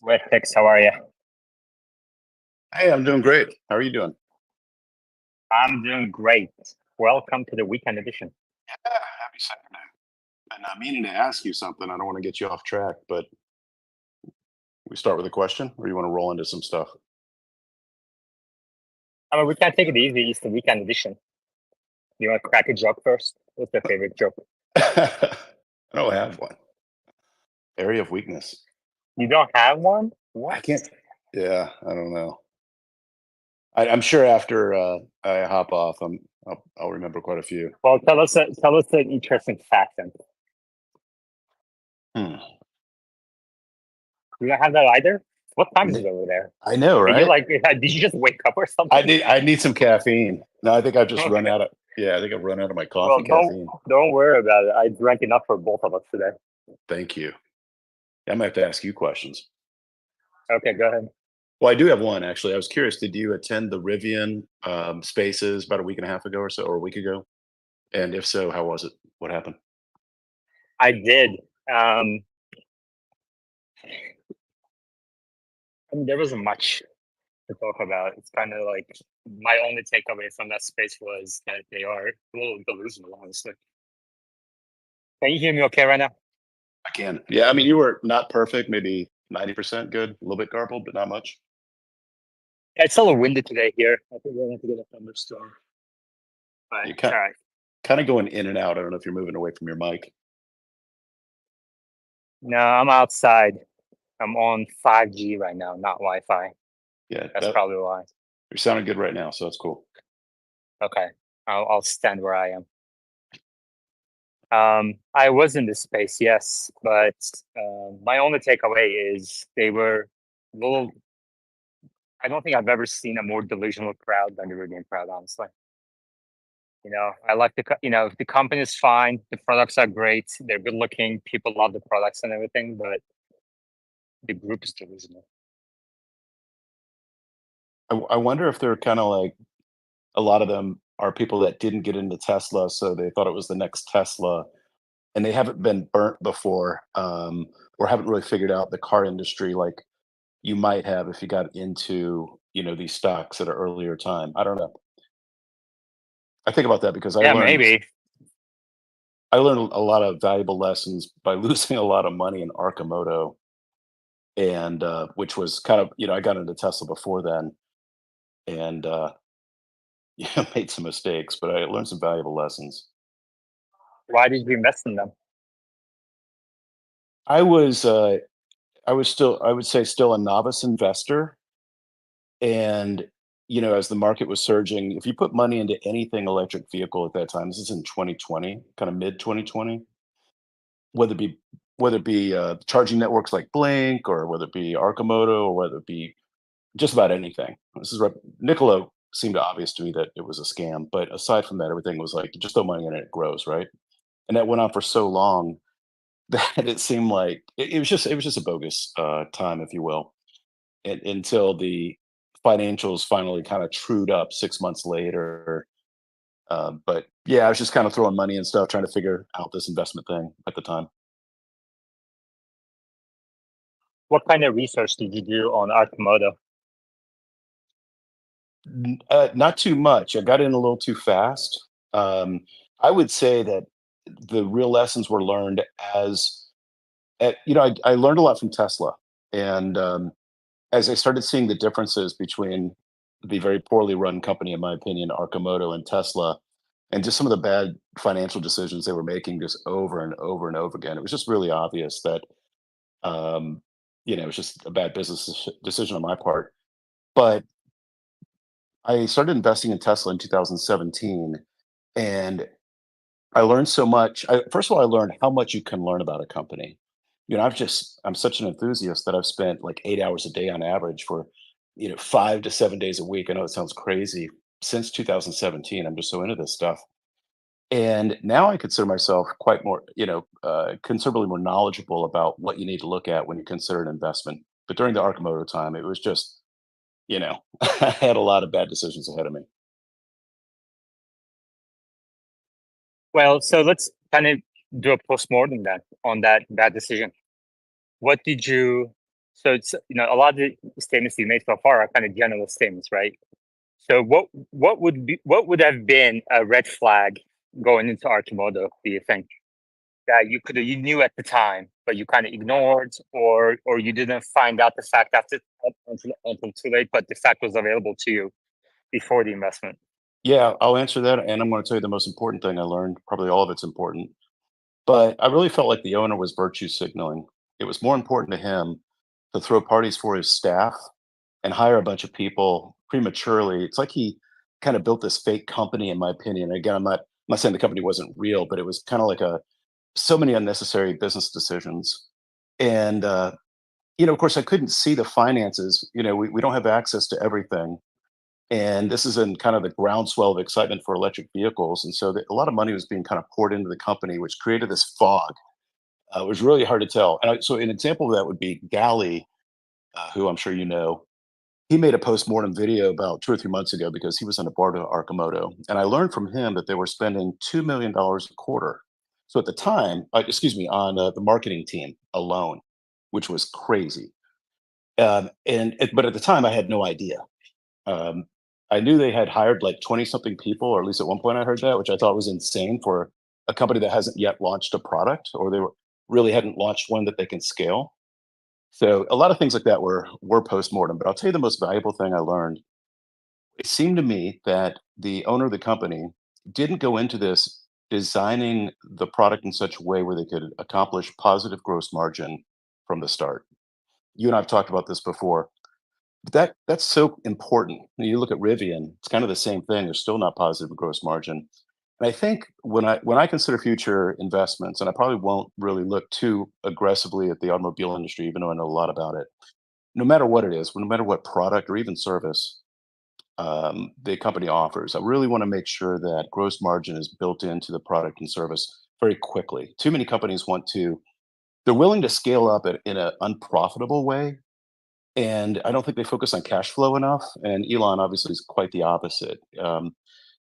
Wessex, how are you? Hey, I'm doing great. How are you doing? I'm doing great. Welcome to the weekend edition. Yeah, happy Saturday. And I'm meaning to ask you something. I don't want to get you off track, but we start with a question, or you want to roll into some stuff? I mean, we can take it easy. It's the weekend edition. You want to crack a joke first? What's your favorite joke? I don't have one. Area of weakness. You don't have one? I What? can't. Yeah, I don't know. I'm sure after I hop off, I'll remember quite a few. Well, tell us an interesting fact then. Hmm. You don't have that either? What time is it over there? I know, Are you right? like, did you just wake up or something? I need some caffeine. No, I think I've just run Okay. out of. Yeah, I think I've run out of my Well, coffee caffeine. don't worry about it. I drank enough for both of us today. Thank you. I might have to ask you questions. Okay, go ahead. Well, I do have one actually. I was curious, did you attend the Rivian Spaces about a week and a half ago or so, or a week ago? And if so, how was it? What happened? I did. I mean, there wasn't much to talk about. It's kind of like my only takeaway from that space was that they are a little delusional, honestly. Can you hear me okay right now? I can. Yeah, I mean, you were not perfect, maybe 90% good, a little bit garbled, but not much. Yeah, it's a little windy today here. I think we're going to get a thunderstorm, but You it's all right. kind of going in and out. I don't know if you're moving away from your mic. No, I'm outside. I'm on 5G right now, not Wi-Fi. Yeah, That's probably why. you're sounding good right now, so that's cool. Okay, I'll stand where I am. I was in this space, yes, but my only takeaway is they were a little. I don't think I've ever seen a more delusional crowd than the Rivian crowd, honestly. I like the company is fine, the products are great, they're good looking, people love the products and everything, but the group is delusional. I wonder if they're kind of like a lot of them are people that didn't get into Tesla, so they thought it was the next Tesla, and they haven't been burnt before, or haven't really figured out the car industry like you might have if you got into these stocks at an earlier time. I don't know. I think about that because Yeah, maybe. I learned a lot of valuable lessons by losing a lot of money in Arcimoto, and which was kind of I got into Tesla before then, and yeah, made some mistakes, but I learned some valuable lessons. Why did you invest in them? I was uh, I was still I would say still a novice investor, and as the market was surging, if you put money into anything electric vehicle at that time, this is in 2020, kind of mid 2020, whether it be charging networks like Blink, or whether it be Arcimoto, or whether it be just about anything. This is right. Nikola seemed obvious to me that it was a scam, but aside from that, everything was like just throw money in it, it grows, right? And that went on for so long that it seemed like it was just a bogus time, if you will, until the financials finally kind of trued up 6 months later. But yeah, I was just kind of throwing money and stuff, trying to figure out this investment thing at the time. What kind of research did you do on Arcimoto? Not too much. I got in a little too fast. I would say that the real lessons were learned I learned a lot from Tesla, and as I started seeing the differences between the very poorly run company, in my opinion, Arcimoto, and Tesla, and just some of the bad financial decisions they were making just over and over and over again, it was just really obvious that um, it was just a bad business decision on my part. But I started investing in Tesla in 2017, and I learned so much. First of all, I learned how much you can learn about a company. I'm such an enthusiast that I've spent like 8 hours a day on average for 5 to 7 days a week. I know it sounds crazy. Since 2017, I'm just so into this stuff, and now I consider myself quite more, considerably more knowledgeable about what you need to look at when you consider an investment. But during the Arcimoto time, it was just, I had a lot of bad decisions ahead of me. Well, so let's kind of do a postmortem then on that decision. What did you So it's a lot of the statements you made so far are kind of general statements, right? So what would have been a red flag going into Archimoto, do you think? That you knew at the time, but you kind of ignored, or you didn't find out the fact until too late, but the fact was available to you before the investment. Yeah, I'll answer that, and I'm gonna tell you the most important thing I learned, probably all of it's important, but I really felt like the owner was virtue signaling. It was more important to him to throw parties for his staff and hire a bunch of people prematurely. It's like he kinda built this fake company, in my opinion. Again, I'm not saying the company wasn't real, but it was kinda like a so many unnecessary business decisions, and, of course, I couldn't see the finances. We don't have access to everything. And this is in kind of the groundswell of excitement for electric vehicles. And so a lot of money was being kind of poured into the company, which created this fog. It was really hard to tell. So an example of that would be Galley, who I'm sure you know. He made a postmortem video about 2 or 3 months ago because he was on a board of Arcimoto. And I learned from him that they were spending $2 million a quarter. So at the time, excuse me, on the marketing team alone, which was crazy. But at the time, I had no idea. Um, I knew they had hired like 20 something people, or at least at one point I heard that, which I thought was insane for a company that hasn't yet launched a product, or really hadn't launched one that they can scale. So a lot of things like that were post-mortem. But I'll tell you the most valuable thing I learned. It seemed to me that the owner of the company didn't go into this designing the product in such a way where they could accomplish positive gross margin from the start. You and I've talked about this before. But that's so important. When you look at Rivian, it's kind of the same thing. They're still not positive gross margin. And I think when I consider future investments, and I probably won't really look too aggressively at the automobile industry, even though I know a lot about it. No matter what it is, no matter what product or even service the company offers, I really want to make sure that gross margin is built into the product and service very quickly. Too many companies they're willing to scale up in an unprofitable way, and I don't think they focus on cash flow enough. And Elon obviously is quite the opposite.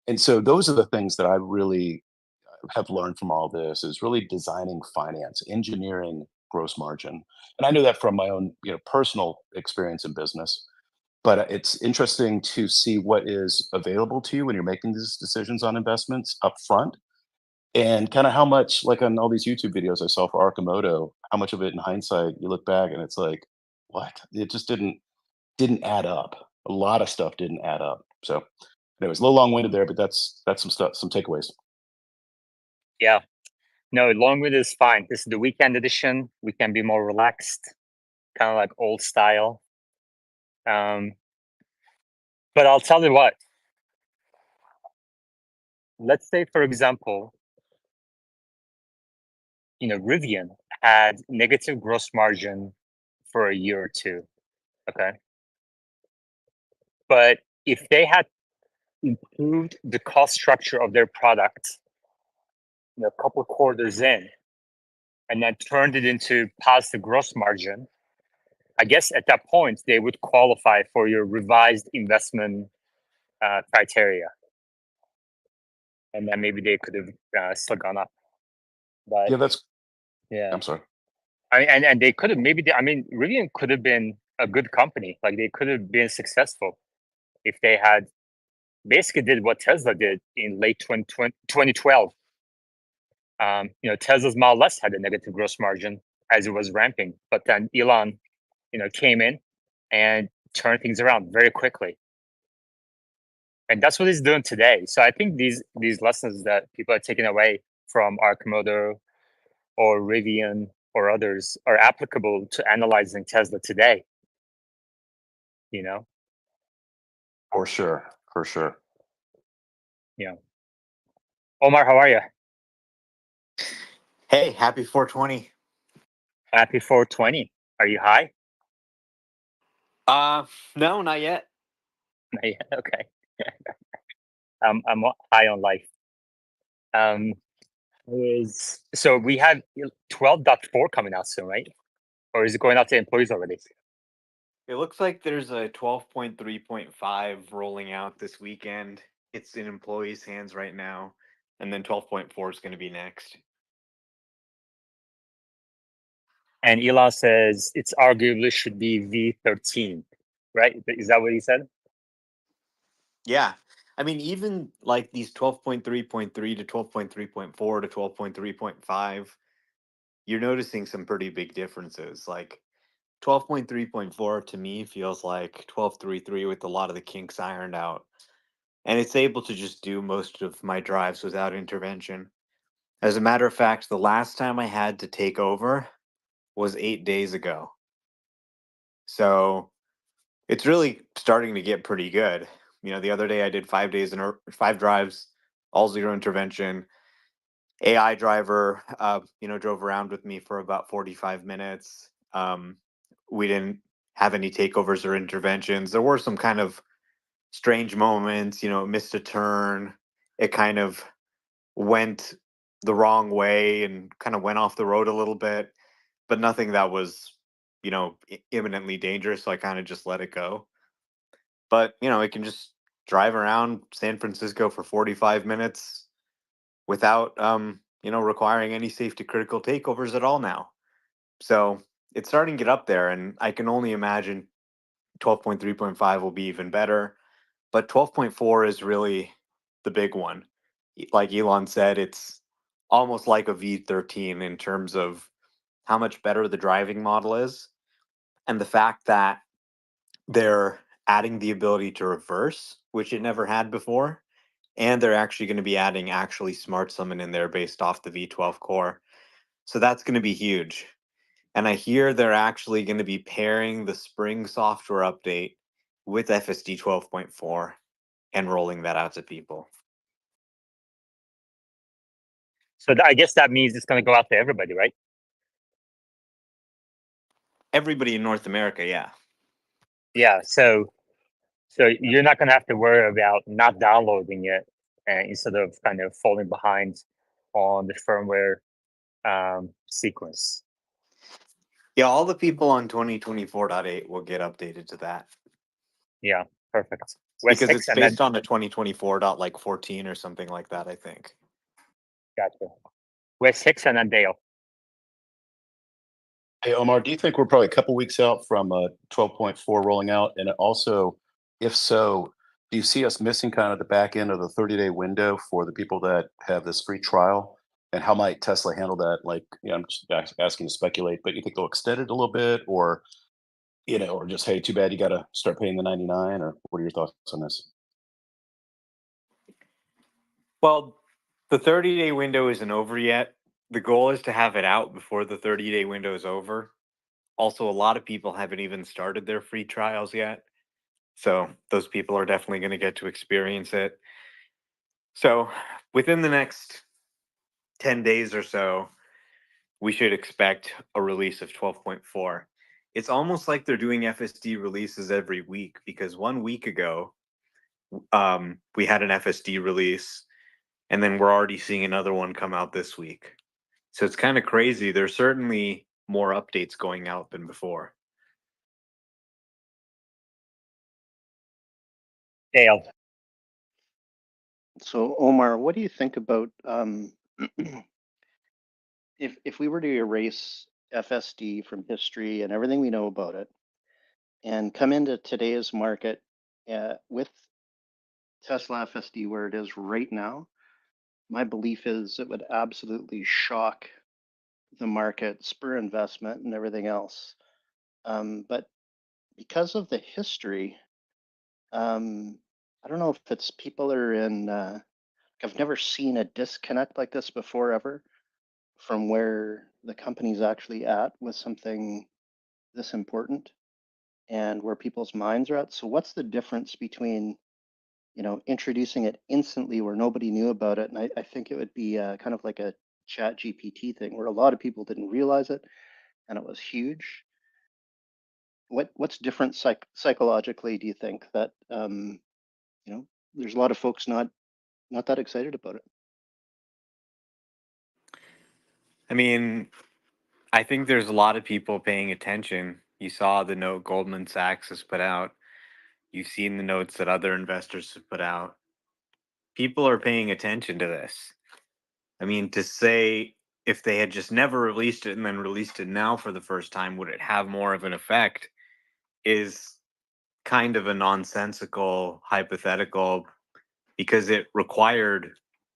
And so those are the things that I really have learned from all this is really designing finance, engineering gross margin. And I know that from my own, personal experience in business. But it's interesting to see what is available to you when you're making these decisions on investments up front, and kind of how much, like on all these YouTube videos I saw for Arcimoto, how much of it in hindsight you look back and it's like, what? It just didn't add up. A lot of stuff didn't add up. So, anyways, a little long-winded there, but that's some stuff, some takeaways. Yeah. No, long with is fine. This is the weekend edition. We can be more relaxed, kind of like old style. Um, but I'll tell you what. Let's say, for example, Rivian had negative gross margin for a year or two. Okay. But if they had improved the cost structure of their product, a couple of quarters in, and then turned it into positive gross margin, I guess at that point they would qualify for your revised investment criteria, and then maybe they could have still gone up. But Yeah, that's. yeah, I'm sorry. and they could have Rivian could have been a good company. Like they could have been successful if they had basically did what Tesla did in late 2012. Tesla's Model S had a negative gross margin as it was ramping, but then Elon, came in and turned things around very quickly. And that's what he's doing today. So I think these lessons that people are taking away from Arcimoto or Rivian or others are applicable to analyzing Tesla today. You know, For sure. For sure. yeah. Omar, how are you? Hey, happy 420. Happy 420. Are you high? No, not yet. Yeah, okay. I'm high on life. Um, so we have 12.4 coming out soon, right? Or is it going out to employees already? It looks like there's a 12.3.5 rolling out this weekend. It's in employees' hands right now, and then 12.4 is going to be next. And Elon says it's arguably should be V13, right? Is that what he said? Yeah. I mean, even like these 12.3.3 to 12.3.4 to 12.3.5, you're noticing some pretty big differences. Like 12.3.4 to me feels like 12.3.3 with a lot of the kinks ironed out. And it's able to just do most of my drives without intervention. As a matter of fact, the last time I had to take over was 8 days ago. So it's really starting to get pretty good. You know, the other day I did 5 days in 5 drives, all zero intervention. AI driver, drove around with me for about 45 minutes. We didn't have any takeovers or interventions. There were some kind of strange moments, missed a turn. It kind of went the wrong way and kind of went off the road a little bit, but nothing that was, imminently dangerous. So I kind of just let it go. But, it can just drive around San Francisco for 45 minutes without, requiring any safety critical takeovers at all now. So it's starting to get up there, and I can only imagine 12.3.5 will be even better. But 12.4 is really the big one. Like Elon said, it's almost like a V13 in terms of how much better the driving model is, and the fact that they're adding the ability to reverse, which it never had before, and they're actually going to be adding actually smart summon in there based off the V12 core. So that's going to be huge. And I hear they're actually going to be pairing the spring software update with FSD 12.4 and rolling that out to people. So I guess that means it's going to go out to everybody, right? Everybody in North America, yeah. Yeah. So you're not going to have to worry about not downloading it, and instead of kind of falling behind on the firmware sequence. Yeah, all the people on 2024.8 will get updated to that. Yeah, perfect. Because it's based on the 2024.14 or something like that, I think. Gotcha. Where's Hicks and then Dale? Hey, Omar, do you think we're probably a couple weeks out from 12.4 rolling out? And also, if so, do you see us missing kind of the back end of the 30-day window for the people that have this free trial? And how might Tesla handle that? Like, I'm just asking to speculate, but you think they'll extend it a little bit, or or just, hey, too bad you got to start paying the 99, or what are your thoughts on this? Well, the 30-day window isn't over yet. The goal is to have it out before the 30-day window is over. Also, a lot of people haven't even started their free trials yet. So those people are definitely going to get to experience it. So within the next 10 days or so, we should expect a release of 12.4. It's almost like they're doing FSD releases every week, because 1 week ago, we had an FSD release, and then we're already seeing another one come out this week. So it's kind of crazy. There's certainly more updates going out than before. Dale. So, Omar, what do you think about if we were to erase FSD from history and everything we know about it, and come into today's market with Tesla FSD where it is right now? My belief is it would absolutely shock the market, spur investment, and everything else. But because of the history, I don't know if it's people are in. I've never seen a disconnect like this before, ever, from where the company's actually at with something this important and where people's minds are at. So what's the difference between, introducing it instantly where nobody knew about it? And I think it would be kind of like a chat GPT thing where a lot of people didn't realize it and it was huge. What's different psychologically, do you think, that, there's a lot of folks not that excited about it? I mean, I think there's a lot of people paying attention. You saw the note Goldman Sachs has put out. You've seen the notes that other investors have put out. People are paying attention to this. I mean, to say if they had just never released it and then released it now for the first time, would it have more of an effect? Is kind of a nonsensical hypothetical, because it required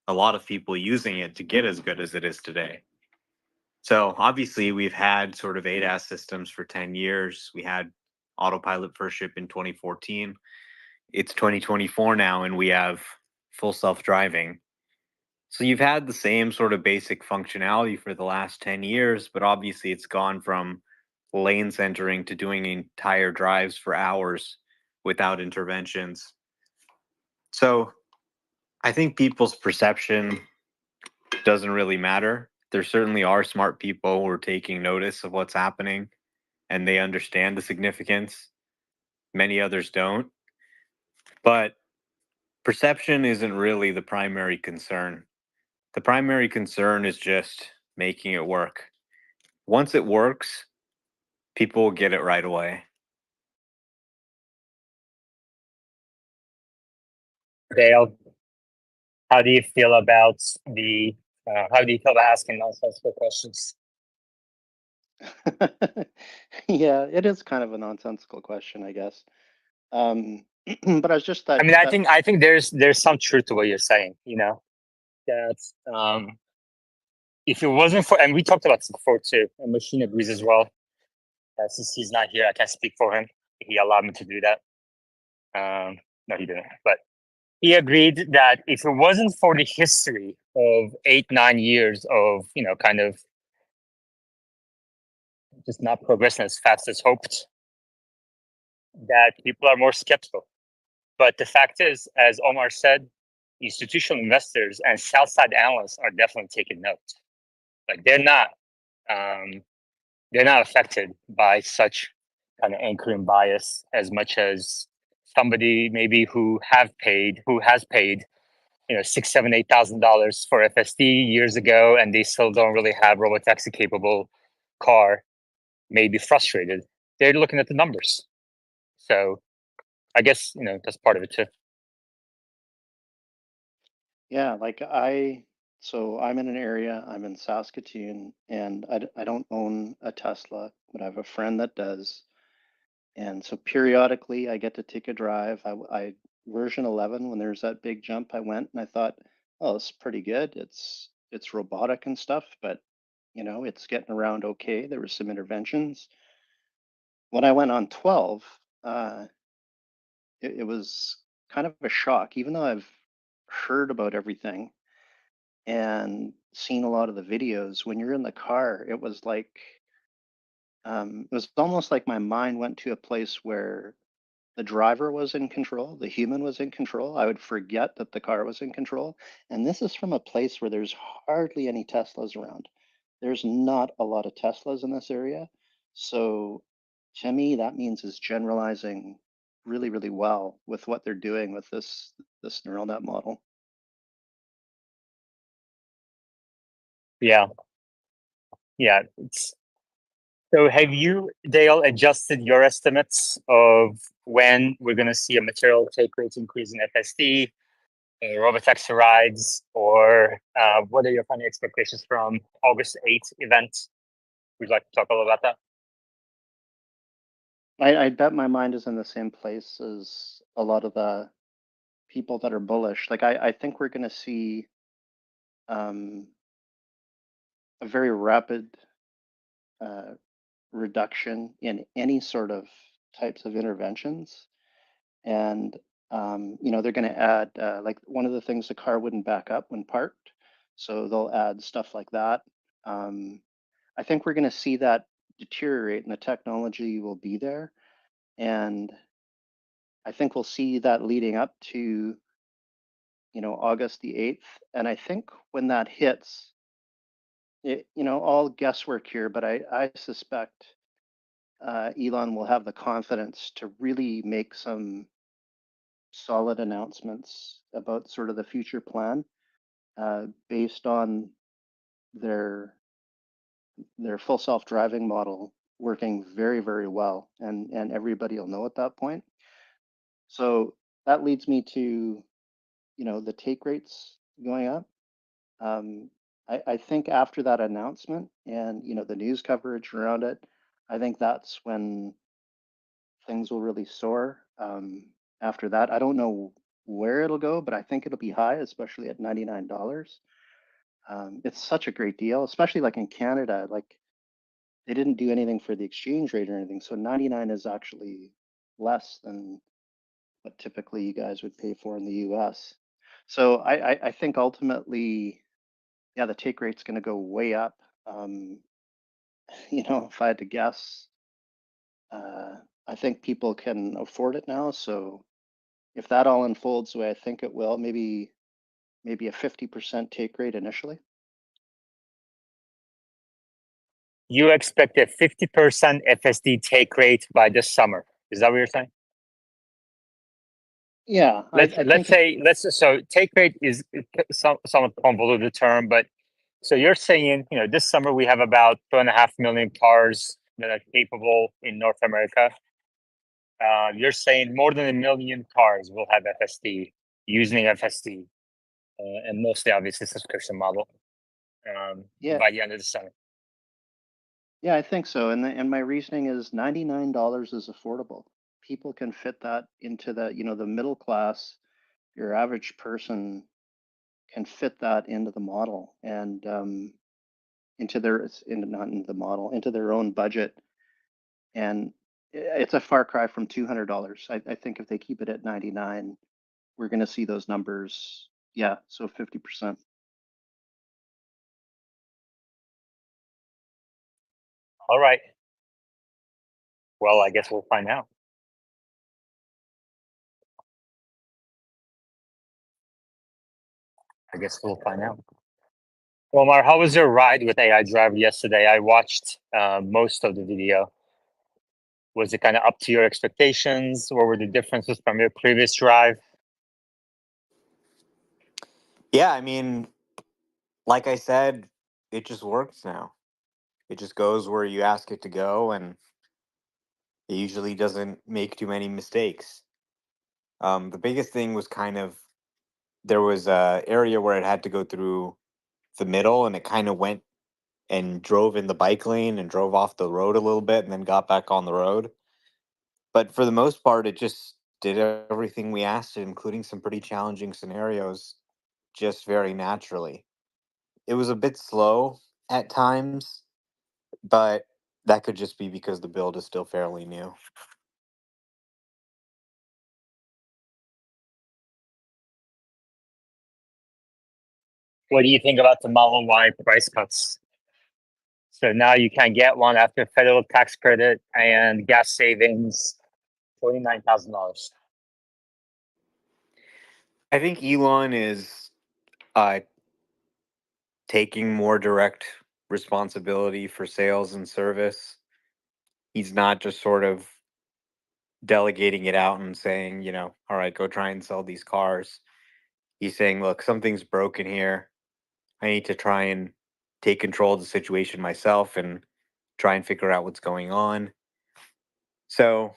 a lot of people using it to get as good as it is today. So obviously we've had sort of ADAS systems for 10 years. We had autopilot first ship in 2014. It's 2024 now, and we have full self-driving. So you've had the same sort of basic functionality for the last 10 years, but obviously it's gone from lane centering to doing entire drives for hours without interventions. So I think people's perception doesn't really matter. There certainly are smart people who are taking notice of what's happening and they understand the significance. Many others don't. But perception isn't really the primary concern. The primary concern is just making it work. Once it works, people will get it right away. Dale, how do you feel about how do you feel about asking nonsensical questions? Yeah, it is kind of a nonsensical question, I guess. But I was just that. I mean, I think there's some truth to what you're saying. You know, that if it wasn't for, and we talked about this before too, and Machine agrees as well. Since he's not here, I can't speak for him. He allowed me to do that. No, he didn't. But he agreed that if it wasn't for the history of 8-9 years of kind of just not progressing as fast as hoped, that people are more skeptical. But the fact is, as Omar said, institutional investors and sell side analysts are definitely taking note. Like they're not affected by such kind of anchoring bias as much as somebody maybe who has paid $6,000, $7,000, $8,000 for FSD years ago, and they still don't really have robotaxi capable car, may be frustrated. They're looking at the numbers. So I guess that's part of it too. Yeah, like so I'm in an area, I'm in Saskatoon, and I don't own a Tesla, but I have a friend that does. And so periodically I get to take a drive. I version 11, when there's that big jump, I went and I thought, oh, it's pretty good. It's robotic and stuff, but it's getting around okay. There were some interventions. When I went on 12, it was kind of a shock, even though I've heard about everything and seen a lot of the videos. When you're in the car, it was like it was almost like my mind went to a place where the driver was in control, the human was in control. I would forget that the car was in control. And this is from a place where there's hardly any Teslas around. There's not a lot of Teslas in this area. So to me, that means it's generalizing really, really well with what they're doing with this neural net model. Yeah. So have you, Dale, adjusted your estimates of when we're going to see a material take rate increase in FSD, robotaxi rides, or what are your final expectations from August 8th event? Would you like to talk a little about that? I bet my mind is in the same place as a lot of the people that are bullish. Like I think we're going to see a very rapid reduction in any sort of types of interventions. And, they're going to add, like one of the things, the car wouldn't back up when parked. So they'll add stuff like that. I think we're going to see that deteriorate and the technology will be there. And I think we'll see that leading up to, August the 8th. And I think when that hits, all guesswork here, but I suspect Elon will have the confidence to really make some solid announcements about sort of the future plan based on their full self-driving model working very, very well, and everybody will know at that point. So that leads me to the take rates going up. I think after that announcement and, the news coverage around it, I think that's when things will really soar. After that, I don't know where it'll go, but I think it'll be high, especially at $99. It's such a great deal, especially like in Canada. Like they didn't do anything for the exchange rate or anything, so 99 is actually less than what typically you guys would pay for in the US. So I think ultimately, yeah, the take rate's going to go way up. If I had to guess, I think people can afford it now. So if that all unfolds the way I think it will, maybe a 50% take rate initially. You expect a 50% FSD take rate by this summer. Is that what you're saying? Yeah, So take rate is somewhat convoluted term, but so you're saying, this summer we have about 2.5 million cars that are capable in North America. You're saying more than 1 million cars will have FSD, using FSD, and mostly obviously subscription model yeah, by the end of the summer. yeah, I think so. And my reasoning is $99 is affordable. People can fit that into the middle class. Your average person can fit that into the model and into their own budget. And it's a far cry from $200. I think if they keep it at 99, we're going to see those numbers. Yeah, so 50%. All right. Well, I guess we'll find out. Well, Mar, how was your ride with AI Driver yesterday? I watched most of the video. Was it kind of up to your expectations? What were the differences from your previous drive? Yeah, I mean, like I said, it just works now. It just goes where you ask it to go, and it usually doesn't make too many mistakes. The biggest thing was there was a area where it had to go through the middle, and it kind of went and drove in the bike lane and drove off the road a little bit and then got back on the road. But for the most part, it just did everything we asked it, including some pretty challenging scenarios, just very naturally. It was a bit slow at times, but that could just be because the build is still fairly new. What do you think about the Model Y price cuts? So now you can get one after federal tax credit and gas savings, $49,000. I think Elon is uh, taking more direct responsibility for sales and service. He's not just sort of delegating it out and saying, all right, go try and sell these cars. He's saying, look, something's broken here. I need to try and take control of the situation myself and try and figure out what's going on. So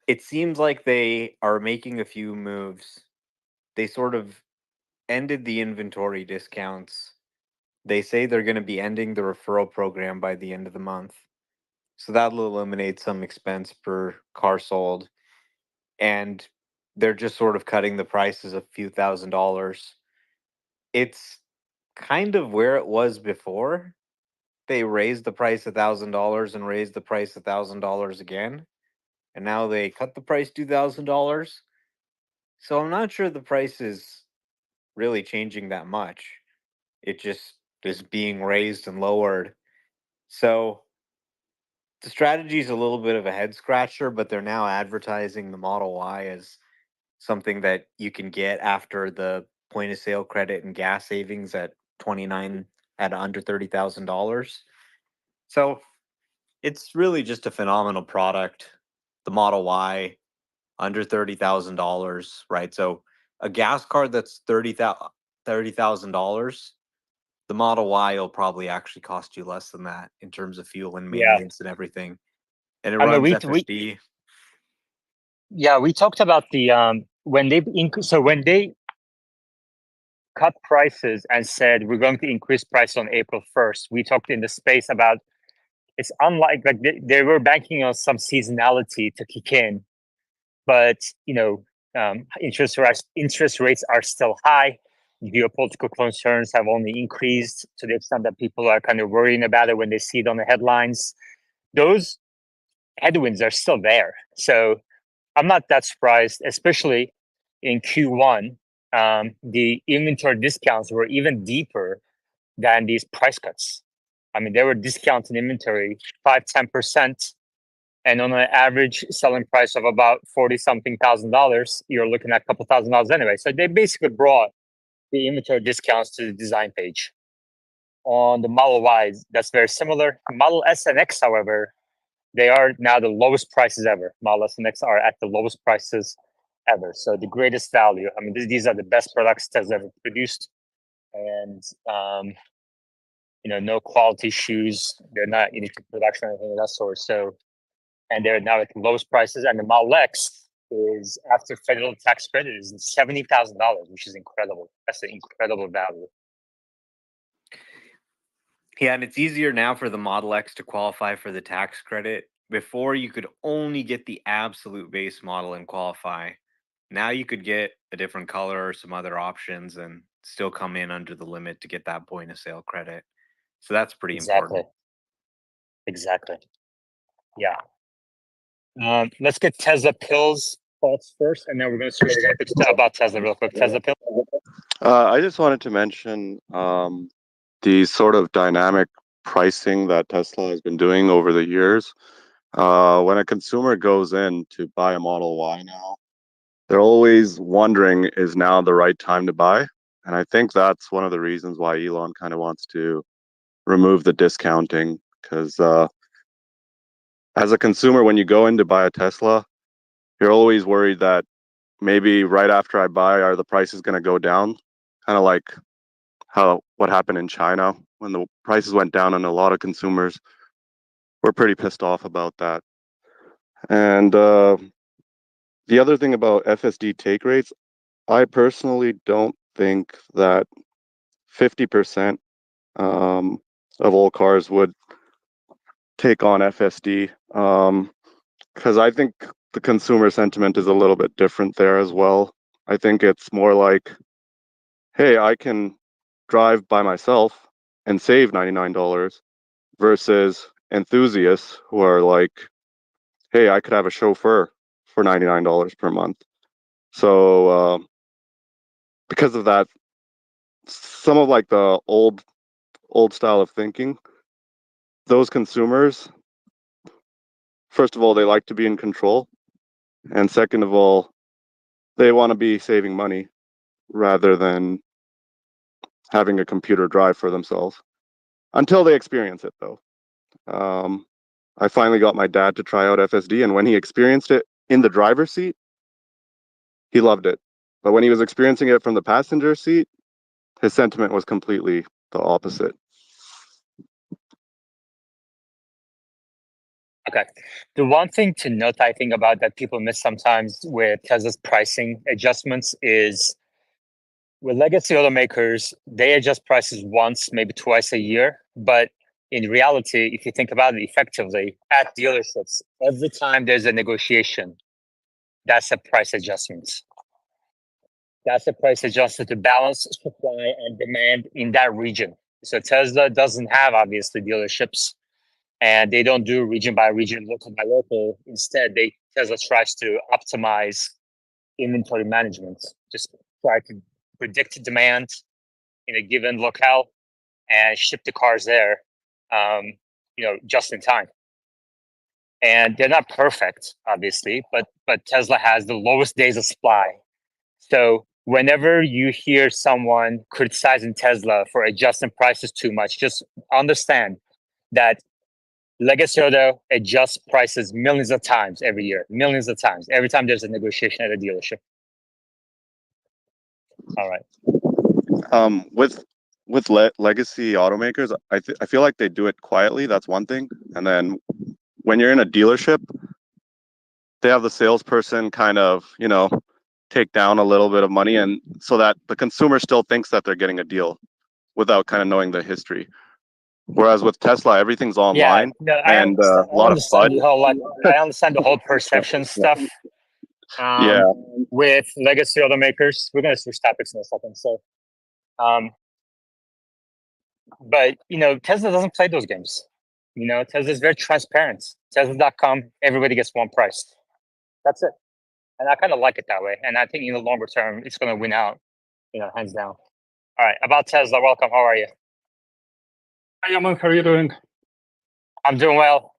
it seems like they are making a few moves. They sort of ended the inventory discounts. They say they're going to be ending the referral program by the end of the month. So that'll eliminate some expense per car sold. And they're just sort of cutting the prices a few $1,000s. It's kind of where it was before. They raised the price $1,000 and raised the price $1,000 again. And now they cut the price $2,000. So I'm not sure the price is really changing that much. It just is being raised and lowered. So the strategy is a little bit of a head scratcher, but they're now advertising the Model Y as something that you can get after the point of sale credit and gas savings at 29 at under $30,000. So it's really just a phenomenal product. The Model Y under $30,000, right? So a gas card that's $30,000, the Model Y will probably actually cost you less than that in terms of fuel and Yeah. maintenance and everything. And it I mean, runs we FSD. yeah, we talked about the when they cut prices and said we're going to increase price on April 1st. We talked in the space about it's unlike like they were banking on some seasonality to kick in, but interest rates are still high. Geopolitical concerns have only increased to the extent that people are kind of worrying about it when they see it on the headlines. Those headwinds are still there. So I'm not that surprised, especially in Q1. The inventory discounts were even deeper than these price cuts. I mean, they were discounting inventory 5-10%. And on an average selling price of about $40-something thousand, you're looking at a couple $1,000s anyway. So they basically brought the inventory discounts to the design page. On the Model Ys, that's very similar. Model S and X, however, they are now the lowest prices ever. Model S and X are at the lowest prices ever. So the greatest value. I mean, these are the best products Tesla ever produced, and no quality issues. They're not unique to production or anything of that sort. So, and they're now at the lowest prices. And the Model X is, after federal tax credit, is $70,000, which is incredible. That's an incredible value. Yeah, and it's easier now for the Model X to qualify for the tax credit. Before, you could only get the absolute base model and qualify. Now you could get a different color or some other options and still come in under the limit to get that point of sale credit. So that's pretty important. Exactly. Yeah. Let's get Tesla Pills thoughts first, and then we're going to switch to about Tesla real quick. Tesla Pills. I just wanted to mention the sort of dynamic pricing that Tesla has been doing over the years. When a consumer goes in to buy a Model Y now, they're always wondering, is now the right time to buy? And I think that's one of the reasons why Elon kind of wants to remove the discounting, because as a consumer, when you go in to buy a Tesla, you're always worried that maybe right after I buy, are the prices going to go down? Kind of like what happened in China when the prices went down, and a lot of consumers were pretty pissed off about that. And the other thing about FSD take rates, I personally don't think that 50% of all cars would take on FSD, because I think the consumer sentiment is a little bit different there as well. I think it's more like, hey, I can drive by myself and save $99 versus enthusiasts who are like, hey, I could have a chauffeur for $99 per month. So because of that, some of like the old style of thinking, those consumers, first of all, they like to be in control, and second of all, they want to be saving money rather than having a computer drive for themselves, until they experience it though. I finally got my dad to try out FSD, and when he experienced it in the driver's seat, he loved it. But when he was experiencing it from the passenger seat, his sentiment was completely the opposite. Okay. The one thing to note, I think, about that people miss sometimes with Tesla's pricing adjustments is, with legacy automakers, they adjust prices once, maybe twice a year. But in reality, if you think about it effectively, at dealerships, every time there's a negotiation, that's a price adjustment. That's a price adjustment to balance supply and demand in that region. So Tesla doesn't have, obviously, dealerships, and they don't do region by region, local by local. Instead, Tesla tries to optimize inventory management, just try to predict demand in a given locale and ship the cars there, just in time. And they're not perfect, obviously, but Tesla has the lowest days of supply. So whenever you hear someone criticizing Tesla for adjusting prices too much, just understand that legacy auto adjusts prices millions of times every year, millions of times, every time there's a negotiation at a dealership. All right. With legacy automakers, I feel like they do it quietly. That's one thing. And then when you're in a dealership, they have the salesperson kind of, take down a little bit of money, and so that the consumer still thinks that they're getting a deal without kind of knowing the history. Whereas with Tesla, everything's online, no, and a lot of FUD. I understand the whole perception stuff. Yeah. With legacy automakers, we're going to switch topics in a second. So, but Tesla doesn't play those games. Tesla is very transparent. Tesla.com, everybody gets one price. That's it. And I kind of like it that way. And I think in the longer term, it's going to win out, hands down. All right, about Tesla, welcome. How are you? Hi, Yaman. How are you doing? I'm doing well.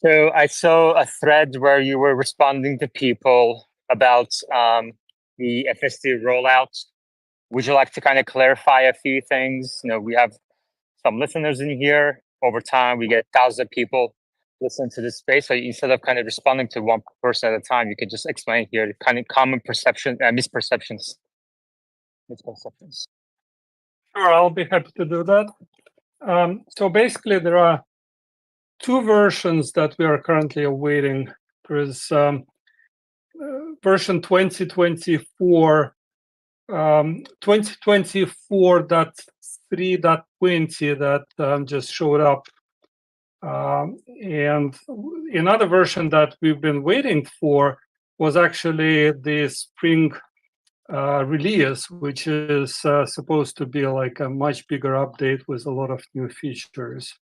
So I saw a thread where you were responding to people about the FSD rollout. Would you like to kind of clarify a few things? We have some listeners in here. Over time, we get thousands of people listen to this space. So instead of kind of responding to one person at a time, you could just explain here the kind of common misperceptions. Sure, I'll be happy to do that. So basically, there are two versions that we are currently awaiting. There is version 2024, 2024.3.20 that just showed up. And another version that we've been waiting for was actually the spring release, which is supposed to be like a much bigger update with a lot of new features.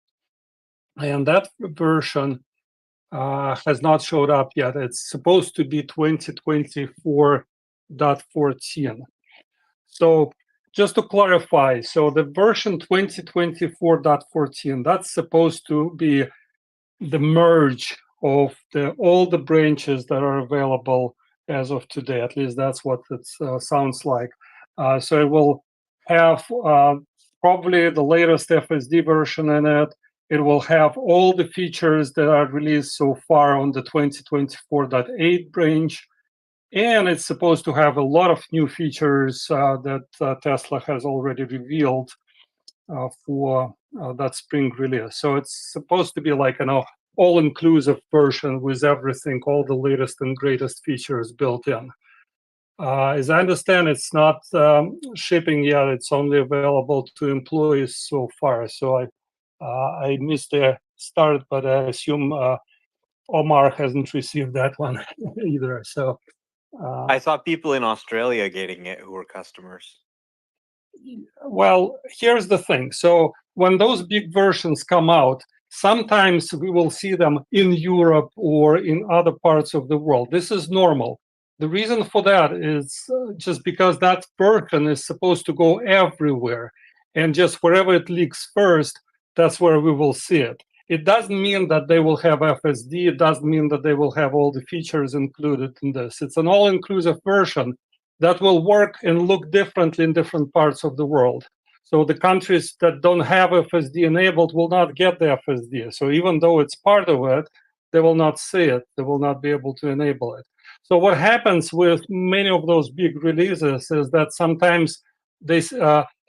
And that version has not showed up yet. It's supposed to be 2024.14. So just to clarify, so the version 2024.14, that's supposed to be the merge of all the branches that are available as of today. At least that's what it sounds like. So it will have probably the latest FSD version in it. It will have all the features that are released so far on the 2024.8 branch. And it's supposed to have a lot of new features that Tesla has already revealed for that spring release. So it's supposed to be like an all-inclusive version with everything, all the latest and greatest features built in. As I understand, it's not shipping yet. It's only available to employees so far. So I missed the start, but I assume Omar hasn't received that one either. So I saw people in Australia getting it who were customers. Well, here's the thing. So when those big versions come out, sometimes we will see them in Europe or in other parts of the world. This is normal. The reason for that is just because that version is supposed to go everywhere. And just wherever it leaks first, that's where we will see it. It doesn't mean that they will have FSD. It doesn't mean that they will have all the features included in this. It's an all-inclusive version that will work and look differently in different parts of the world. So the countries that don't have FSD enabled will not get the FSD. So even though it's part of it, they will not see it. They will not be able to enable it. So what happens with many of those big releases is that sometimes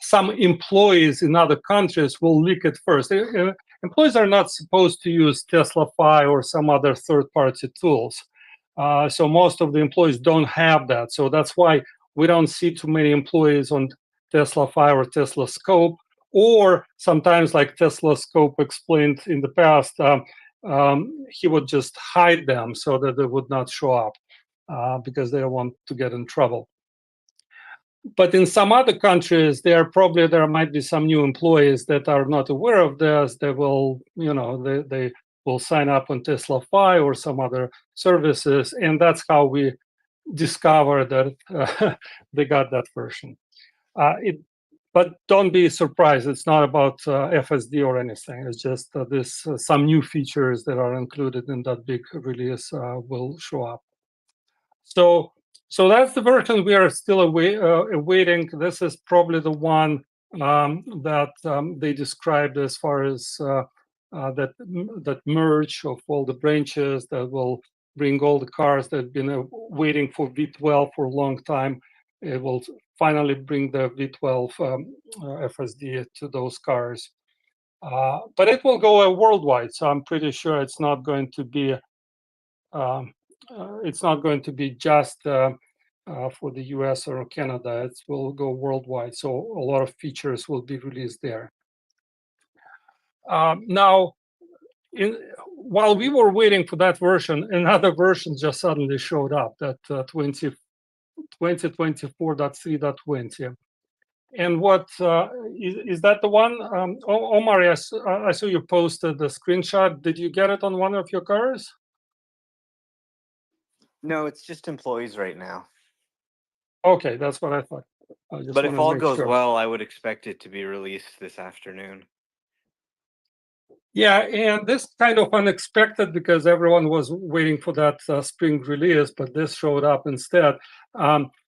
some employees in other countries will leak it first. Employees are not supposed to use Tesla Fi or some other third-party tools. So most of the employees don't have that. So that's why we don't see too many employees on Tesla Fi or Tesla Scope, or sometimes like Tesla Scope explained in the past, he would just hide them so that they would not show up because they don't want to get in trouble. But in some other countries, there might be some new employees that are not aware of this. They will, they will sign up on Tesla Fi or some other services, and that's how we discover that they got that version. But don't be surprised; it's not about FSD or anything. It's just some new features that are included in that big release will show up. So that's the version we are still awaiting. This is probably the one that they described as far as that merge of all the branches that will bring all the cars that have been waiting for V12 for a long time. It will finally bring the V12 FSD to those cars. But it will go worldwide, so I'm pretty sure it's not going to be just for the US or Canada. It will go worldwide. So a lot of features will be released there. Now, while we were waiting for that version, another version just suddenly showed up, that 2024.3.20. And what is that the one? Omar, yes, I saw you posted the screenshot. Did you get it on one of your cars? No, it's just employees right now. Okay, that's what I thought. But if all goes well, I would expect it to be released this afternoon. Yeah, and this kind of unexpected because everyone was waiting for that spring release, but this showed up instead.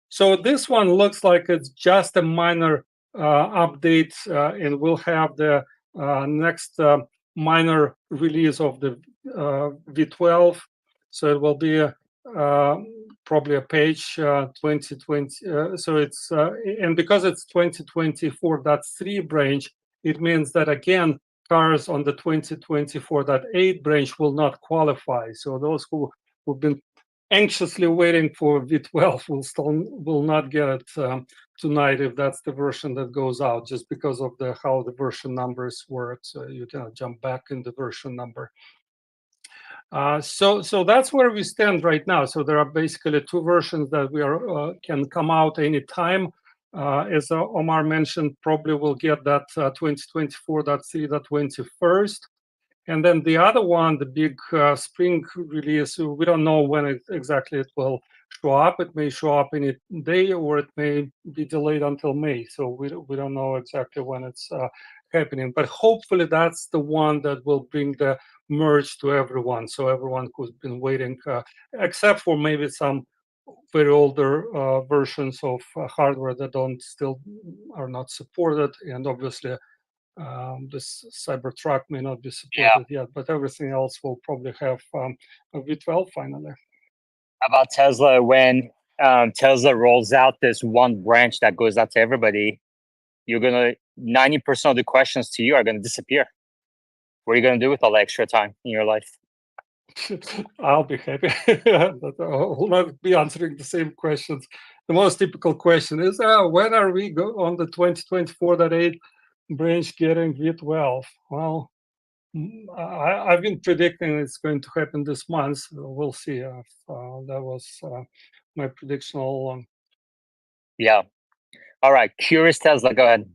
So this one looks like it's just a minor update, and we'll have the next minor release of the V12. So it will be probably a page 2020. So it's and because it's 2024.3 branch, it means that again cars on the 2024.8 branch will not qualify. So those who've been anxiously waiting for V12 will not get it tonight if that's the version that goes out, just because of how the version numbers work. So you cannot jump back in the version number. So that's where we stand right now. So there are basically two versions that we can come out anytime. As Omar mentioned, probably we'll get that 2024.3.21st. And then the other one, the big spring release, we don't know when exactly it will show up. It may show up any day, or it may be delayed until May. So we don't know exactly when it's happening. But hopefully that's the one that will bring the merge to everyone. So everyone who's been waiting, except for maybe some very older versions of hardware that still are not supported, and obviously this Cybertruck may not be supported yet, but everything else will probably have a V12 finally. How about Tesla? When Tesla rolls out this one branch that goes out to everybody, 90% of the questions to you are gonna disappear. What are you gonna do with all the extra time in your life? I'll be happy. But I will not be answering the same questions. The most typical question is, when are we on the 2024.8 branch getting V12? Well, I've been predicting it's going to happen this month. We'll see. That was my prediction all along. Yeah. All right. Curious Tesla, go ahead.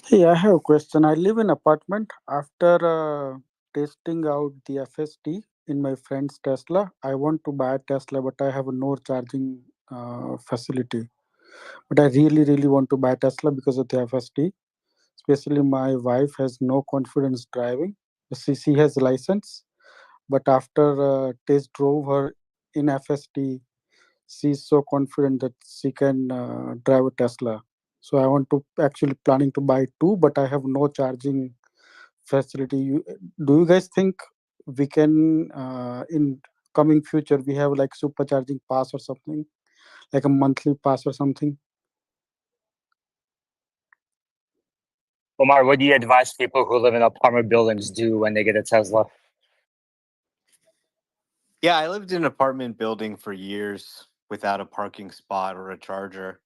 Hey, I have a question. I live in apartment. After testing out the FSD in my friend's Tesla, I want to buy a Tesla, but I have no charging facility. But I really want to buy Tesla because of the FSD. Especially my wife has no confidence driving. She has a license, but after test drove her in FSD, she's so confident that she can drive a Tesla. So I want to actually planning to buy two, but I have no charging facility. Do you guys think we can in coming future we have like supercharging pass or something, like a monthly pass or something? Omar, what do you advise people who live in apartment buildings do when they get a Tesla? Yeah, I lived in an apartment building for years without a parking spot or a charger,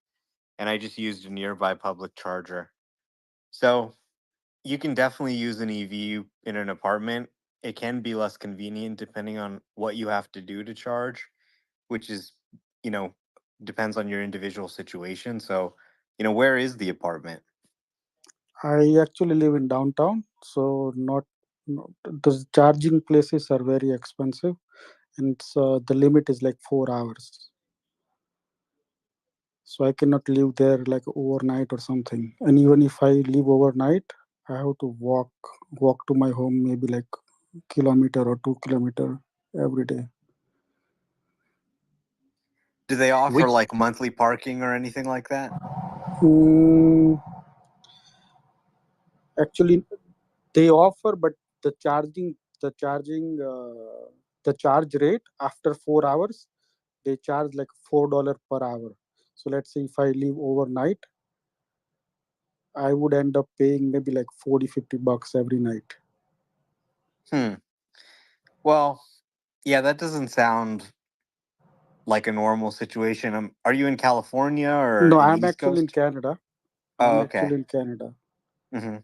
and I just used a nearby public charger. So you can definitely use an EV in an apartment. It can be less convenient depending on what you have to do to charge, which is, depends on your individual situation. So, where is the apartment? I actually live in downtown, so the charging places are very expensive, and so the limit is like 4 hours. So I cannot live there like overnight or something. And even if I live overnight, I have to walk to my home maybe like kilometer or 2 kilometer every day. Do they offer like monthly parking or anything like that? Actually, they offer, but the charge rate after 4 hours, they charge like $4 per hour. So let's say if I leave overnight, I would end up paying maybe like 40-50 bucks every night. Well, yeah, that doesn't sound like a normal situation? Are you in California or No, in the I'm East actually in Coast? Canada. Oh, I'm okay. actually in Canada. hmm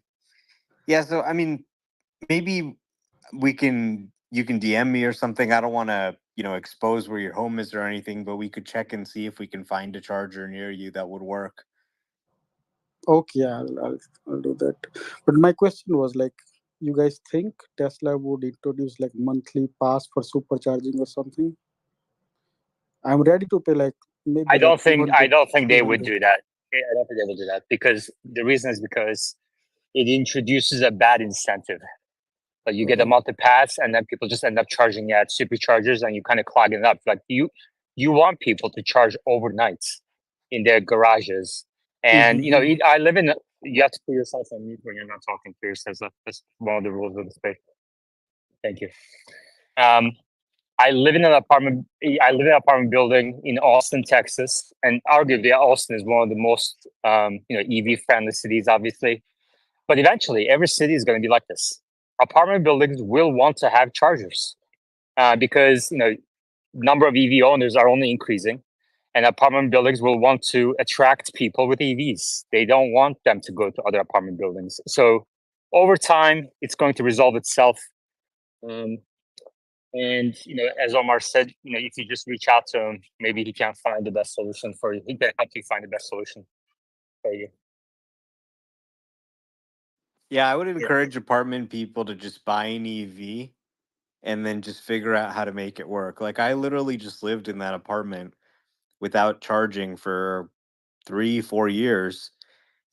Yeah, so I mean, maybe you can DM me or something. I don't want to, expose where your home is or anything, but we could check and see if we can find a charger near you that would work. Okay, I'll do that. But my question was like, you guys think Tesla would introduce like monthly pass for supercharging or something? I'm ready to pay like maybe I like don't think 200, they would 300. do that. I don't think they would do that because the reason is because it introduces a bad incentive. Like you get a Okay. monthly pass, and then people just end up charging at superchargers, and you kind of clog it up. Like you want people to charge overnight in their garages, and I live in. You have to put yourself on mute when you're not talking to yourself. That's one of the rules of the space. Thank you. I live in an apartment. I live in an apartment building in Austin, Texas, and arguably Austin is one of the most EV friendly cities, obviously. But eventually, every city is going to be like this. Apartment buildings will want to have chargers because number of EV owners are only increasing, and apartment buildings will want to attract people with EVs. They don't want them to go to other apartment buildings. So over time, it's going to resolve itself. And as Omar said, if you just reach out to him, maybe he can find the best solution for you. He can help you find the best solution for you. Yeah, I would encourage apartment people to just buy an EV and then just figure out how to make it work. Like I literally just lived in that apartment without charging for 3-4 years.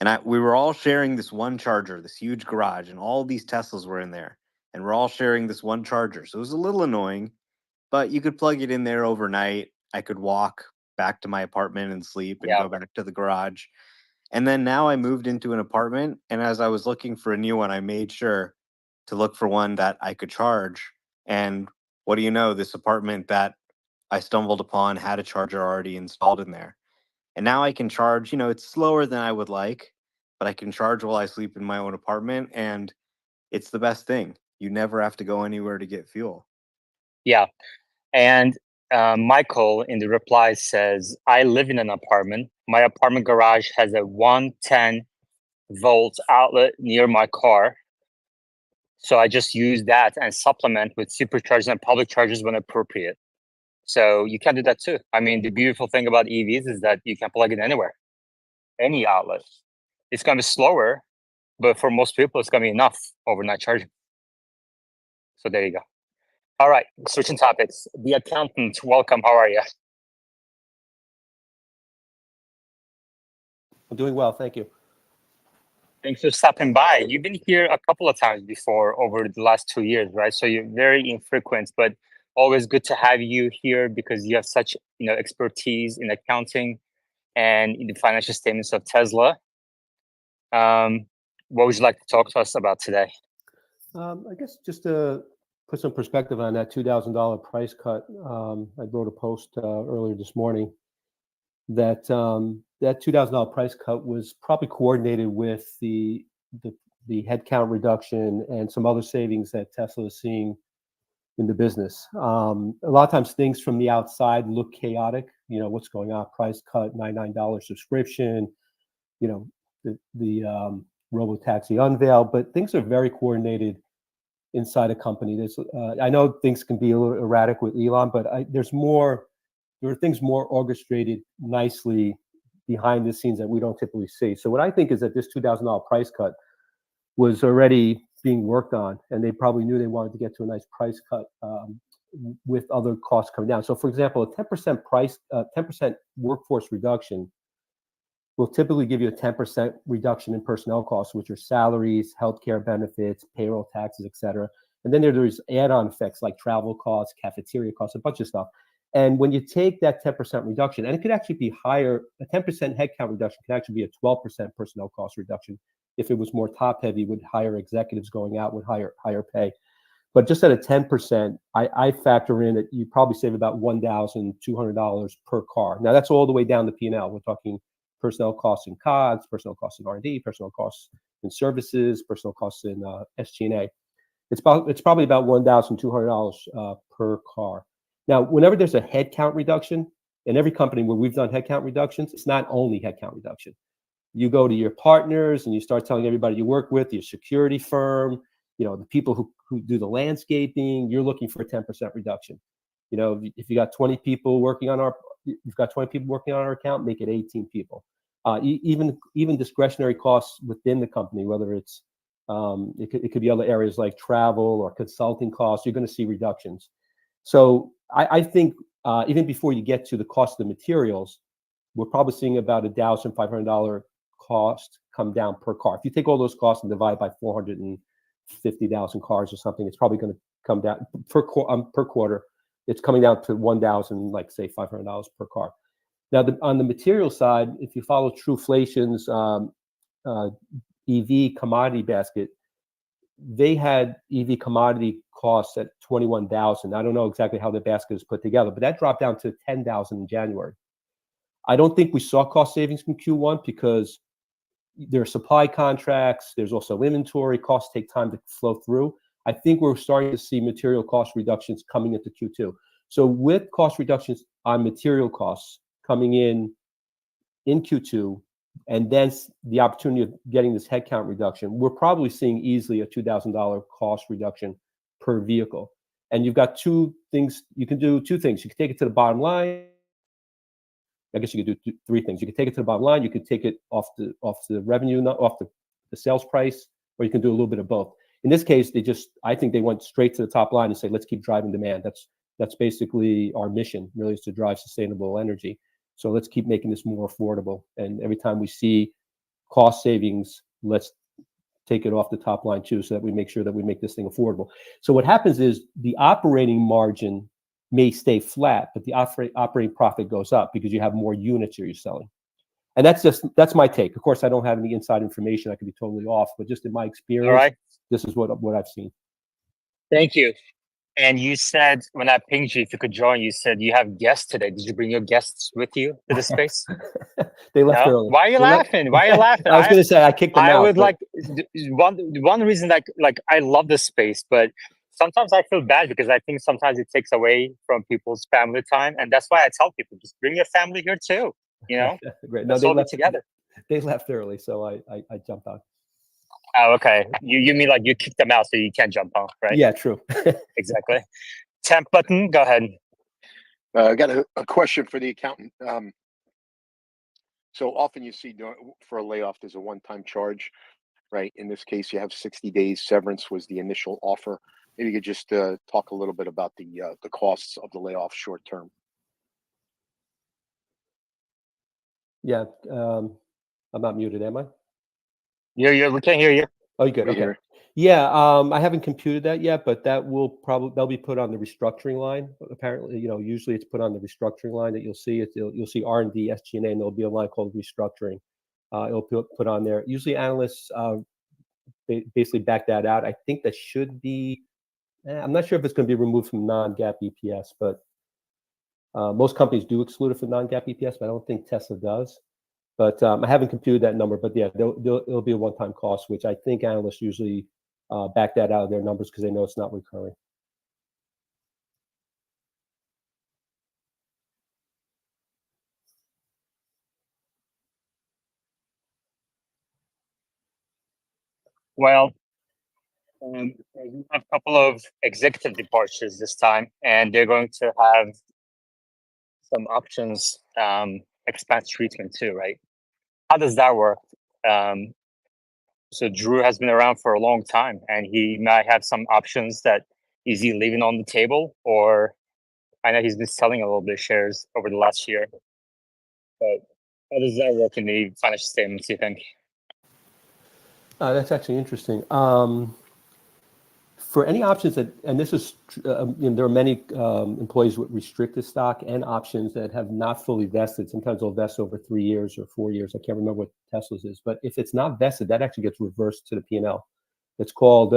And we were all sharing this one charger, this huge garage, and all these Teslas were in there. And we're all sharing this one charger. So it was a little annoying, but you could plug it in there overnight. I could walk back to my apartment and sleep and Yeah. go back to the garage. And then now I moved into an apartment. And as I was looking for a new one, I made sure to look for one that I could charge. And what do you know? This apartment that I stumbled upon had a charger already installed in there. And now I can charge, it's slower than I would like, but I can charge while I sleep in my own apartment. And it's the best thing. You never have to go anywhere to get fuel. Yeah. And Michael in the reply says, I live in an apartment. My apartment garage has a 110 volt outlet near my car. So I just use that and supplement with superchargers and public chargers when appropriate. So you can do that too. I mean, the beautiful thing about EVs is that you can plug it anywhere, any outlet. It's going to be slower, but for most people, it's going to be enough overnight charging. So there you go. All right, switching topics. The accountant, welcome. How are you? I'm doing well, thank you. Thanks for stopping by. You've been here a couple of times before over the last 2 years, right? So you're very infrequent, but always good to have you here because you have such expertise in accounting and in the financial statements of Tesla. What would you like to talk to us about today? I guess just to put some perspective on that $2,000 price cut, I wrote a post earlier this morning that that $2,000 price cut was probably coordinated with the headcount reduction and some other savings that Tesla is seeing in the business. A lot of times things from the outside look chaotic. What's going on? Price cut, $99 subscription. The Robo Taxi unveil, but things are very coordinated inside a company. I know things can be a little erratic with Elon, but there are things more orchestrated nicely behind the scenes that we don't typically see. So what I think is that this $2,000 price cut was already being worked on, and they probably knew they wanted to get to a nice price cut with other costs coming down. So for example, a 10% workforce reduction will typically give you a 10% reduction in personnel costs, which are salaries, healthcare benefits, payroll taxes, et cetera. And then there's add-on effects like travel costs, cafeteria costs, a bunch of stuff. And when you take that 10% reduction, and it could actually be higher, a 10% headcount reduction can actually be a 12% personnel cost reduction if it was more top-heavy with higher executives going out with higher pay. But just at a 10%, I factor in that you probably save about $1,200 per car. Now, that's all the way down the P&L. We're talking personnel costs in COGS, personnel costs in R&D, personnel costs in services, personnel costs in SG&A. It's probably about $1,200 per car. Now, whenever there's a headcount reduction, in every company where we've done headcount reductions, it's not only headcount reduction. You go to your partners and you start telling everybody you work with, your security firm, the people who do the landscaping, you're looking for a 10% reduction. If you got 20 people working on our account, make it 18 people. Even discretionary costs within the company, whether it's it could be other areas like travel or consulting costs, you're going to see reductions. So I think even before you get to the cost of the materials, we're probably seeing about $1,500 cost come down per car. If you take all those costs and divide by 450,000 cars or something, it's probably going to come down per quarter. It's coming down to $1,000, like say $500 per car. Now, on the material side, if you follow Truflation's EV commodity basket, they had EV commodity costs at 21,000. I don't know exactly how the basket is put together, but that dropped down to 10,000 in January. I don't think we saw cost savings from Q1 because there are supply contracts. There's also inventory. Costs take time to flow through. I think we're starting to see material cost reductions coming into Q2. So with cost reductions on material costs coming in Q2, and then the opportunity of getting this headcount reduction, we're probably seeing easily a $2,000 cost reduction per vehicle. And you've got two things. You can do two things. You can take it to the bottom line. I guess you could do three things. You could take it to the bottom line. You could take it off the revenue, off the sales price, or you can do a little bit of both. In this case, I think they went straight to the top line and say, let's keep driving demand. That's basically our mission, really, is to drive sustainable energy. So let's keep making this more affordable. And every time we see cost savings, let's take it off the top line too, so that we make sure that we make this thing affordable. So what happens is the operating margin may stay flat, but the operating profit goes up because you have more units you're selling. And that's my take. Of course, I don't have any inside information. I could be totally off, but just in my experience, All right. This is what I've seen. Thank you. And you said, when I pinged you, if you could join, you said you have guests today. Did you bring your guests with you to the space? They left early. Why are you laughing? Why are you laughing? I was going to say I kicked them out. I would one reason, like I love this space, but sometimes I feel bad because I think sometimes it takes away from people's family time, and that's why I tell people just bring your family here too. Great. No, let's all be together. They left early, so I jumped on. Oh, okay. You mean like you kicked them out so you can't jump on, right? Yeah, true. Exactly. Temp button, go ahead. I got a question for the accountant. So often you see for a layoff, there's a one-time charge, right? In this case, you have 60 days severance was the initial offer. Maybe you could just talk a little bit about the costs of the layoff short term. Yeah, I'm not muted, am I? We can't hear you. Oh, you good? Okay. Yeah, I haven't computed that yet, but that'll be put on the restructuring line. Apparently, usually it's put on the restructuring line that you'll see it. You'll see R&D, SG&A, and there'll be a line called restructuring. It'll put on there. Usually analysts basically back that out. I think that should be. I'm not sure if it's going to be removed from non-GAAP EPS, but most companies do exclude it from non-GAAP EPS, but I don't think Tesla does. But I haven't computed that number, but yeah, it'll be a one-time cost, which I think analysts usually back that out of their numbers because they know it's not recurring. Well, we have a couple of executive departures this time, and they're going to have some options expense treatment too, right? How does that work? So Drew has been around for a long time, and he might have some options that is he leaving on the table, or I know he's been selling a little bit of shares over the last year. But how does that work in the financial statements, you think? That's actually interesting. For any options that, and this is, there are many employees with restricted stock and options that have not fully vested. Sometimes they'll vest over 3 years or 4 years. I can't remember what Tesla's is, but if it's not vested, that actually gets reversed to the P&L. It's called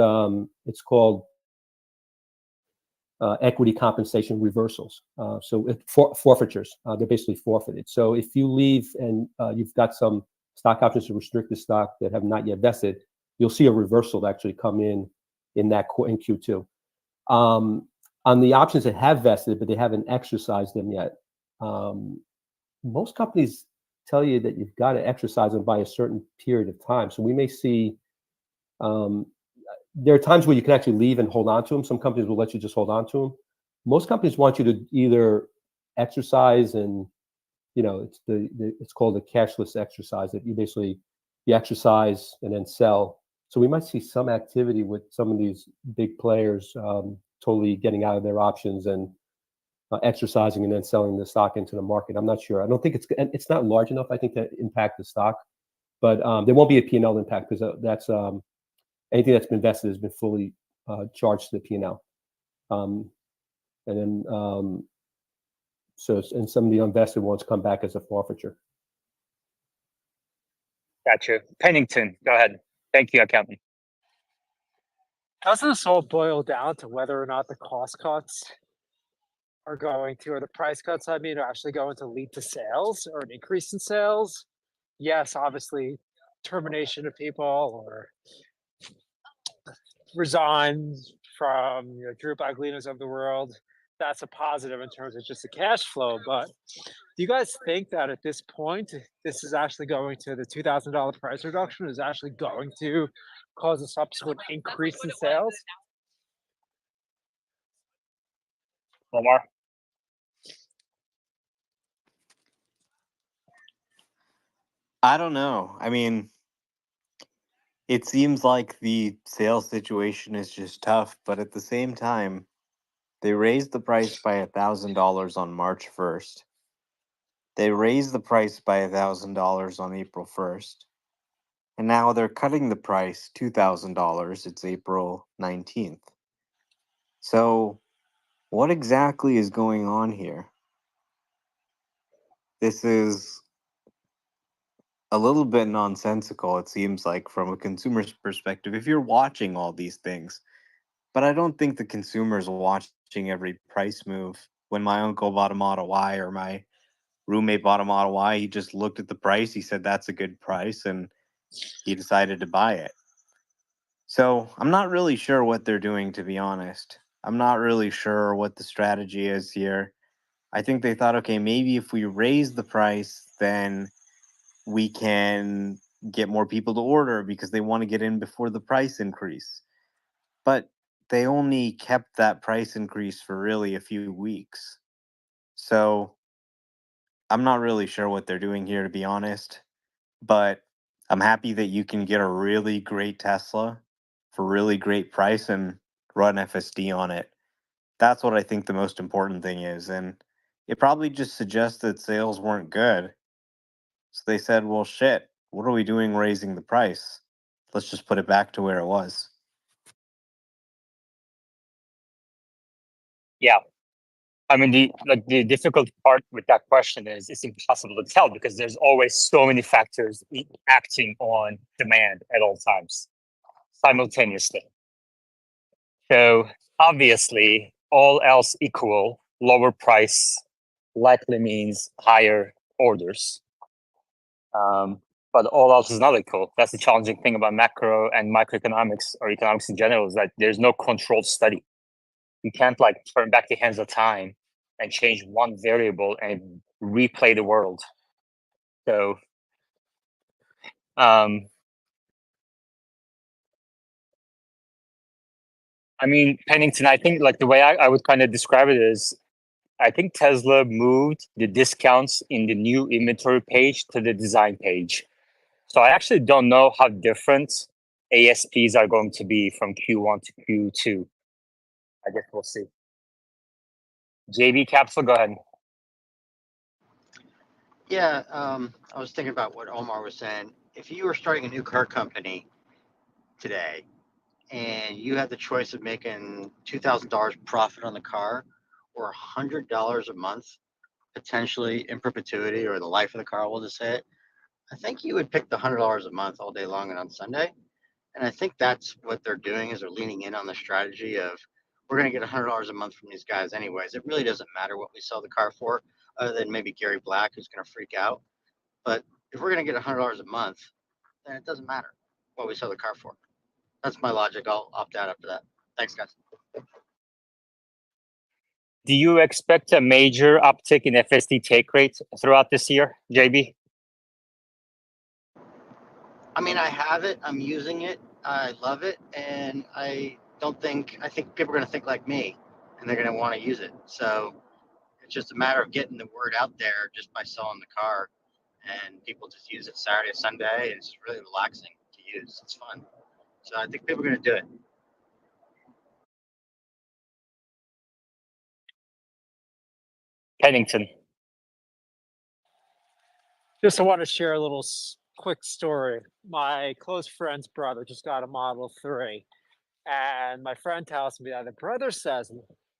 equity compensation reversals. So forfeitures, they're basically forfeited. So if you leave and you've got some stock options or restricted stock that have not yet vested, you'll see a reversal actually come in Q2. On the options that have vested, but they haven't exercised them yet, most companies tell you that you've got to exercise them by a certain period of time. So we may see, there are times where you can actually leave and hold on to them. Some companies will let you just hold on to them. Most companies want you to either exercise and, it's called a cashless exercise, that you exercise and then sell. So we might see some activity with some of these big players totally getting out of their options and exercising and then selling the stock into the market. I'm not sure. I don't think it's not large enough, I think, to impact the stock, but there won't be a P&L impact because that's anything that's been invested has been fully charged to the P&L. And then and some of the invested ones come back as a forfeiture. Gotcha. Pennington, go ahead. Thank you, accountant. Doesn't this all boil down to whether or not the cost cuts are going to, or the price cuts, are actually going to lead to sales or an increase in sales? Yes, obviously, termination of people or resign from Drew Baglinos of the world. That's a positive in terms of just the cash flow. But do you guys think that at this point, this is actually going to, the $2,000 price reduction is actually going to cause a subsequent increase in sales? Omar? I don't know. I mean, it seems like the sales situation is just tough, but at the same time, they raised the price by $1,000 on March 1st. They raised the price by $1,000 on April 1st. And now they're cutting the price $2,000. It's April 19th. So what exactly is going on here? This is a little bit nonsensical, it seems like, from a consumer's perspective, if you're watching all these things. But I don't think the consumer's watching every price move. When my uncle bought a Model Y or my roommate bought a Model Y, he just looked at the price, he said that's a good price, and he decided to buy it. So I'm not really sure what they're doing, to be honest. I'm not really sure what the strategy is here. I think they thought, okay, maybe if we raise the price, then we can get more people to order because they want to get in before the price increase. But they only kept that price increase for really a few weeks. So I'm not really sure what they're doing here, to be honest. But I'm happy that you can get a really great Tesla for really great price and run FSD on it. That's what I think the most important thing is. And it probably just suggests that sales weren't good. So they said, well, shit, what are we doing raising the price? Let's just put it back to where it was. Yeah. I mean, the difficult part with that question is it's impossible to tell because there's always so many factors acting on demand at all times simultaneously. So obviously, all else equal, lower price likely means higher orders. But all else is not equal. That's the challenging thing about macro and microeconomics or economics in general, is that there's no controlled study. You can't turn back the hands of time and change one variable and replay the world. So I mean, Pennington, I think the way I would kind of describe it is, I think Tesla moved the discounts in the new inventory page to the design page. So I actually don't know how different ASPs are going to be from Q1 to Q2. I guess we'll see. JB Capsule, go ahead. Yeah, I was thinking about what Omar was saying. If you were starting a new car company today and you had the choice of making $2,000 profit on the car or $100 a month, potentially in perpetuity or the life of the car, we'll just say it, I think you would pick the $100 a month all day long and on Sunday. And I think that's what they're doing, is they're leaning in on the strategy of, we're going to get $100 a month from these guys anyways. It really doesn't matter what we sell the car for, other than maybe Gary Black, who's going to freak out. But if we're going to get $100 a month, then it doesn't matter what we sell the car for. That's my logic. I'll opt out after that. Thanks, guys. Do you expect a major uptick in FSD take rates throughout this year, JB? I mean, I have it. I'm using it. I love it, and I think people are going to think like me, and they're going to want to use it. So it's just a matter of getting the word out there just by selling the car, and people just use it Saturday, Sunday, and it's really relaxing to use. It's fun. So I think people are going to do it. Pennington. Just I want to share a little quick story. My close friend's brother just got a Model 3. And my friend tells me that the brother says,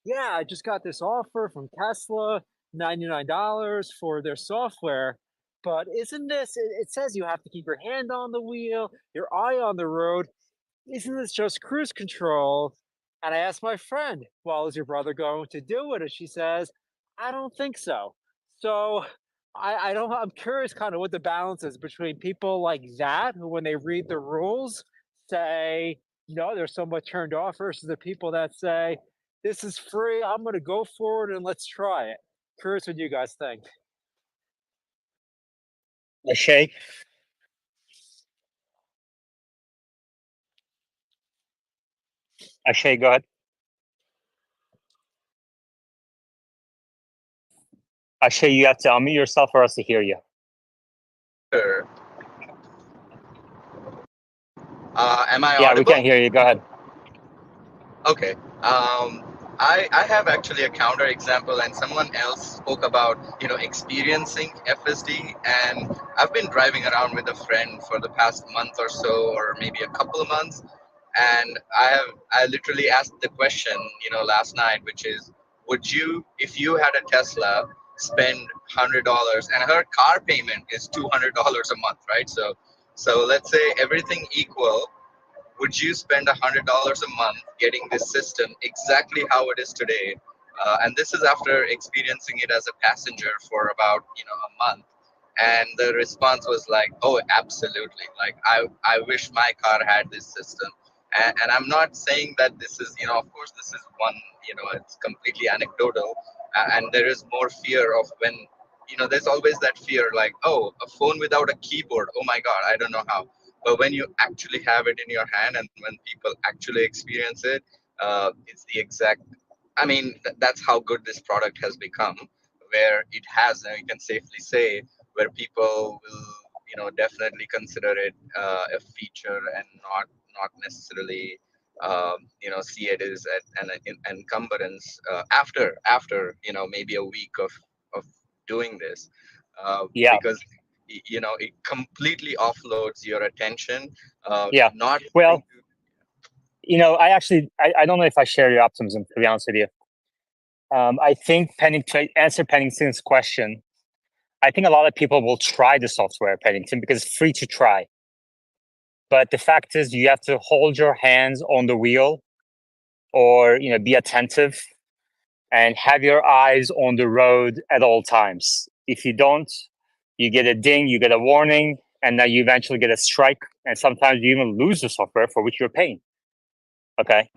yeah, I just got this offer from Tesla, $99 for their software. But isn't this, it says you have to keep your hand on the wheel, your eye on the road. Isn't this just cruise control? And I asked my friend, well, is your brother going to do it? And she says, I don't think so. So I don't, I'm curious kind of what the balance is between people like that, who when they read the rules say, no, they're somewhat turned off, versus the people that say, this is free, I'm going to go forward and let's try it. Curious what you guys think. Shay? Shay, go ahead. Shay, you have to unmute yourself for us to hear you. Sure. Am I Yeah, audible? we can't hear you. Go ahead. Okay. I have actually a counter example, and someone else spoke about experiencing FSD, and I've been driving around with a friend for the past month or so, or maybe a couple of months, and I literally asked the question last night, which is, would you, if you had a Tesla, spend $100, and her car payment is $200 a month, right? So let's say everything equal, would you spend $100 a month getting this system exactly how it is today? And this is after experiencing it as a passenger for about a month. And the response was like, oh, absolutely. Like I wish my car had this system. And I'm not saying that this is, of course, this is one, it's completely anecdotal. And there is more fear of when, there's always that fear like, oh, a phone without a keyboard. Oh my God, I don't know how. But when you actually have it in your hand and when people actually experience it, it's the exact, I mean, that's how good this product has become, where it has, and we can safely say, where people will, definitely consider it a feature and not necessarily, see it as an encumbrance after, maybe a week of doing this, Yeah. because it completely offloads your attention. Yeah. Not Well, I don't know if I share your optimism, to be honest with you. I think answer Pennington's question. I think a lot of people will try the software, Pennington, because it's free to try. But the fact is, you have to hold your hands on the wheel, or be attentive, and have your eyes on the road at all times. If you don't, you get a ding, you get a warning, and then you eventually get a strike, and sometimes you even lose the software for which you're paying. Okay,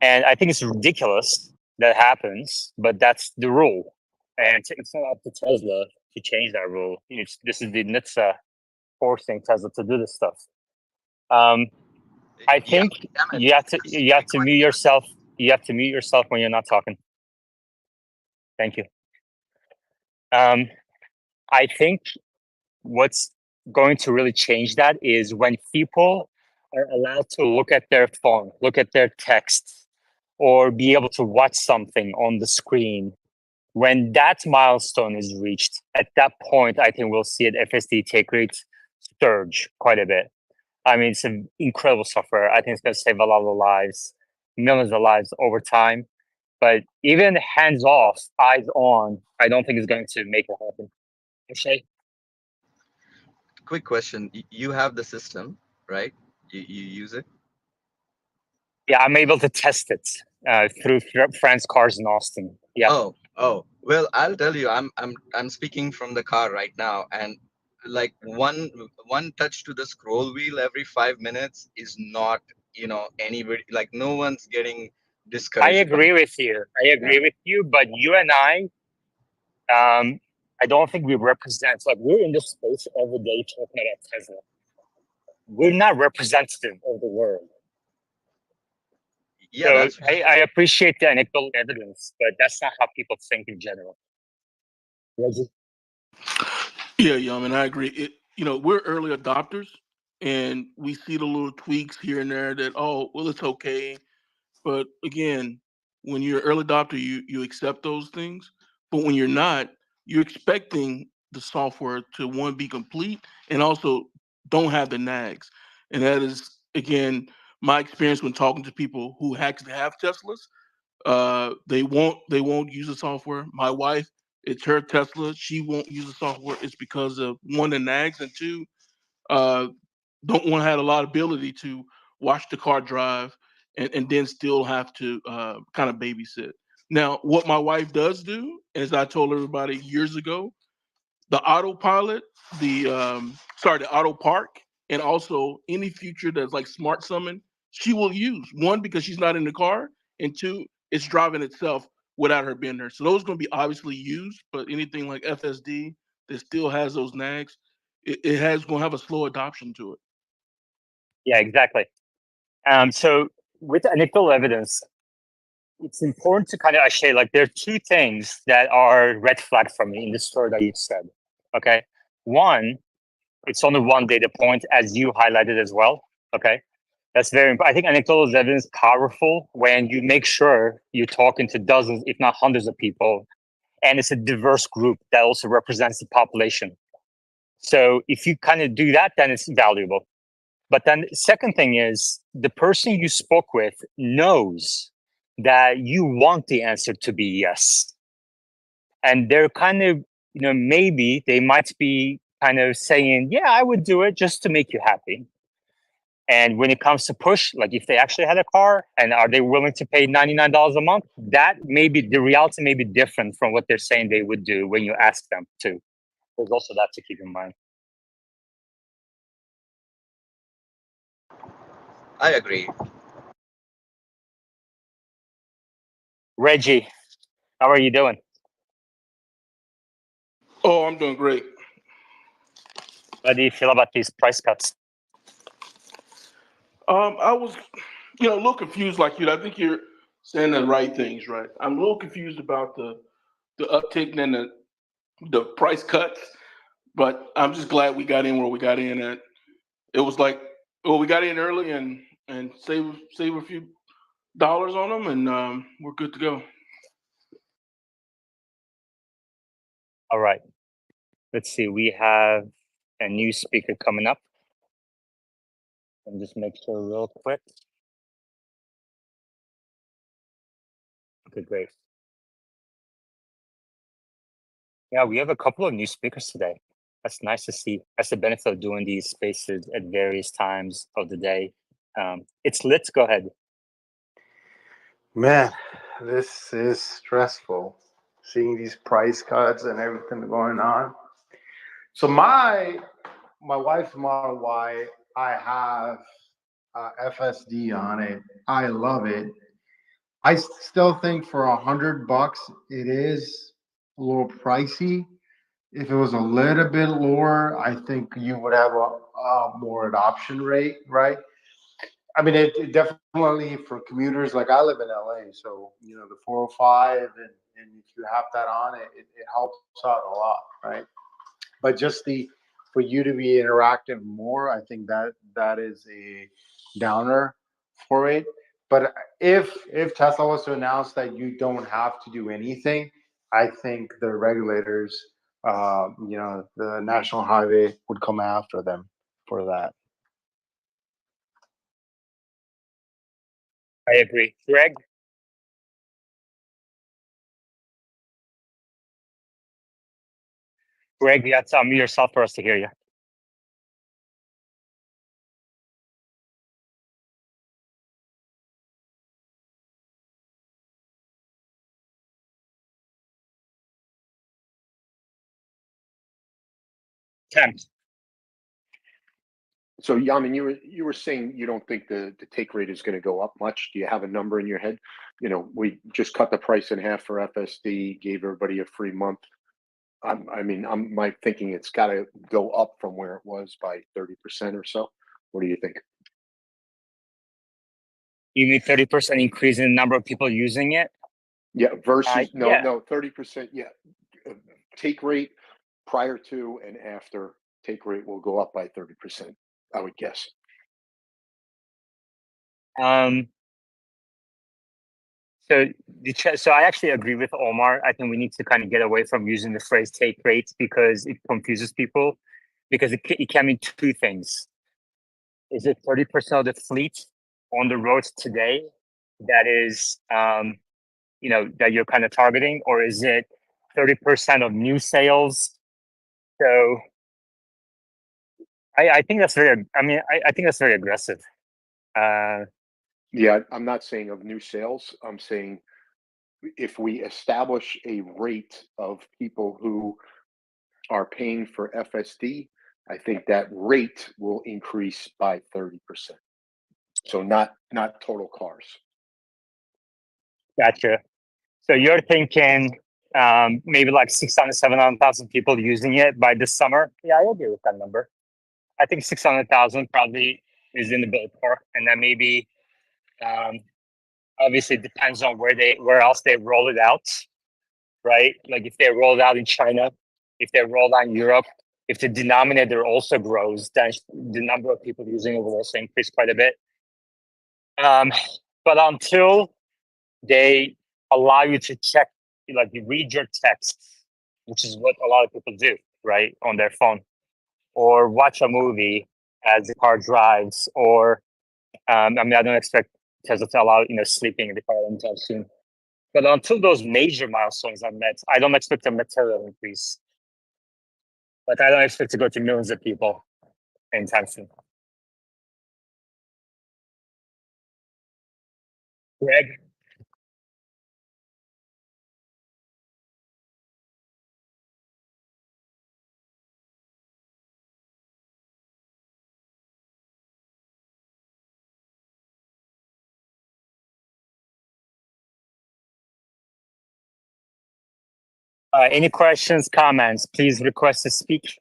and I think it's ridiculous that happens, but that's the rule, and it's not up to Tesla to change that rule. This is the NHTSA forcing Tesla to do this stuff. I think you have to mute yourself. You have to mute yourself when you're not talking. Thank you. I think what's going to really change that is when people are allowed to look at their phone, look at their texts, or be able to watch something on the screen. When that milestone is reached, at that point, I think we'll see an FSD take rate surge quite a bit. I mean, it's an incredible software. I think it's going to save a lot of lives, millions of lives over time. But even hands off, eyes on, I don't think it's going to make it happen. Okay. Quick question. You have the system, right? You use it? Yeah, I'm able to test it through friends' cars in Austin. Yeah. Oh. Well, I'll tell you, I'm speaking from the car right now, and like one touch to the scroll wheel every 5 minutes is not, anybody, like no one's getting discourage I them. agree with you. But you and I don't think we represent, like, we're in this space every day talking about Tesla. We're not representative of the world. Yeah, So that's I appreciate the anecdotal evidence, but that's not how people think in general. Reggie? Yeah, I mean, I agree. We're early adopters, and we see the little tweaks here and there that, oh, well, it's okay. But again, when you're an early adopter, you accept those things. But when you're not, you're expecting the software to, one, be complete, and also don't have the nags. And that is, again, my experience when talking to people who actually have Teslas. They won't use the software. My wife, it's her Tesla. She won't use the software. It's because of, one, the nags, and two, uh, don't want to have a lot of ability to watch the car drive and then still have to kind of babysit. Now, what my wife does do, as I told everybody years ago, the autopilot, the auto park, and also any feature that's like smart summon, she will use. One, because she's not in the car, and two, it's driving itself without her being there. So those are going to be obviously used, but anything like FSD that still has those nags, it has going to have a slow adoption to it. Yeah, exactly. So with anecdotal evidence, it's important to kind of say, like, there are two things that are red flag for me in the story that you said. Okay. One, it's only one data point, as you highlighted as well. Okay. That's very important. I think anecdotal evidence is powerful when you make sure you're talking to dozens, if not hundreds of people, and it's a diverse group that also represents the population. So if you kind of do that, then it's valuable. But then the second thing is, the person you spoke with knows that you want the answer to be yes. And they're kind of, maybe they might be kind of saying, yeah, I would do it just to make you happy. And when it comes to push, like if they actually had a car and are they willing to pay $99 a month, that maybe the reality may be different from what they're saying they would do when you ask them to. There's also that to keep in mind. I agree. Reggie, how are you doing? Oh, I'm doing great. How do you feel about these price cuts? I was, a little confused like you. I think you're saying the right things, right? I'm a little confused about the uptick and the price cuts, but I'm just glad we got in where we got in at. It was like, well, we got in early and save a few dollars on them, and we're good to go. All right. Let's see. We have a new speaker coming up. Let me just make sure real quick. Okay, great. Yeah, we have a couple of new speakers today. That's nice to see. That's the benefit of doing these spaces at various times of the day. It's lit. Go ahead. Man, this is stressful, seeing these price cuts and everything going on. So my wife's Model Y, I have FSD on it. I love it. I still think for $100, it is a little pricey. If it was a little bit lower, I think you would have a more adoption rate, right? I mean, it definitely for commuters, like I live in LA, so the 405, and if you have that on, it helps out a lot, right? But just for you to be interactive more, I think that is a downer for it. But if Tesla was to announce that you don't have to do anything, I think the regulators, the National Highway would come after them for that. I agree. Greg? Greg, you have to unmute yourself for us to hear you. Temp. So Yamin, you were saying you don't think the take rate is going to go up much. Do you have a number in your head? You know, we just cut the price in half for FSD, gave everybody a free month. My thinking it's got to go up from where it was by 30% or so. What do you think? You mean 30% increase in the number of people using it? Yeah, versus yeah. no 30%. Yeah, take rate prior to and after take rate will go up by 30%. I would guess. So I actually agree with Omar. I think we need to kind of get away from using the phrase take rates because it confuses people. Because it can mean two things. Is it 30% of the fleet on the roads today that is, that you're kind of targeting, or is it 30% of new sales? So I think that's very. I think that's very aggressive. Yeah, I'm not saying of new sales. I'm saying if we establish a rate of people who are paying for FSD, I think that rate will increase by 30%. So not total cars. Gotcha. So you're thinking maybe like 600, 700,000 people using it by this summer? Yeah, I agree with that number. I think 600,000 probably is in the ballpark, and then maybe obviously depends on where else they roll it out, right? Like if they roll it out in China, if they roll out in Europe, if the denominator also grows, then the number of people using it will also increase quite a bit. But until they allow you to check, like you read your text, which is what a lot of people do, right, on their phone, or watch a movie as the car drives, or I don't expect Tesla to allow sleeping in the car anytime soon. But until those major milestones are met, I don't expect a material increase. But I don't expect to go to millions of people anytime soon. Greg? Any questions, comments? Please request to speak.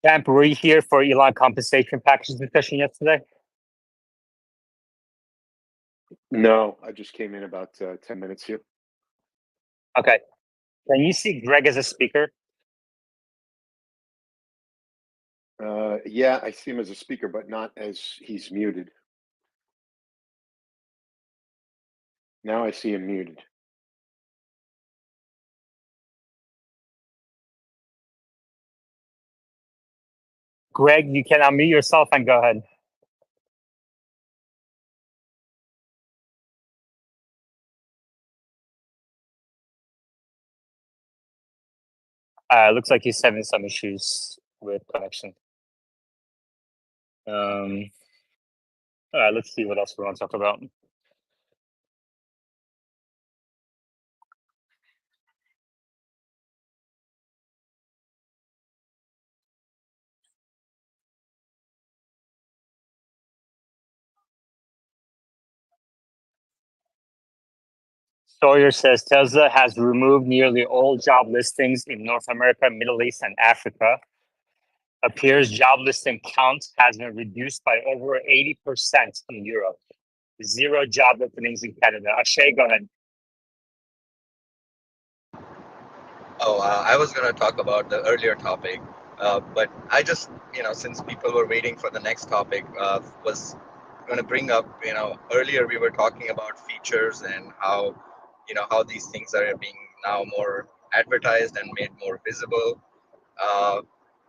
Camp, were you here for Elon compensation package discussion yesterday? No, I just came in about 10 minutes here. Okay. Can you see Greg as a speaker? Yeah, I see him as a speaker, but not as he's muted. Now I see him muted. Greg, you can unmute yourself and go ahead. Looks like he's having some issues with connection. Let's see what else we want to talk about. Sawyer says Tesla has removed nearly all job listings in North America, Middle East, and Africa. Appears job listing count has been reduced by over 80% in Europe. 0 job openings in Canada. Akshay, go ahead. Oh, I was going to talk about the earlier topic, but I just, since people were waiting for the next topic, was going to bring up, earlier we were talking about features and how, how these things are being now more advertised and made more visible.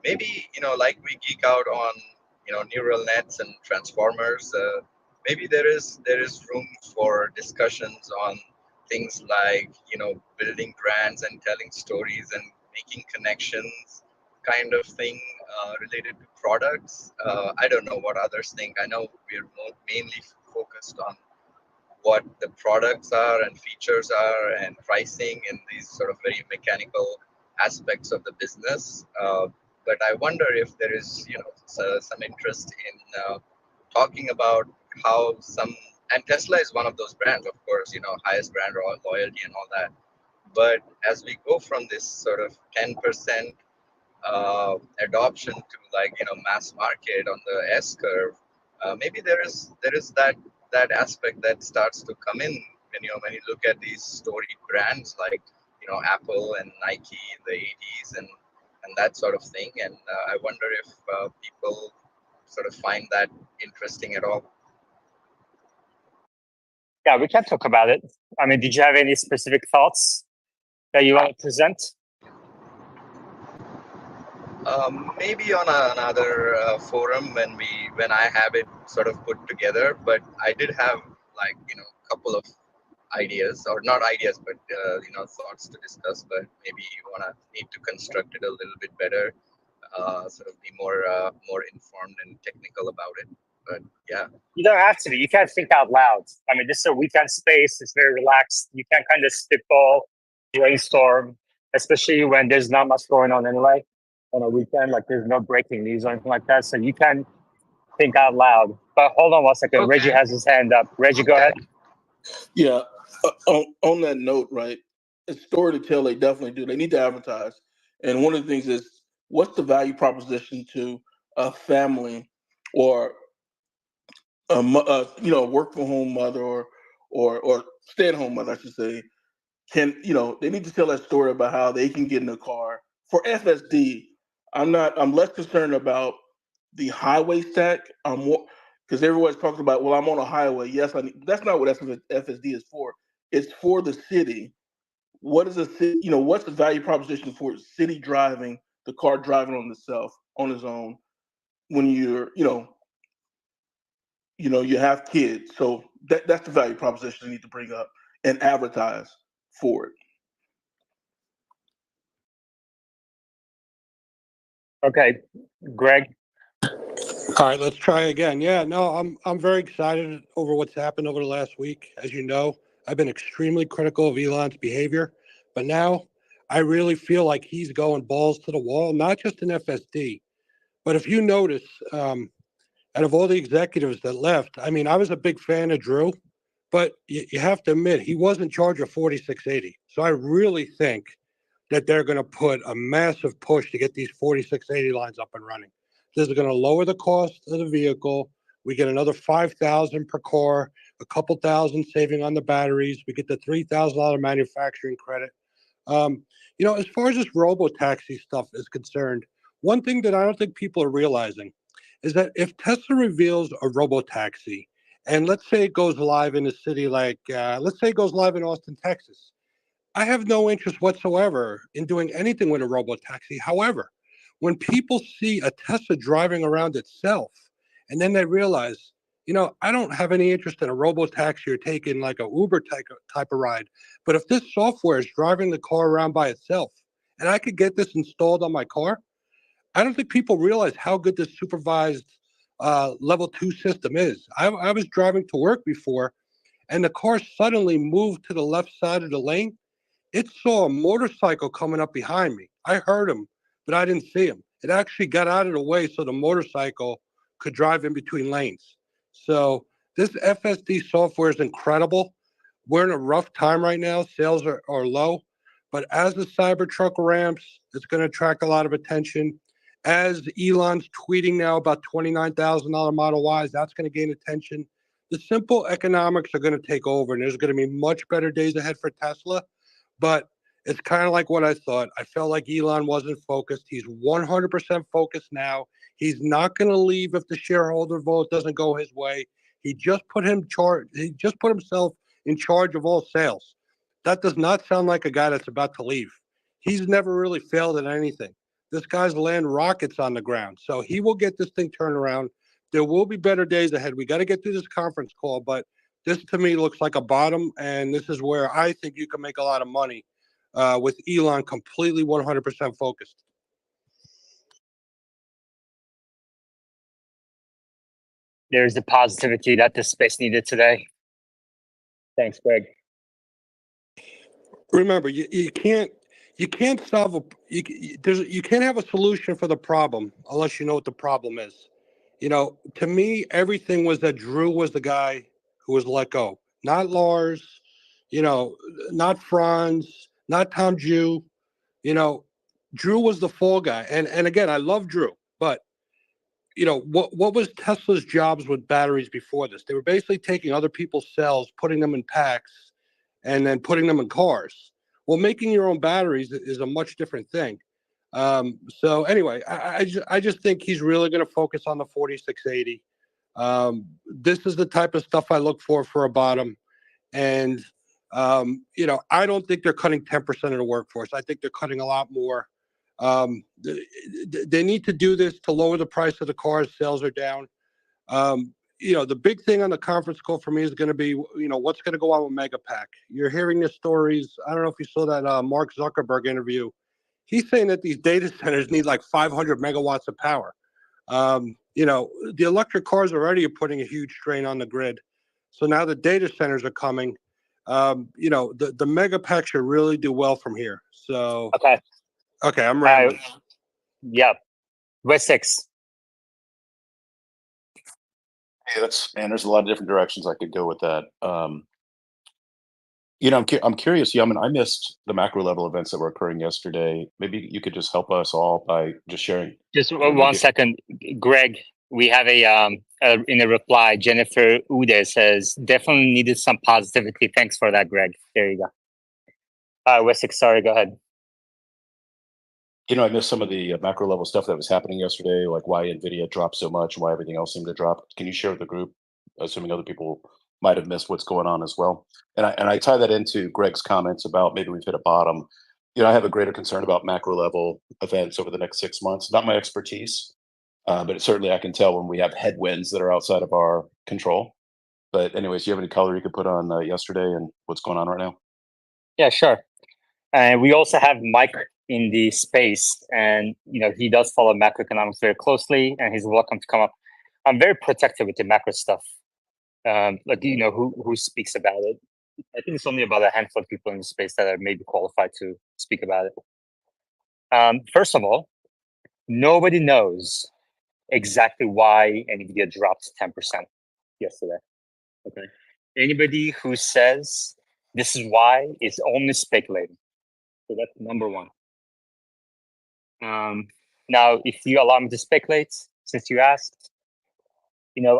Maybe, like we geek out on, neural nets and transformers, maybe there is room for discussions on things like, building brands and telling stories and making connections kind of thing related to products. I don't know what others think. I know we're mainly focused on what the products are and features are and pricing and these sort of very mechanical aspects of the business. But I wonder if there is, some interest in talking about how and Tesla is one of those brands, of course, highest brand loyalty and all that. But as we go from this sort of 10% adoption to mass market on the S curve, maybe there is that aspect that starts to come in when you look at these storied brands like Apple and Nike in the 80s and that sort of thing. And I wonder if people sort of find that interesting at all. Yeah, we can talk about it. I mean, did you have any specific thoughts that you want to present? Maybe on another forum when I have it sort of put together. But I did have a couple of ideas, or not ideas, but thoughts to discuss. But maybe you need to construct it a little bit better, sort of be more informed and technical about it. But yeah, You don't have to be. You can't think out loud. I mean, this is a weekend space. It's very relaxed. You can kind of spitball, brainstorm, especially when there's not much going on anyway on a weekend. Like there's no breaking news or anything like that. So you can think out loud. But hold on one second. Okay. Reggie has his hand up. Reggie, go ahead. Yeah. On that note, right? It's story to tell. They definitely do. They need to advertise. And one of the things is, what's the value proposition to a family or a work from home mother or stay at home mother, I should say? They need to tell that story about how they can get in a car for FSD. I'm less concerned about the highway stack. I'm more because everyone's talking about, well, I'm on a highway. Yes, that's not what FSD is for. It's for the city. What is a city? What's the value proposition for city driving, the car driving on itself on its own when you're, you have kids. So that's the value proposition they need to bring up and advertise for it. Okay, Greg. All right, let's try again. Yeah, no, I'm very excited over what's happened over the last week. As you know, I've been extremely critical of Elon's behavior, but now I really feel like he's going balls to the wall, not just in FSD, but if you notice, out of all the executives that left, I mean, I was a big fan of Drew, but you have to admit he was in charge of 4680. So I really think that they're going to put a massive push to get these 4680 lines up and running. This is going to lower the cost of the vehicle. We get another $5,000 per car, a couple thousand saving on the batteries. We get the $3,000 manufacturing credit. As far as this Robo Taxi stuff is concerned, one thing that I don't think people are realizing is that if Tesla reveals a Robo Taxi, and let's say it goes live in a city like, let's say it goes live in Austin, Texas, I have no interest whatsoever in doing anything with a Robo Taxi. However, when people see a Tesla driving around itself, and then they realize, I don't have any interest in a Robo Taxi or taking like a Uber type of ride. But if this software is driving the car around by itself, and I could get this installed on my car, I don't think people realize how good this supervised level 2 system is. I was driving to work before, and the car suddenly moved to the left side of the lane. It saw a motorcycle coming up behind me. I heard him, but I didn't see him. It actually got out of the way so the motorcycle could drive in between lanes. So this FSD software is incredible. We're in a rough time right now. Sales are low. But as the Cybertruck ramps, it's going to attract a lot of attention. As Elon's tweeting now about $29,000 Model Ys, that's going to gain attention. The simple economics are going to take over, and there's going to be much better days ahead for Tesla. But it's kind of like what I thought. I felt like Elon wasn't focused. He's 100% focused now. He's not going to leave if the shareholder vote doesn't go his way. He just put himself in charge of all sales. That does not sound like a guy that's about to leave. He's never really failed at anything. This guy's land rockets on the ground. So he will get this thing turned around. There will be better days ahead. We got to get through this conference call, but this to me looks like a bottom, and this is where I think you can make a lot of money with Elon completely 100% focused. There's the positivity that this space needed today. Thanks, Greg. Remember, you can't solve you can't have a solution for the problem unless you know what the problem is. To me, everything was that Drew was the guy who was let go, not Lars, not Franz, not Tom Jew. Drew was the fall guy. And again, I love Drew, but what was Tesla's jobs with batteries before this? They were basically taking other people's cells, putting them in packs, and then putting them in cars. Well, making your own batteries is a much different thing. So anyway, I just think he's really going to focus on the 4680. This is the type of stuff I look for a bottom. And, I don't think they're cutting 10% of the workforce. I think they're cutting a lot more. They need to do this to lower the price of the cars. Sales are down. The big thing on the conference call for me is going to be, what's going to go on with Megapack. You're hearing the stories. I don't know if you saw that Mark Zuckerberg interview. He's saying that these data centers need like 500 megawatts of power. The electric cars already are putting a huge strain on the grid. So now the data centers are coming. The Megapack should really do well from here. So okay, I'm rambling. Yeah, West6. Hey, there's a lot of different directions I could go with that. I'm curious. Yeah, I missed the macro level events that were occurring yesterday. Maybe you could just help us all by just sharing. Just 1 second, Greg. We have in a reply, Jennifer Ude says, definitely needed some positivity. Thanks for that, Greg. There you go. Wessex, sorry, go ahead. I missed some of the macro level stuff that was happening yesterday, like why NVIDIA dropped so much and why everything else seemed to drop. Can you share with the group, assuming other people might have missed what's going on as well? And I tie that into Greg's comments about maybe we've hit a bottom. I have a greater concern about macro level events over the next 6 months. Not my expertise, but certainly I can tell when we have headwinds that are outside of our control. But anyways, do you have any color you could put on yesterday and what's going on right now? Yeah, sure. And we also have Mike in the space, and he does follow macroeconomics very closely, and he's welcome to come up. I'm very protective with the macro stuff. Who speaks about it? I think it's only about a handful of people in the space that are maybe qualified to speak about it. First of all, nobody knows exactly why NVIDIA dropped 10% yesterday. Okay. Anybody who says this is why is only speculating. So that's number one. Now, if you allow me to speculate, since you asked,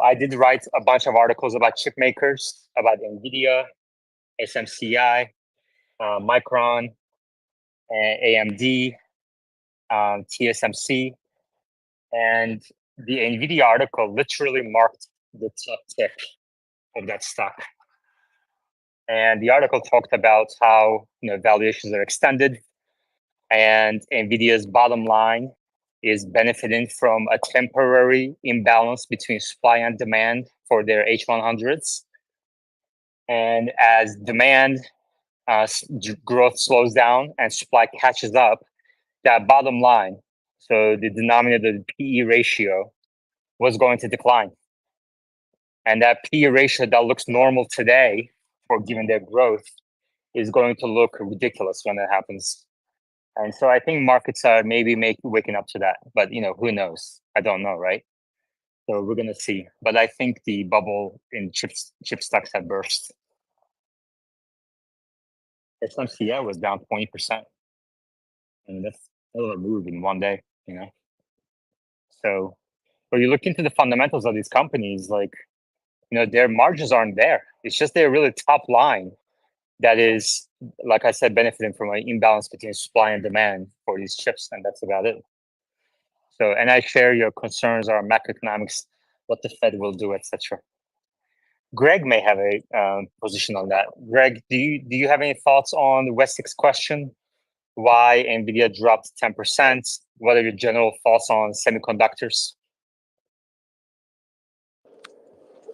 I did write a bunch of articles about chip makers, about NVIDIA, SMCI, Micron, AMD, TSMC, and the NVIDIA article literally marked the top tick of that stock. And the article talked about how valuations are extended, and NVIDIA's bottom line is benefiting from a temporary imbalance between supply and demand for their H100s. And as demand growth slows down and supply catches up, that bottom line, so the denominator, the PE ratio, was going to decline. And that PE ratio that looks normal today for given their growth is going to look ridiculous when that happens. And so I think markets are maybe waking up to that, but who knows? I don't know, right? So we're gonna see. But I think the bubble in chip stocks had burst. SMCI was down 20%. And that's a move in one day, So when you look into the fundamentals of these companies, their margins aren't there. It's just their really top line that is, like I said, benefiting from an imbalance between supply and demand for these chips, and that's about it. So, and I share your concerns on macroeconomics, what the Fed will do, etc. Greg may have a position on that. Greg, do you have any thoughts on the Wessex question? Why NVIDIA dropped 10%? What are your general thoughts on semiconductors?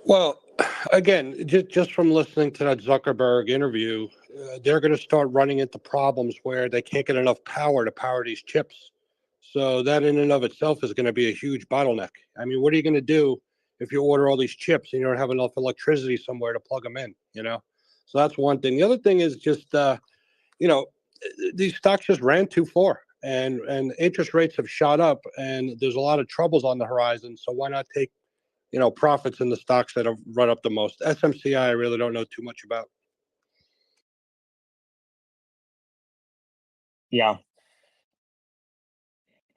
Well, again, just from listening to that Zuckerberg interview, they're going to start running into problems where they can't get enough power to power these chips. So that in and of itself is going to be a huge bottleneck. I mean, what are you going to do if you order all these chips and you don't have enough electricity somewhere to plug them in? So that's one thing. The other thing is just, these stocks just ran too far, and interest rates have shot up, and there's a lot of troubles on the horizon. So why not take, profits in the stocks that have run up the most? SMCI, I really don't know too much about. Yeah.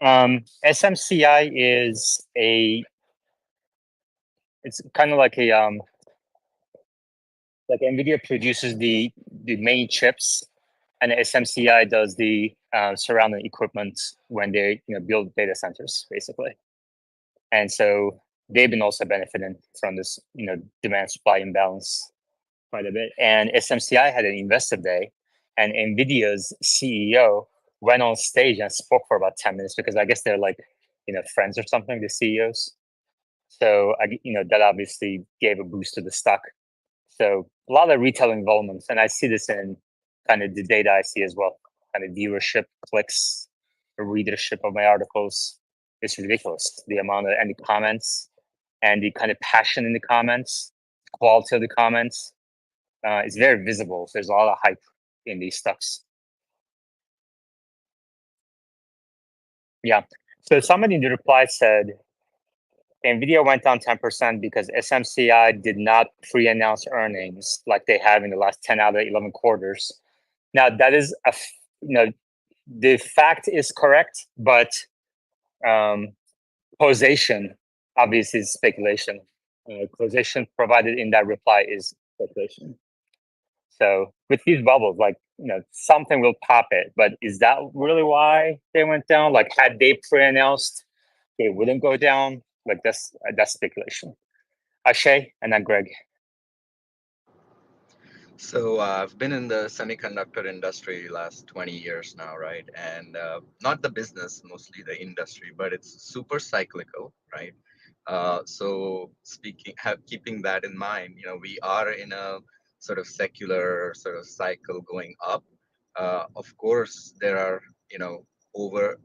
SMCI is it's kind of like like NVIDIA produces the main chips, and SMCI does the surrounding equipment when they build data centers, basically. And so they've been also benefiting from this demand supply imbalance quite a bit. And SMCI had an investor day, and NVIDIA's CEO went on stage and spoke for about 10 minutes because I guess they're like friends or something, the CEOs. So that obviously gave a boost to the stock. So a lot of retail involvements, and I see this in kind of the data I see as well. Kind of viewership, clicks, readership of my articles. It's ridiculous. The amount of and the comments and the kind of passion in the comments, quality of the comments. It's very visible. There's a lot of hype in these stocks. Yeah. So somebody in the reply said, NVIDIA went down 10% because SMCI did not pre-announce earnings like they have in the last 10 out of 11 quarters. Now, that is the fact is correct, but causation obviously is speculation. Causation provided in that reply is speculation. So with these bubbles, like something will pop it, but is that really why they went down? Like had they pre-announced, they wouldn't go down. Like that's speculation. Akshay and then Greg. So I've been in the semiconductor industry last 20 years now, right? And not the business, mostly the industry, but it's super cyclical, right? So keeping that in mind, we are in a sort of secular sort of cycle going up. Of course, there are over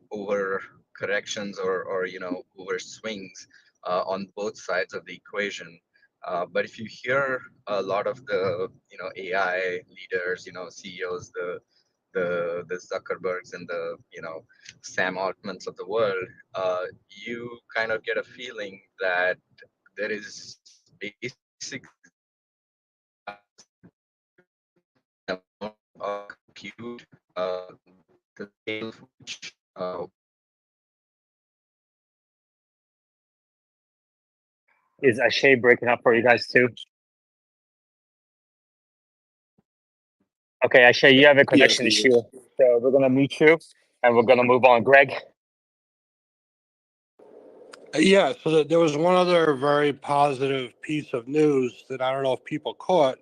corrections or over swings on both sides of the equation. But if you hear a lot of the AI leaders, CEOs, the Zuckerbergs and the Sam Altmans of the world, you kind of get a feeling that there is basic amount of compute, the scale of which Is Akshay breaking up for you guys too? Okay, Akshay, you have a connection issue. So we're gonna mute you and we're gonna move on. Greg. Yeah, so there was one other very positive piece of news that I don't know if people caught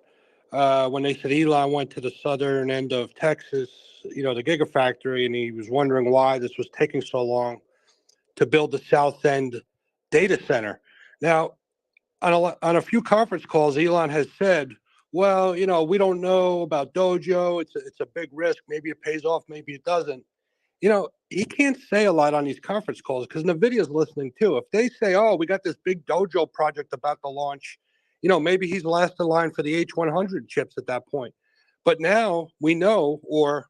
when they said Elon went to the southern end of Texas, the Gigafactory, and he was wondering why this was taking so long to build the South End data center. Now, on a few conference calls, Elon has said, well, we don't know about Dojo. It's a big risk. Maybe it pays off. Maybe it doesn't. He can't say a lot on these conference calls because NVIDIA's listening too. If they say, oh, we got this big Dojo project about to launch, maybe he's last in line for the H100 chips at that point. But now we know, or,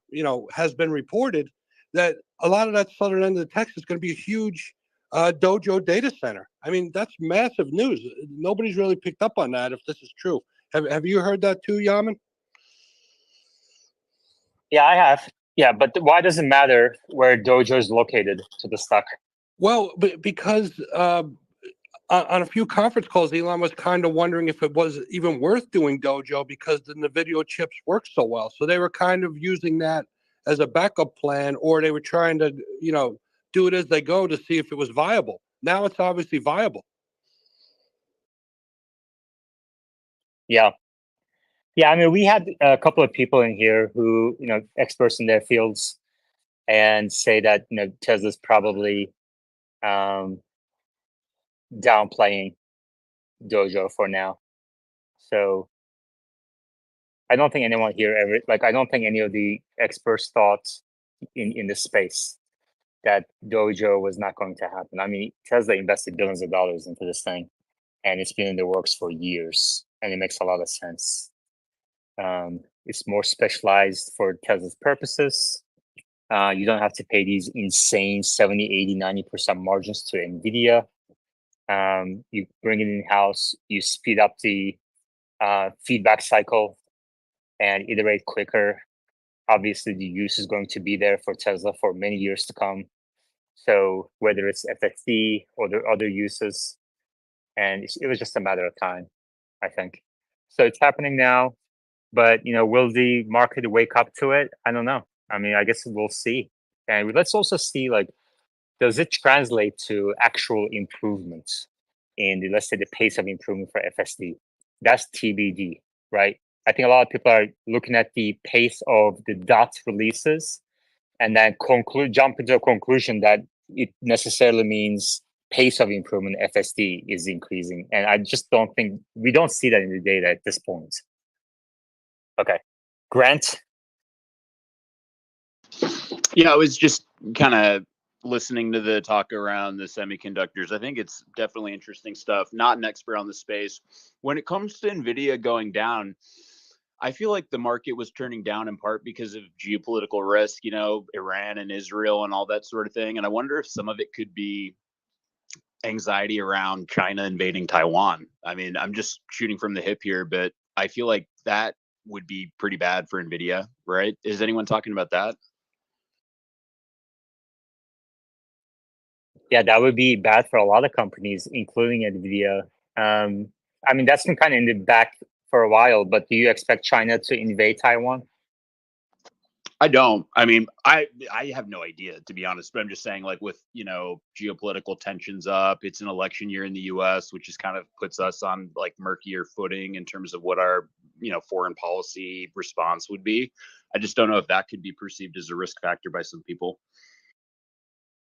has been reported that a lot of that southern end of Texas is going to be a huge Dojo data center. I mean, that's massive news. Nobody's really picked up on that if this is true. Have you heard that too, Yaman? Yeah, I have. Yeah, but why does it matter where Dojo is located to the stock? Well, because on a few conference calls, Elon was kind of wondering if it was even worth doing Dojo because the NVIDIA chips work so well. So they were kind of using that as a backup plan, or they were trying to, do it as they go to see if it was viable. Now it's obviously viable. Yeah. Yeah, I mean, we had a couple of people in here who, experts in their fields and say that, Tesla's probably downplaying Dojo for now. So I don't think anyone here I don't think any of the experts thought in this space that Dojo was not going to happen. I mean, Tesla invested billions of dollars into this thing, and it's been in the works for years, and it makes a lot of sense. It's more specialized for Tesla's purposes. You don't have to pay these insane 70, 80, 90% margins to NVIDIA. You bring it in-house, you speed up the feedback cycle and iterate quicker. Obviously, the use is going to be there for Tesla for many years to come. So whether it's FSD or the other uses, and it was just a matter of time, I think. So it's happening now, but will the market wake up to it? I don't know. I mean, I guess we'll see. And let's also see, like, does it translate to actual improvements in the, let's say, the pace of improvement for FSD? That's TBD, right? I think a lot of people are looking at the pace of the dot releases and then jump into a conclusion that it necessarily means pace of improvement FSD is increasing. And I just don't think, we don't see that in the data at this point. Okay. Grant? Yeah, I was just kind of listening to the talk around the semiconductors. I think it's definitely interesting stuff. Not an expert on the space. When it comes to NVIDIA going down, I feel like the market was turning down in part because of geopolitical risk, Iran and Israel and all that sort of thing. And I wonder if some of it could be anxiety around China invading Taiwan. I mean, I'm just shooting from the hip here, but I feel like that would be pretty bad for NVIDIA, right? Is anyone talking about that? Yeah, that would be bad for a lot of companies, including NVIDIA. I mean, that's been kind of in the back for a while, but do you expect China to invade Taiwan? I don't. I mean, I have no idea, to be honest, but I'm just saying, like, with, geopolitical tensions up, it's an election year in the US, which just kind of puts us on like murkier footing in terms of what our, foreign policy response would be. I just don't know if that could be perceived as a risk factor by some people.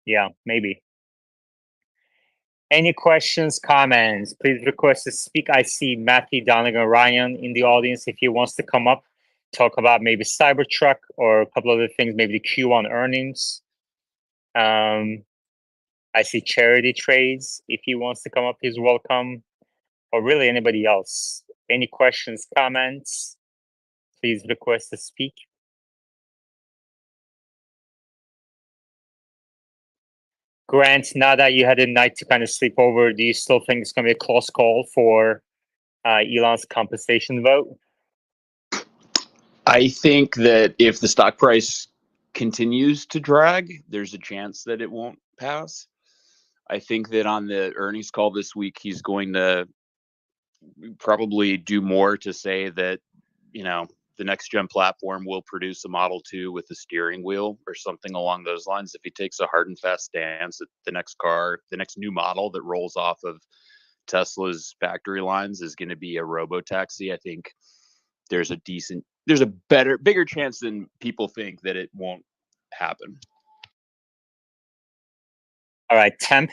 Yeah, maybe. Any questions, comments? Please request to speak. I see Matthew, Donegan, Ryan in the audience. If he wants to come up, talk about maybe Cybertruck or a couple other things, maybe the Q1 earnings. I see Charity Trades. If he wants to come up, he's welcome. Or really anybody else. Any questions, comments? Please request to speak. Grant, now that you had a night to kind of sleep over, do you still think it's going to be a close call for Elon's compensation vote? I think that if the stock price continues to drag, there's a chance that it won't pass. I think that on the earnings call this week, he's going to probably do more to say that, the next gen platform will produce a Model 2 with a steering wheel or something along those lines. If he takes a hard and fast stance that the next new model that rolls off of Tesla's factory lines is going to be a Robo Taxi, I think there's a bigger chance than people think that it won't happen. All right, Temp.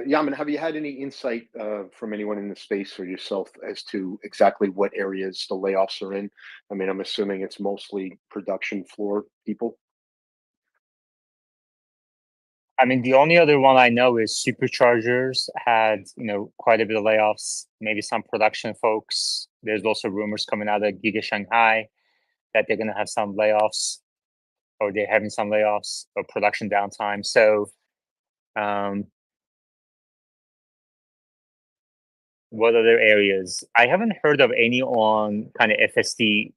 Yaman, have you had any insight from anyone in the space or yourself as to exactly what areas the layoffs are in? I mean, I'm assuming it's mostly production floor people. I mean, the only other one I know is Superchargers had, quite a bit of layoffs, maybe some production folks. There's also rumors coming out of Giga Shanghai that they're going to have some layoffs, or they're having some layoffs or production downtime. So, what other areas? I haven't heard of any on kind of FSD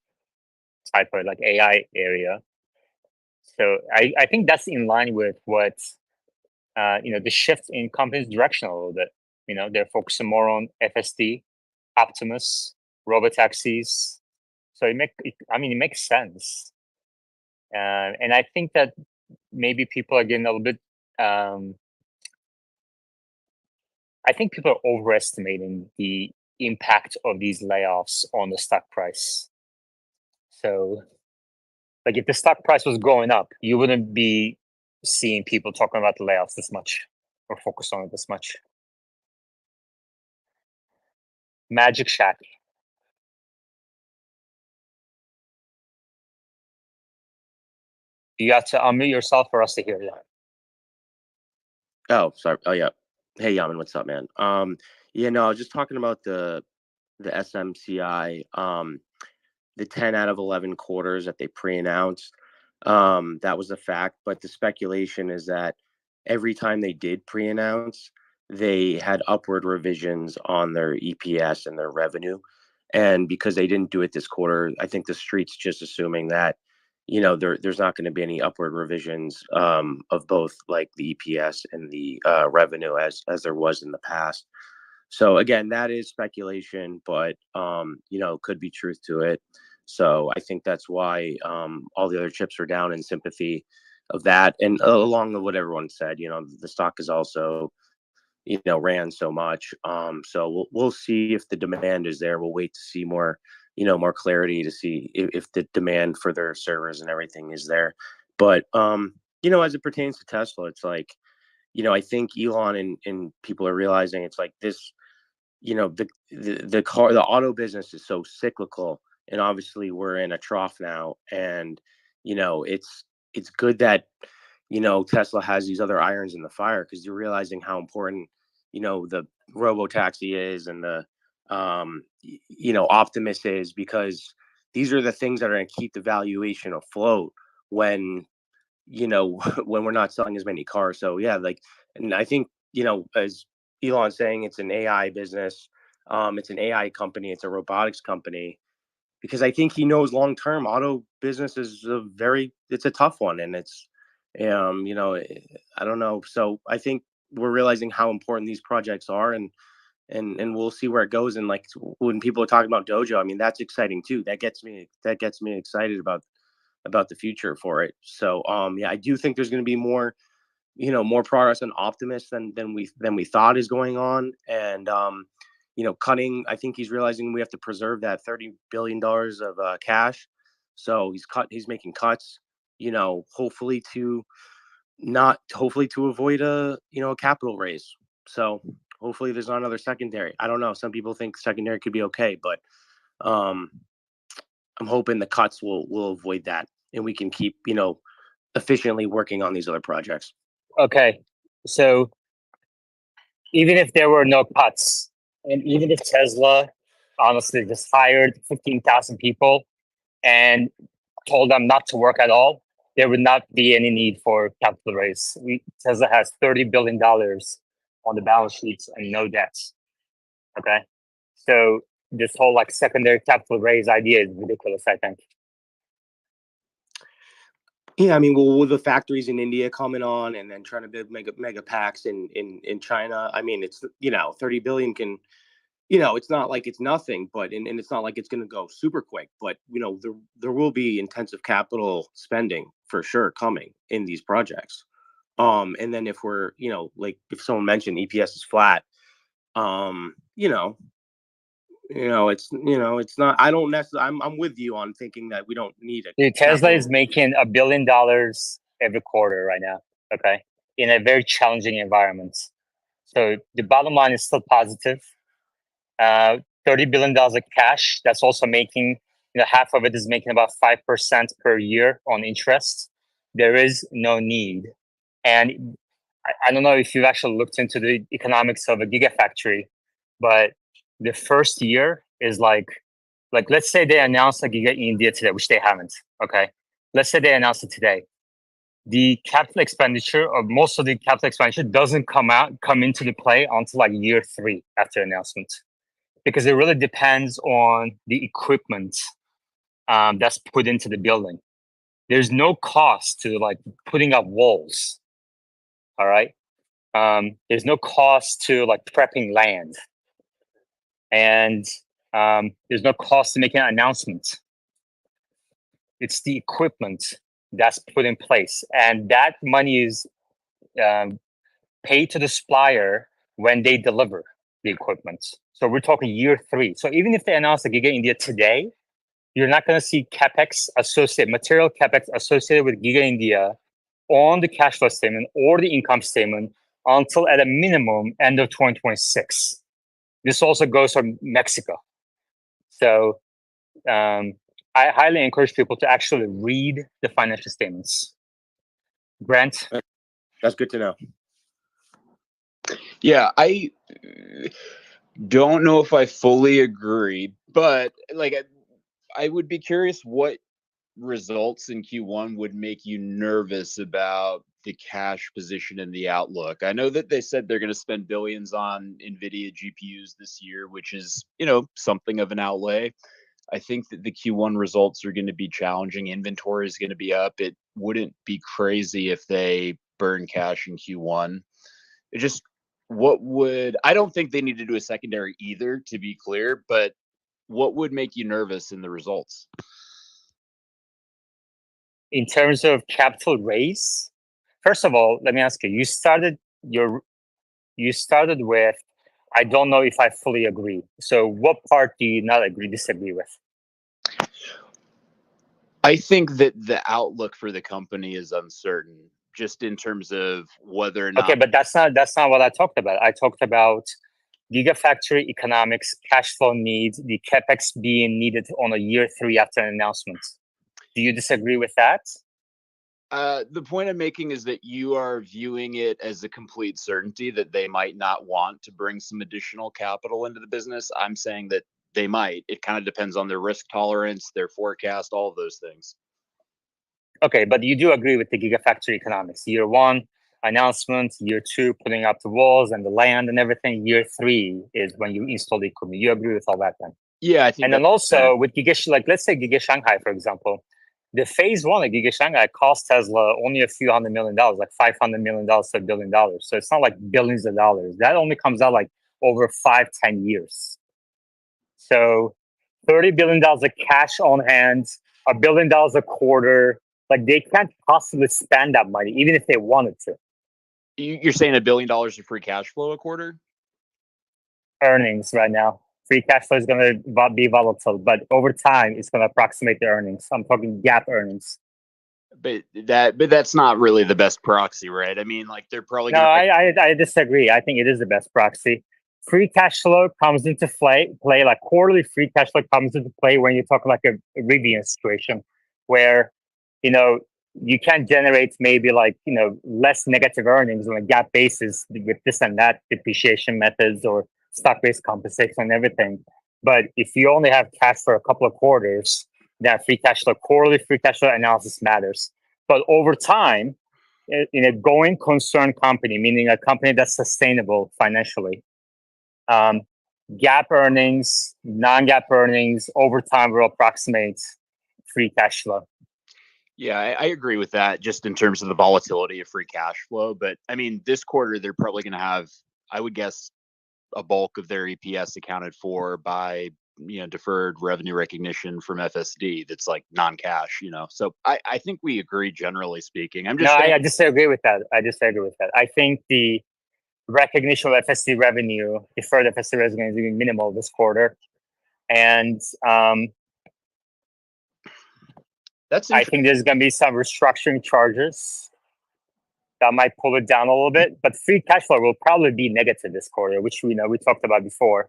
type of like AI area. So I think that's in line with what, the shift in companies' direction a little bit. They're focusing more on FSD, Optimus, Robo Taxis. So it makes sense. And I think that maybe people are getting a little bit, I think people are overestimating the impact of these layoffs on the stock price. So, like, if the stock price was going up, you wouldn't be seeing people talking about the layoffs this much or focused on it this much. Magic Shack. You have to unmute yourself for us to hear that. Oh, sorry. Oh, yeah. Hey, Yaman, what's up, man? I was just talking about the the SMCI, the 10 out of 11 quarters that they pre-announced, that was a fact. But the speculation is that every time they did pre-announce, they had upward revisions on their EPS and their revenue. And because they didn't do it this quarter, I think the street's just assuming that, there's not going to be any upward revisions of both like the EPS and the revenue as there was in the past. So again, that is speculation, but could be truth to it. So I think that's why all the other chips are down in sympathy of that, and along with what everyone said, the stock is also ran so much. So we'll see if the demand is there. We'll wait to see more clarity to see if the demand for their servers and everything is there. But as it pertains to Tesla, it's like, I think Elon and people are realizing it's like this, the auto business is so cyclical, and obviously we're in a trough now, and it's good that Tesla has these other irons in the fire, because you're realizing how important the Robo Taxi is, and the Optimus is, because these are the things that are going to keep the valuation afloat when when we're not selling as many cars. So yeah, and I think as Elon's saying, it's an AI business, it's an AI company, it's a robotics company, because I think he knows long term auto business is it's a tough one, and it's I don't know. So I think we're realizing how important these projects are, and we'll see where it goes. And like when people are talking about Dojo, I mean, that's exciting too. That gets me excited about the future for it. So I do think there's going to be more progress on Optimus than we thought is going on. And cutting, I think he's realizing we have to preserve that $30 billion of cash. So he's making cuts, hopefully to avoid a capital raise. So hopefully there's not another secondary. I don't know. Some people think secondary could be okay, but I'm hoping the cuts will avoid that, and we can keep, efficiently working on these other projects. Okay, so even if there were no cuts, and even if Tesla honestly just hired 15,000 people and told them not to work at all, there would not be any need for capital raise. Tesla has $30 billion on the balance sheets and no debts. Okay, so this whole secondary capital raise idea is ridiculous, I think. Yeah, I mean, with the factories in India coming on, and then trying to build mega packs in China, I mean, it's 30 billion can, it's not like it's nothing, but and it's not like it's going to go super quick, but there will be intensive capital spending for sure coming in these projects. And then if we're if someone mentioned EPS is flat, it's not. I don't necessarily. I'm with you on thinking that we don't need it. Dude, Tesla is making $1 billion every quarter right now. Okay, in a very challenging environment. So the bottom line is still positive. $30 billion of cash. That's also making half of it is making about 5% per year on interest. There is no need, and I don't know if you've actually looked into the economics of a gigafactory, but the first year is like let's say they announced a giga in India today, which they haven't. Okay, let's say they announced it today. The capital expenditure, or most of the capital expenditure, doesn't come into the play until year 3 after announcement, because it really depends on the equipment that's put into the building. There's no cost to putting up walls. All right. There's no cost to prepping land, and there's no cost to making an announcement. It's the equipment that's put in place, and that money is paid to the supplier when they deliver the equipment. So we're talking year 3. So even if they announce the Giga India today, you're not going to see material capex associated with Giga India on the cash flow statement or the income statement until at a minimum end of 2026. This also goes for Mexico. So I highly encourage people to actually read the financial statements. Grant? That's good to know. Yeah, don't know if I fully agree, but like I would be curious what results in Q1 would make you nervous about the cash position and the outlook. I know that they said they're going to spend billions on NVIDIA GPUs this year, which is, something of an outlay. I think that the Q1 results are going to be challenging. Inventory is going to be up. It wouldn't be crazy if they burn cash in Q1. It just, I don't think they need to do a secondary either, to be clear, but what would make you nervous in the results? In terms of capital raise, first of all, let me ask you, you started with, I don't know if I fully agree. So what part do you not disagree with? I think that the outlook for the company is uncertain, just in terms of whether or not. Okay, but that's not what I talked about. I talked about gigafactory economics, cash flow needs, the capex being needed on a year 3 after an announcement. Do you disagree with that? The point I'm making is that you are viewing it as a complete certainty that they might not want to bring some additional capital into the business. I'm saying that they might. It kind of depends on their risk tolerance, their forecast, all of those things. Okay, but you do agree with the gigafactory economics. Year 1, announcement. Year 2, putting up the walls and the land and everything. Year 3 is when you install the equipment. You agree with all that then? Yeah, I think. And then also with let's say Giga Shanghai, for example, the phase 1 of Giga Shanghai cost Tesla only a few $100 million, like $500 million to $1 billion. So it's not like billions of dollars. That only comes out like over 5-10 years. So $30 billion of cash on hand, $1 billion a quarter. Like they can't possibly spend that money, even if they wanted to. You're saying $1 billion of free cash flow a quarter? Earnings right now. Free cash flow is going to be volatile, but over time, it's going to approximate the earnings. I'm talking GAAP earnings. But that's not really the best proxy, right? I mean, like they're probably. No, I disagree. I think it is the best proxy. Free cash flow comes into play. Like quarterly free cash flow comes into play when you talk like a Rivian situation, where you can generate maybe less negative earnings on a GAAP basis with this and that depreciation methods or stock-based compensation and everything. But if you only have cash for a couple of quarters, then quarterly free cash flow analysis matters. But over time, in a going concern company, meaning a company that's sustainable financially, GAAP earnings, non-GAAP earnings over time will approximate free cash flow. Yeah, I agree with that, just in terms of the volatility of free cash flow. But I mean, this quarter, they're probably going to have, I would guess, a bulk of their EPS accounted for by deferred revenue recognition from FSD. That's like non-cash. So I think we agree, generally speaking. I disagree with that. I think the recognition of FSD revenue, deferred FSD revenue, is going to be minimal this quarter, and I think there's going to be some restructuring charges that might pull it down a little bit, but free cash flow will probably be negative this quarter, which we talked about before.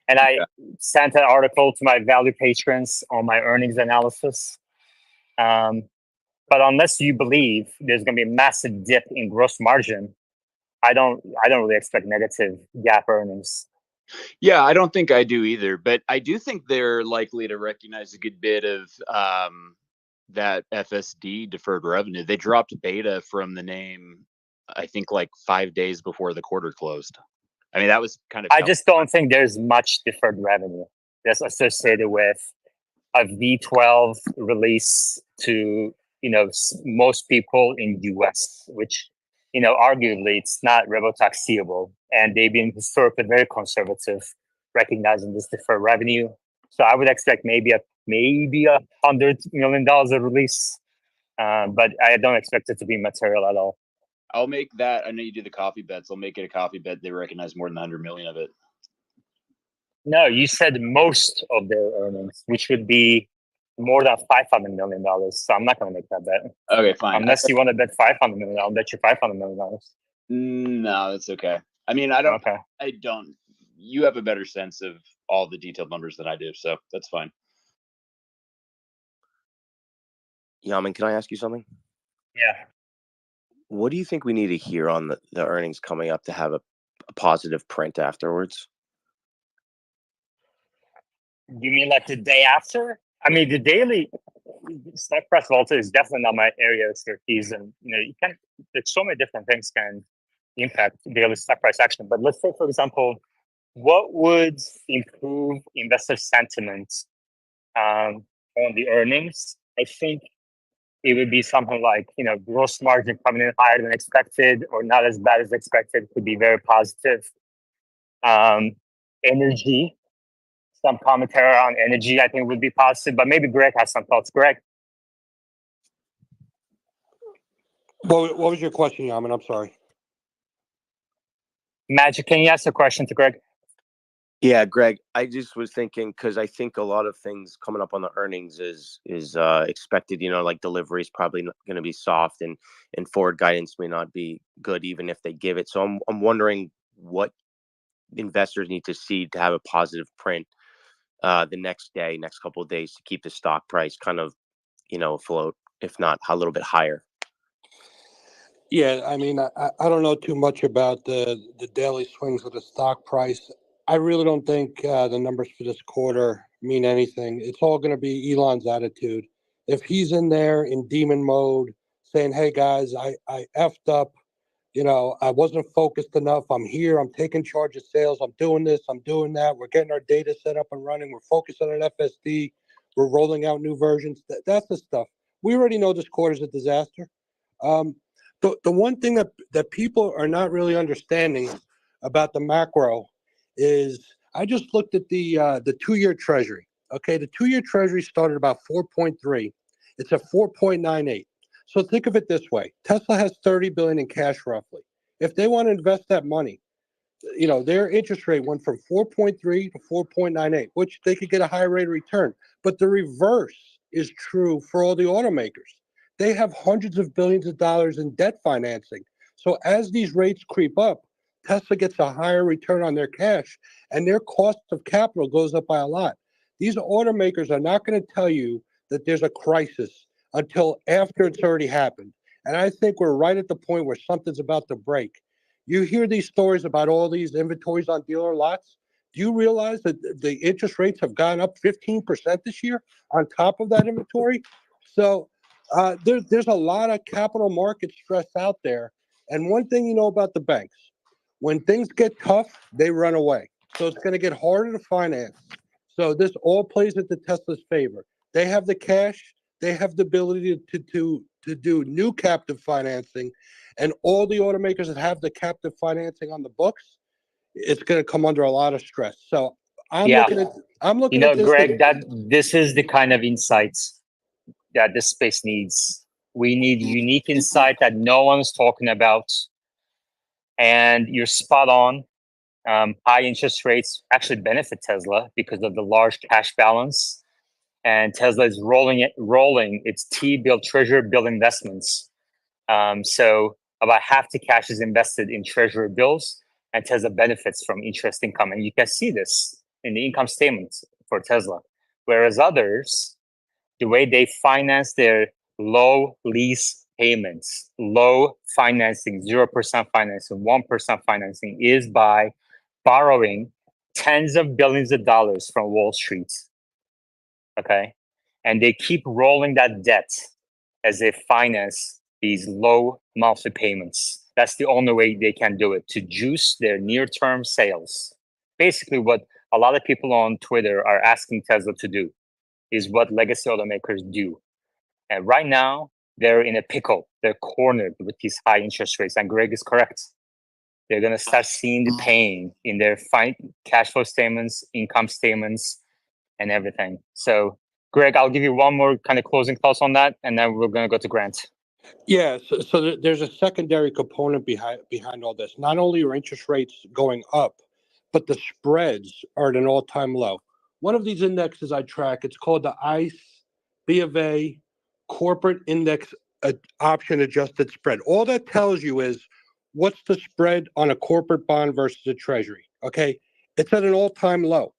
And I sent an article to my value patrons on my earnings analysis. But unless you believe there's going to be a massive dip in gross margin, I don't really expect negative GAAP earnings. Yeah, I don't think I do either, but I do think they're likely to recognize a good bit of that FSD deferred revenue. They dropped beta from the name, I think, like 5 days before the quarter closed. I mean, that was kind of. I just don't think there's much deferred revenue that's associated with a V12 release to most people in US, which arguably it's not Robo Taxiable, and they've been historically very conservative, recognizing this deferred revenue. So I would expect maybe $100 million of release, but I don't expect it to be material at all. I'll make that. I know you do the coffee bets. I'll make it a coffee bet. They recognize more than 100 million of it. No, you said most of their earnings, which would be more than $500 million. So I'm not going to make that bet. Okay, fine. Unless you want to bet $500 million, I'll bet you $500 million. No, that's okay. I mean, I don't. Okay. I don't. You have a better sense of all the detailed numbers than I do, so that's fine. Yaman, can I ask you something? Yeah. What do you think we need to hear on the earnings coming up to have a positive print afterwards? You mean like the day after? I mean, the daily stock price volatility is definitely not my area of expertise, and you can. There's so many different things can impact daily stock price action. But let's say, for example, what would improve investor sentiment on the earnings? I think it would be something like gross margin coming in higher than expected or not as bad as expected could be very positive. Energy. Some commentary on energy, I think, would be positive, but maybe Greg has some thoughts. Greg? What was your question, Yaman? I'm sorry. Magic, can you ask a question to Greg? Yeah, Greg, I just was thinking, because I think a lot of things coming up on the earnings is expected, like delivery is probably going to be soft and forward guidance may not be good even if they give it. So I'm wondering what investors need to see to have a positive print the next couple of days to keep the stock price kind of, afloat, if not a little bit higher. Yeah, I mean, I don't know too much about the daily swings of the stock price. I really don't think the numbers for this quarter mean anything. It's all going to be Elon's attitude. If he's in there in demon mode saying, hey, guys, I effed up, I wasn't focused enough. I'm here. I'm taking charge of sales. I'm doing this. I'm doing that. We're getting our data set up and running. We're focused on an FSD. We're rolling out new versions. That's the stuff. We already know this quarter's a disaster. The one thing that people are not really understanding about the macro is I just looked at the 2-year treasury. Okay, the 2-year treasury started about 4.3. It's at 4.98. So think of it this way. Tesla has $30 billion in cash roughly. If they want to invest that money, their interest rate went from 4.3 to 4.98, which they could get a higher rate of return. But the reverse is true for all the automakers. They have hundreds of billions of dollars in debt financing. So as these rates creep up, Tesla gets a higher return on their cash, and their cost of capital goes up by a lot. These automakers are not going to tell you that there's a crisis until after it's already happened. And I think we're right at the point where something's about to break. You hear these stories about all these inventories on dealer lots. Do you realize that the interest rates have gone up 15% this year on top of that inventory? So there's a lot of capital market stress out there. And one thing you know about the banks, when things get tough, they run away. So it's going to get harder to finance. So this all plays into Tesla's favor. They have the cash. They have the ability to do new captive financing. And all the automakers that have the captive financing on the books, it's going to come under a lot of stress. So I'm looking at this. Greg, this is the kind of insights that this space needs. We need unique insight that no one's talking about. And you're spot on. High interest rates actually benefit Tesla because of the large cash balance. And Tesla is rolling its T-bill, treasury bill investments. So about half the cash is invested in treasury bills, and Tesla benefits from interest income. And you can see this in the income statement for Tesla. Whereas others, the way they finance their low lease payments, low financing, 0% financing, 1% financing, is by borrowing tens of billions of dollars from Wall Street. Okay. And they keep rolling that debt as they finance these low monthly payments. That's the only way they can do it, to juice their near-term sales. Basically, what a lot of people on Twitter are asking Tesla to do is what legacy automakers do. And right now, they're in a pickle. They're cornered with these high interest rates. And Greg is correct. They're going to start seeing the pain in their cash flow statements, income statements, and everything. So, Greg, I'll give you one more kind of closing thoughts on that, and then we're going to go to Grant. Yeah, so there's a secondary component behind all this. Not only are interest rates going up, but the spreads are at an all-time low. One of these indexes I track, it's called the ICE B of A Corporate Index Option Adjusted Spread. All that tells you is what's the spread on a corporate bond versus a treasury, okay? It's at an all-time low.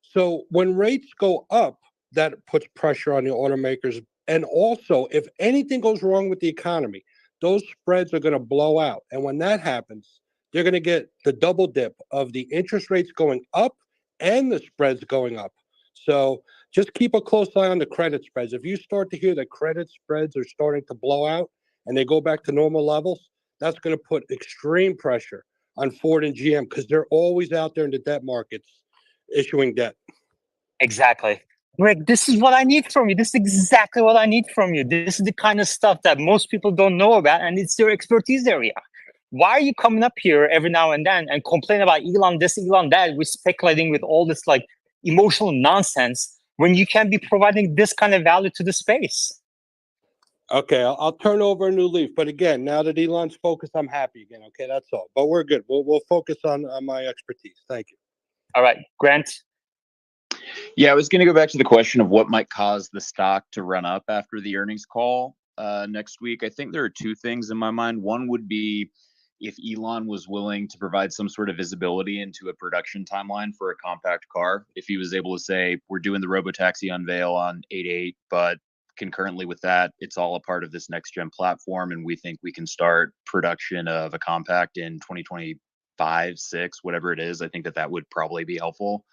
So when rates go up, that puts pressure on the automakers. And also, if anything goes wrong with the economy, those spreads are going to blow out. And when that happens, they're going to get the double dip of the interest rates going up and the spreads going up. So just keep a close eye on the credit spreads. If you start to hear that credit spreads are starting to blow out and they go back to normal levels, that's going to put extreme pressure on Ford and GM because they're always out there in the debt markets issuing debt. Exactly. Greg, this is what I need from you. This is exactly what I need from you. This is the kind of stuff that most people don't know about, and it's their expertise area. Why are you coming up here every now and then and complain about Elon this, Elon that? We're speculating with all this like emotional nonsense when you can be providing this kind of value to the space. Okay, I'll turn over a new leaf. But again, now that Elon's focused, I'm happy again. Okay, that's all. But we're good. We'll focus on my expertise. Thank you. All right, Grant. Yeah, I was going to go back to the question of what might cause the stock to run up after the earnings call next week. I think there are two things in my mind. One would be if Elon was willing to provide some sort of visibility into a production timeline for a compact car. If he was able to say, we're doing the Robo Taxi unveil on 8/8, but concurrently with that, it's all a part of this next gen platform, and we think we can start production of a compact in 2025, 6, whatever it is. I think that would probably be helpful.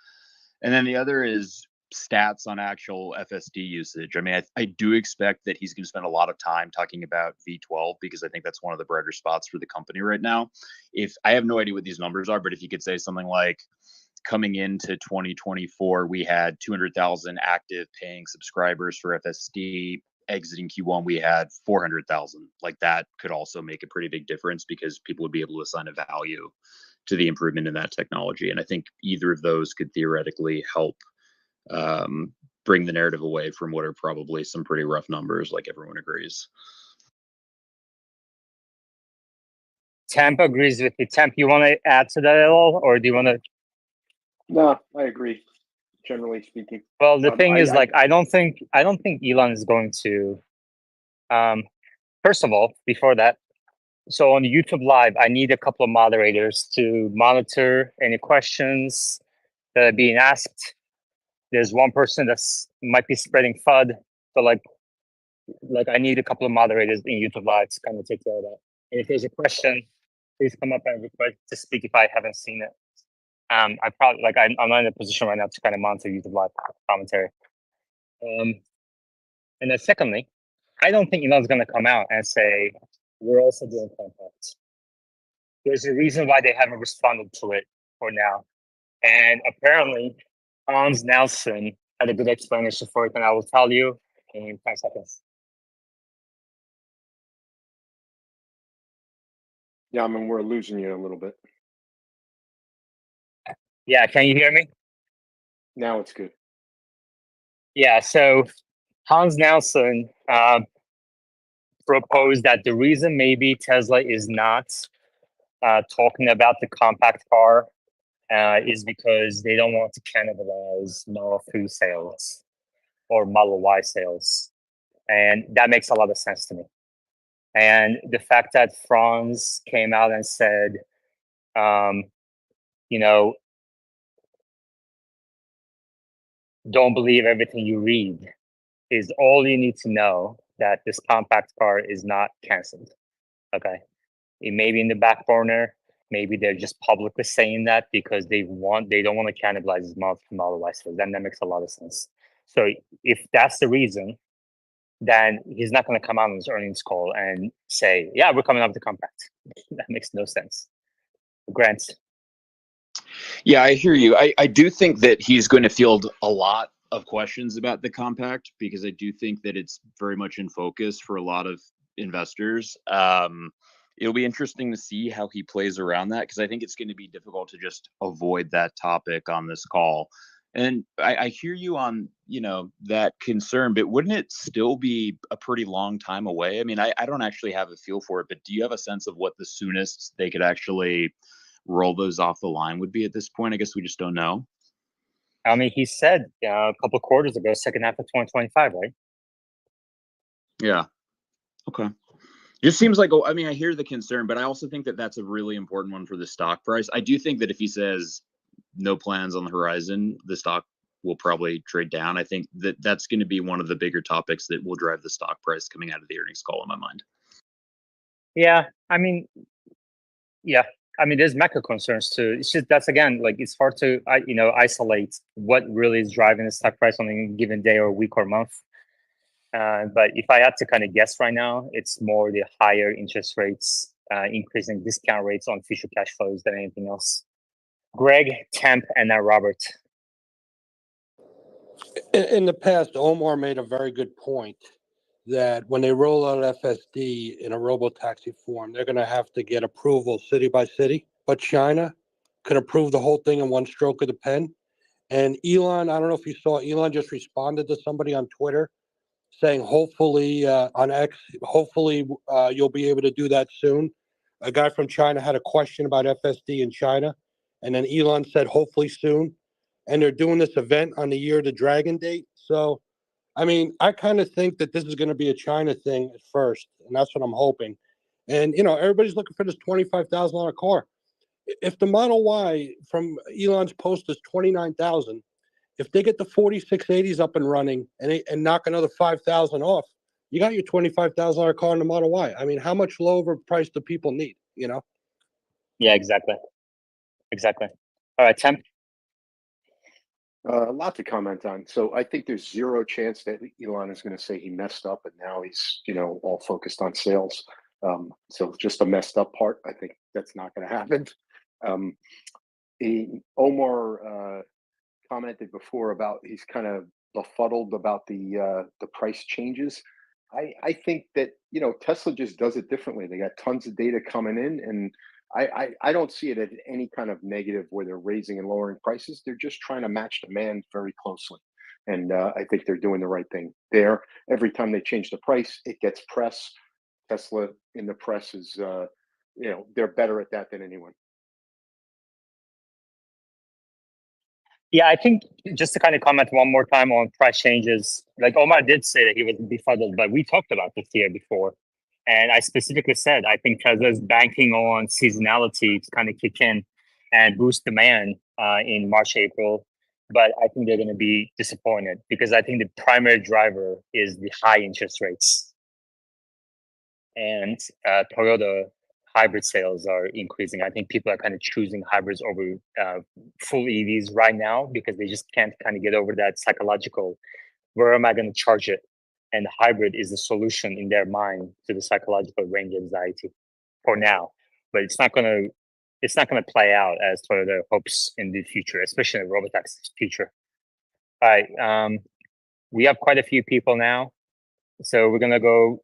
And then the other is stats on actual FSD usage. I mean, I do expect that he's going to spend a lot of time talking about V12 because I think that's one of the brighter spots for the company right now. If I have no idea what these numbers are, but if you could say something like coming into 2024, we had 200,000 active paying subscribers for FSD. Exiting Q1, we had 400,000. Like that could also make a pretty big difference because people would be able to assign a value to the improvement in that technology. And I think either of those could theoretically help bring the narrative away from what are probably some pretty rough numbers, like everyone agrees. Temp agrees with you. Temp, you want to add to that at all, or do you want to? No, I agree. Generally speaking. Well, the thing is, like, I don't think Elon is going to. First of all, before that, so on YouTube Live, I need a couple of moderators to monitor any questions that are being asked. There's one person that's might be spreading FUD, so like I need a couple of moderators in YouTube Live to kind of take care of that. And if there's a question, please come up and request to speak if I haven't seen it. I probably I'm not in a position right now to kind of monitor YouTube Live commentary. And then secondly, I don't think Elon's going to come out and say we're also doing compacts. There's a reason why they haven't responded to it for now, and apparently Hans Nelson had a good explanation for it, and I will tell you in 5 seconds. Yeah, I mean, we're losing you a little bit. Yeah, can you hear me? Now it's good. Yeah, so Hans Nelson proposed that the reason maybe Tesla is not talking about the compact car is because they don't want to cannibalize Model 3 sales or Model Y sales. And that makes a lot of sense to me. And the fact that Franz came out and said, you know, don't believe everything you read is all you need to know that this compact car is not canceled. Okay. It may be in the back burner. Maybe they're just publicly saying that because they don't want to cannibalize his Model Y sales. Then that makes a lot of sense. So if that's the reason, then he's not going to come out on his earnings call and say, yeah, we're coming up with the compact. That makes no sense. Grant. Yeah, I hear you. I do think that he's going to field a lot of questions about the compact because I do think that it's very much in focus for a lot of investors. It'll be interesting to see how he plays around that because I think it's going to be difficult to just avoid that topic on this call. And I hear you on, that concern, but wouldn't it still be a pretty long time away? I mean, I don't actually have a feel for it, but do you have a sense of what the soonest they could actually roll those off the line would be at this point? I guess we just don't know. I mean, he said a couple of quarters ago, second half of 2025, right? Yeah. Okay. Just seems like, I mean, I hear the concern, but I also think that that's a really important one for the stock price. I do think that if he says no plans on the horizon, the stock will probably trade down. I think that that's going to be one of the bigger topics that will drive the stock price coming out of the earnings call in my mind. Yeah. I mean, yeah, I mean, there's macro concerns too. It's just that's again like it's hard to isolate what really is driving the stock price on a given day or week or month. But if I had to kind of guess right now, it's more the higher interest rates, increasing discount rates on future cash flows than anything else. Greg, Temp, and now Robert. In the past, Omar made a very good point that when they roll out FSD in a Robo Taxi form, they're going to have to get approval city by city. But China could approve the whole thing in one stroke of the pen. And Elon, I don't know if you saw, Elon just responded to somebody on Twitter saying, hopefully on X, hopefully you'll be able to do that soon. A guy from China had a question about FSD in China. And then Elon said, hopefully soon. And they're doing this event on the Year of the Dragon date. So, I mean, I kind of think that this is going to be a China thing at first. And that's what I'm hoping. And, everybody's looking for this $25,000 car. If the Model Y from Elon's post is $29,000, if they get the 4680s up and running and knock another 5,000 off, you got your $25,000 car in the Model Y. I mean, how much lower price do people need? Yeah, exactly. All right, Temp. A lot to comment on. So I think there's zero chance that Elon is going to say he messed up and now he's, all focused on sales. So just a messed up part. I think that's not going to happen. Omar commented before about he's kind of befuddled about the price changes. I think that Tesla just does it differently. They got tons of data coming in, and I don't see it as any kind of negative where they're raising and lowering prices. They're just trying to match demand very closely, and I think they're doing the right thing there. Every time they change the price, it gets press. Tesla in the press is, they're better at that than anyone. Yeah, I think just to kind of comment one more time on price changes, like Omar did say that he was befuddled, but we talked about this here before. And I specifically said, I think Tesla's banking on seasonality to kind of kick in and boost demand in March, April. But I think they're going to be disappointed because I think the primary driver is the high interest rates. And Toyota hybrid sales are increasing. I think people are kind of choosing hybrids over full EVs right now because they just can't kind of get over that psychological, where am I going to charge it? And hybrid is the solution in their mind to the psychological range anxiety for now. But it's not going to play out as Toyota hopes in the future, especially in the Robo Taxis future. All right, we have quite a few people now, so we're going to go.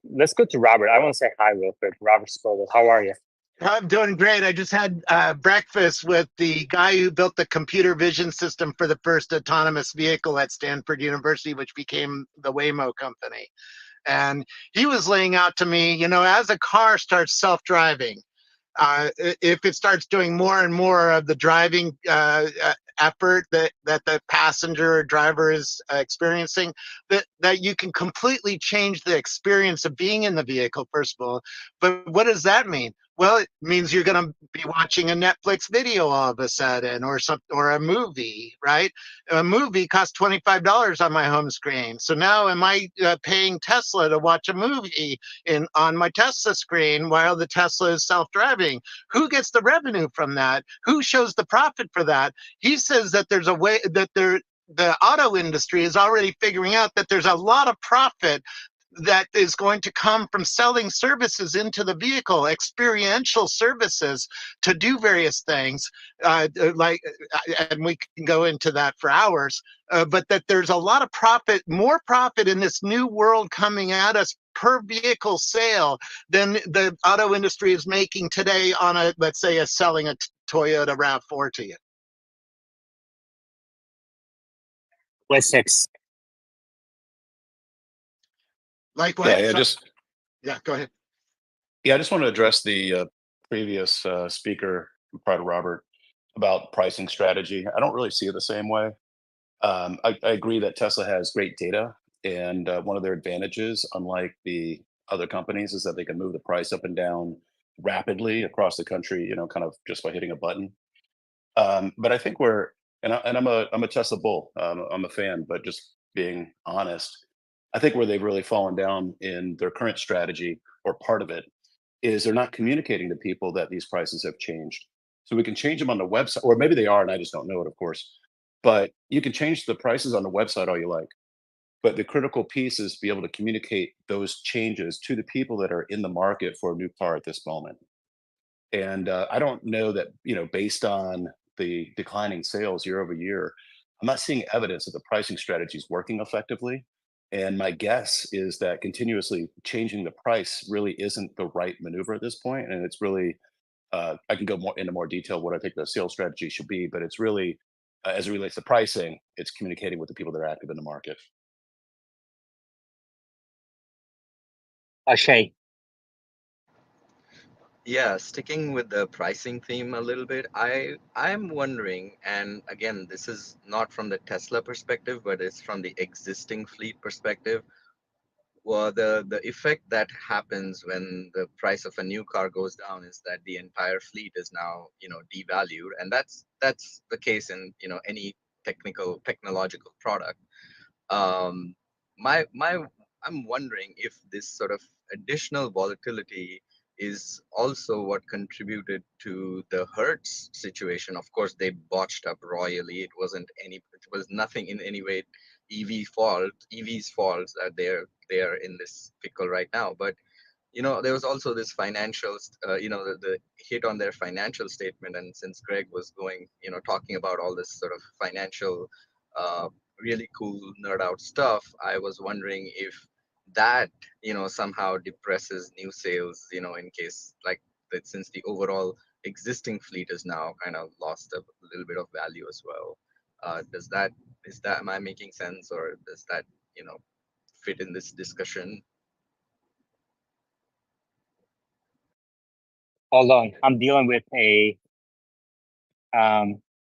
Let's go to Robert. I want to say hi real quick. Robert Scoble, how are you? I'm doing great. I just had breakfast with the guy who built the computer vision system for the first autonomous vehicle at Stanford University, which became the Waymo company. And he was laying out to me, as a car starts self-driving, if it starts doing more and more of the driving effort that the passenger or driver is experiencing, that you can completely change the experience of being in the vehicle, first of all. But what does that mean? Well, it means you're going to be watching a Netflix video all of a sudden, or a movie, right? A movie costs $25 on my home screen. So now am I paying Tesla to watch a movie on my Tesla screen while the Tesla is self-driving? Who gets the revenue from that? Who shows the profit for that? He says that there's a way that the auto industry is already figuring out that there's a lot of profit that is going to come from selling services into the vehicle, experiential services to do various things, and we can go into that for hours, but that there's a lot of profit, more profit in this new world coming at us per vehicle sale than the auto industry is making today on let's say, selling a Toyota RAV4 to you. West 6. Likewise. Yeah, go ahead. Yeah, I just want to address the previous speaker, prior to Robert, about pricing strategy. I don't really see it the same way. I agree that Tesla has great data, and one of their advantages, unlike the other companies, is that they can move the price up and down rapidly across the country, kind of just by hitting a button. But I think I'm a Tesla bull. I'm a fan, but just being honest, I think where they've really fallen down in their current strategy, or part of it, is they're not communicating to people that these prices have changed. So we can change them on the website, or maybe they are, and I just don't know it, of course. But you can change the prices on the website all you like. But the critical piece is to be able to communicate those changes to the people that are in the market for a new car at this moment. And I don't know that, based on the declining sales year over year, I'm not seeing evidence that the pricing strategy is working effectively. And my guess is that continuously changing the price really isn't the right maneuver at this point. And it's really, I can go into more detail what I think the sales strategy should be, but it's really, as it relates to pricing, it's communicating with the people that are active in the market. Shay. Yeah, sticking with the pricing theme a little bit, I'm wondering, and again, this is not from the Tesla perspective, but it's from the existing fleet perspective. Well, the effect that happens when the price of a new car goes down is that the entire fleet is now, devalued, and that's the case in, any technological product. Um, my I'm wondering if this sort of additional volatility is also what contributed to the Hertz situation. Of course, they botched up royally. It was nothing in any way EV's fault that they're in this pickle right now. But there was also this the hit on their financial statement. And since Greg was talking about all this sort of financial, uh, really cool nerd out stuff, I was wondering if that, somehow depresses new sales, in case like that, since the overall existing fleet is now kind of lost a little bit of value as well. Am I making sense, or does that, fit in this discussion? Hold on, I'm dealing with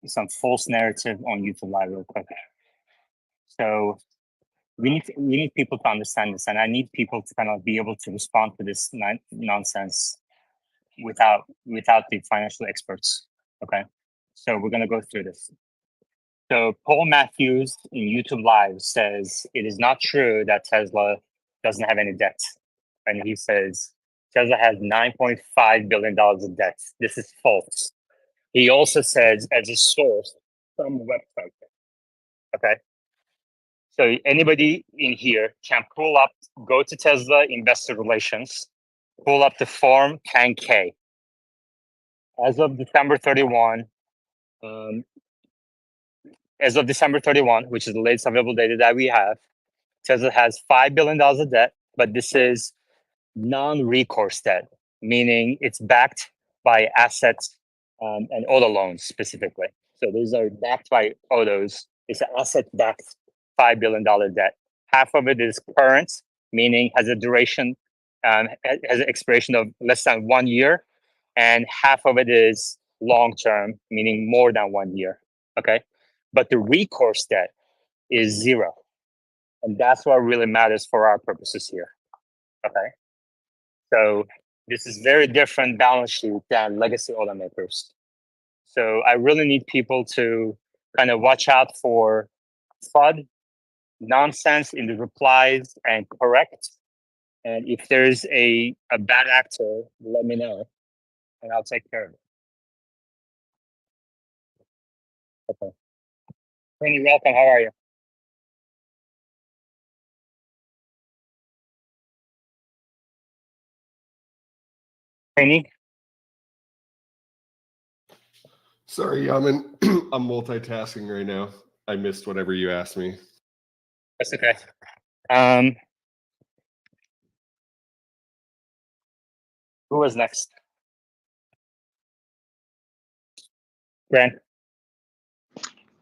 some false narrative on YouTube Live real quick. So we need people to understand this, and I need people to kind of be able to respond to this nonsense without the financial experts. Okay, so we're gonna go through this. So Paul Matthews in YouTube Live says it is not true that Tesla doesn't have any debt, and he says Tesla has $9.5 billion of debt. This is false. He also says as a source some website. Okay. So anybody in here can go to Tesla Investor Relations, pull up the Form 10K. As of December 31, which is the latest available data that we have, Tesla has $5 billion of debt, but this is non-recourse debt, meaning it's backed by assets and auto loans specifically. So these are backed by autos. It's an asset-backed $5 billion debt. Half of it is current, meaning has a duration, has an expiration of less than 1 year, and half of it is long-term, meaning more than 1 year. Okay, but the recourse debt is zero, and that's what really matters for our purposes here. Okay, so this is very different balance sheet than legacy automakers. So I really need people to kind of watch out for FUD, nonsense in the replies, and correct. And if there's a bad actor, let me know, and I'll take care of it. Okay. Penny, welcome. How are you? Penny? Sorry, I'm multitasking right now. I missed whatever you asked me. That's okay. Who was next? Grant?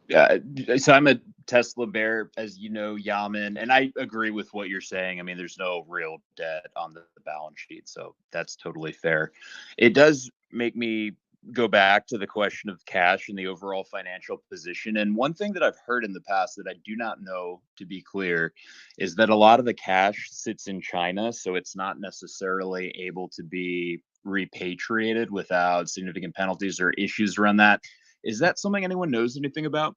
Yeah, so I'm a Tesla bear, as you know, Yaman, and I agree with what you're saying. I mean, there's no real debt on the balance sheet, so that's totally fair. It does make me go back to the question of cash and the overall financial position. And one thing that I've heard in the past that I do not know, to be clear, is that a lot of the cash sits in China, so it's not necessarily able to be repatriated without significant penalties or issues around that. Is that something anyone knows anything about?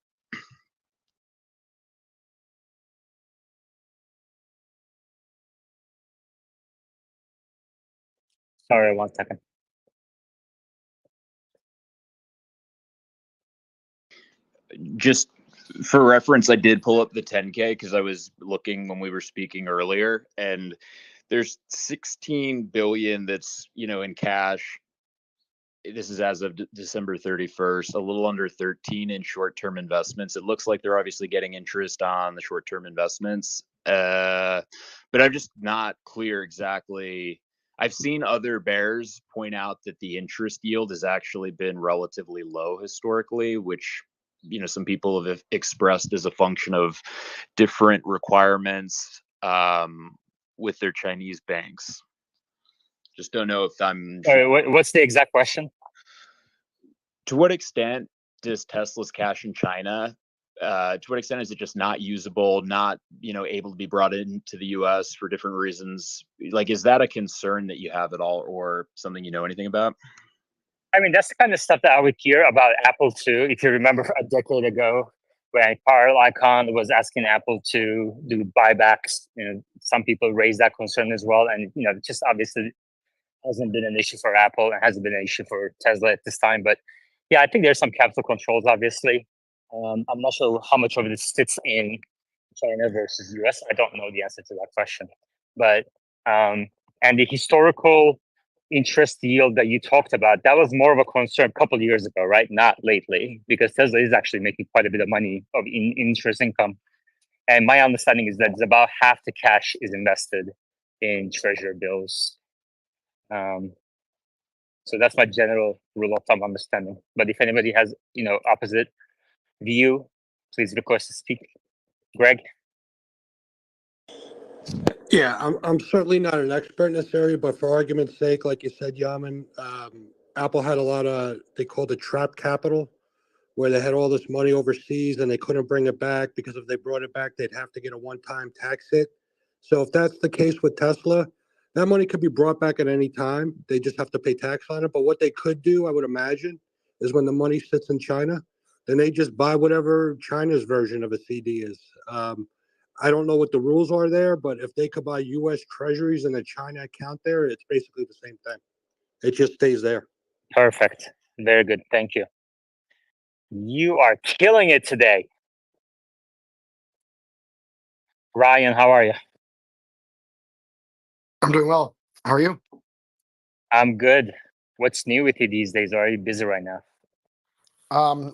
Sorry, 1 second. Just for reference, I did pull up the 10K because I was looking when we were speaking earlier, and there's 16 billion that's, in cash. This is as of December 31st, a little under 13 in short-term investments. It looks like they're obviously getting interest on the short-term investments, but I'm just not clear exactly. I've seen other bears point out that the interest yield has actually been relatively low historically, which some people have expressed as a function of different requirements with their Chinese banks. Just don't know if I'm. Sorry, what's the exact question? To what extent does Tesla's cash in China? To what extent is it just not usable, not able to be brought into the U.S. for different reasons? Like, is that a concern that you have at all, or something you know anything about? I mean, that's the kind of stuff that I would hear about Apple too. If you remember a decade ago, when Carl Icahn was asking Apple to do buybacks, some people raised that concern as well, and just obviously hasn't been an issue for Apple and hasn't been an issue for Tesla at this time. But yeah, I think there's some capital controls, obviously. I'm not sure how much of it sits in China versus US. I don't know the answer to that question. But and the historical interest yield that you talked about, that was more of a concern a couple of years ago, right? Not lately, because Tesla is actually making quite a bit of money in interest income. And my understanding is that it's about half the cash is invested in treasury bills. So that's my general rule of thumb understanding. But if anybody has, opposite view, please request to speak. Greg? Yeah, I'm certainly not an expert in this area, but for argument's sake, like you said, Yaman, Apple had a lot of, they called it trap capital, where they had all this money overseas and they couldn't bring it back because if they brought it back, they'd have to get a one-time tax hit. So if that's the case with Tesla, that money could be brought back at any time. They just have to pay tax on it. But what they could do, I would imagine, is when the money sits in China, then they just buy whatever China's version of a CD is. I don't know what the rules are there, but if they could buy U.S. treasuries in a China account there, it's basically the same thing. It just stays there. Perfect. Very good. Thank you. You are killing it today. Ryan, how are you? I'm doing well. How are you? I'm good. What's new with you these days? Are you busy right now?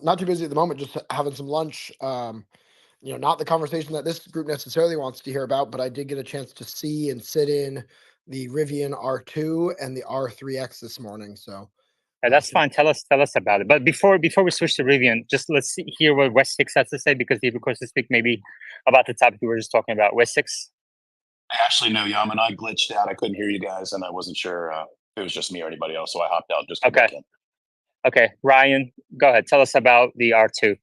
Not too busy at the moment, just having some lunch. Not the conversation that this group necessarily wants to hear about, but I did get a chance to see and sit in the Rivian R2 and the R3X this morning. So that's fine. Tell us about it. But before we switch to Rivian, just let's hear what West 6 has to say, because he requested to speak maybe about the topic we were just talking about. West 6? Actually, no, Yaman, I glitched out. I couldn't hear you guys, and I wasn't sure if it was just me or anybody else, so I hopped out just to okay. Okay, Ryan, go ahead. Tell us about the R2.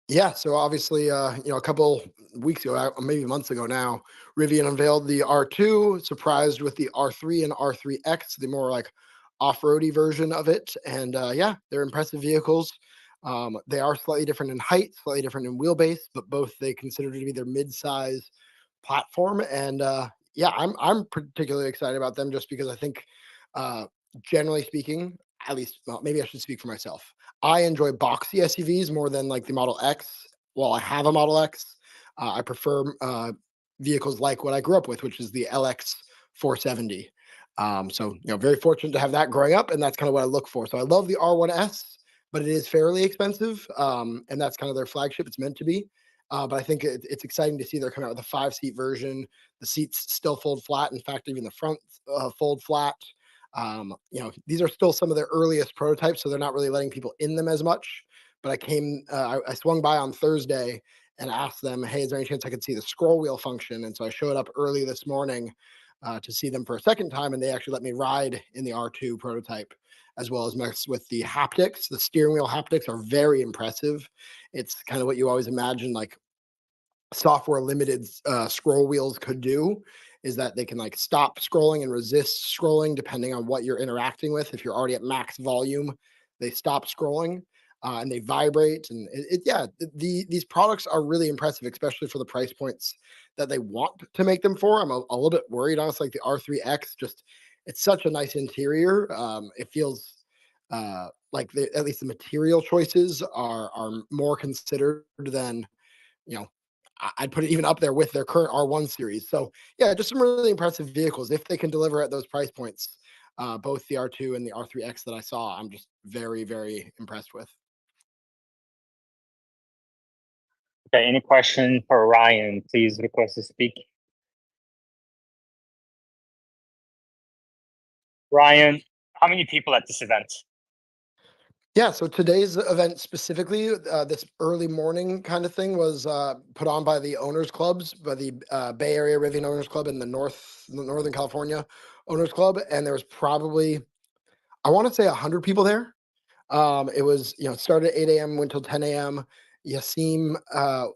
Yeah, so obviously, a couple weeks ago, maybe months ago now, Rivian unveiled the R2, surprised with the R3 and R3X, the more like off-roady version of it. And yeah, they're impressive vehicles. They are slightly different in height, slightly different in wheelbase, but both they consider to be their mid-size platform. And yeah, I'm particularly excited about them just because I think, generally speaking, at least, well, maybe I should speak for myself. I enjoy boxy SUVs more than like the Model X. While I have a Model X, I prefer vehicles like what I grew up with, which is the LX 470. So, very fortunate to have that growing up, and that's kind of what I look for. So I love the R1S, but it is fairly expensive, and that's kind of their flagship. It's meant to be. But I think it's exciting to see they're coming out with a 5-seat version. The seats still fold flat. In fact, even the front fold flat. These are still some of their earliest prototypes, so they're not really letting people in them as much. But I swung by on Thursday and asked them, hey, is there any chance I could see the scroll wheel function? And so I showed up early this morning to see them for a second time, and they actually let me ride in the R2 prototype, as well as mess with the haptics. The steering wheel haptics are very impressive. It's kind of what you always imagine, like software limited scroll wheels could do, is that they can like stop scrolling and resist scrolling depending on what you're interacting with. If you're already at max volume, they stop scrolling and they vibrate. And these products are really impressive, especially for the price points that they want to make them for. I'm a little bit worried, honestly, like the R3X, just it's such a nice interior. It feels like at least the material choices are more considered than, I'd put it even up there with their current R1 series. So yeah, just some really impressive vehicles if they can deliver at those price points. Both the R2 and the R3X that I saw, I'm just very, very impressed with. Okay, any question for Ryan? Please request to speak. Ryan, how many people at this event? Yeah, so today's event specifically, this early morning kind of thing was put on by the owners clubs, by the Bay Area Rivian Owners Club and the Northern California Owners Club, and there was probably, I want to say 100 people there. It was, started at 8 a.m., went till 10 a.m. Yasim, I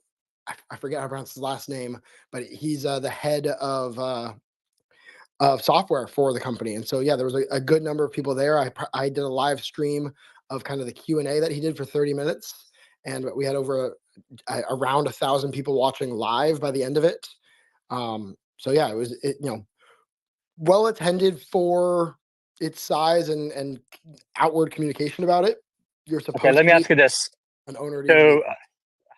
forget how to pronounce his last name, but he's the head of software for the company. And so, yeah, there was a good number of people there. I did a live stream of kind of the Q&A that he did for 30 minutes. And we had around 1,000 people watching live by the end of it. So yeah, it was, well attended for its size and outward communication about it. You're supposed Okay, let to me be ask you this. an owner. So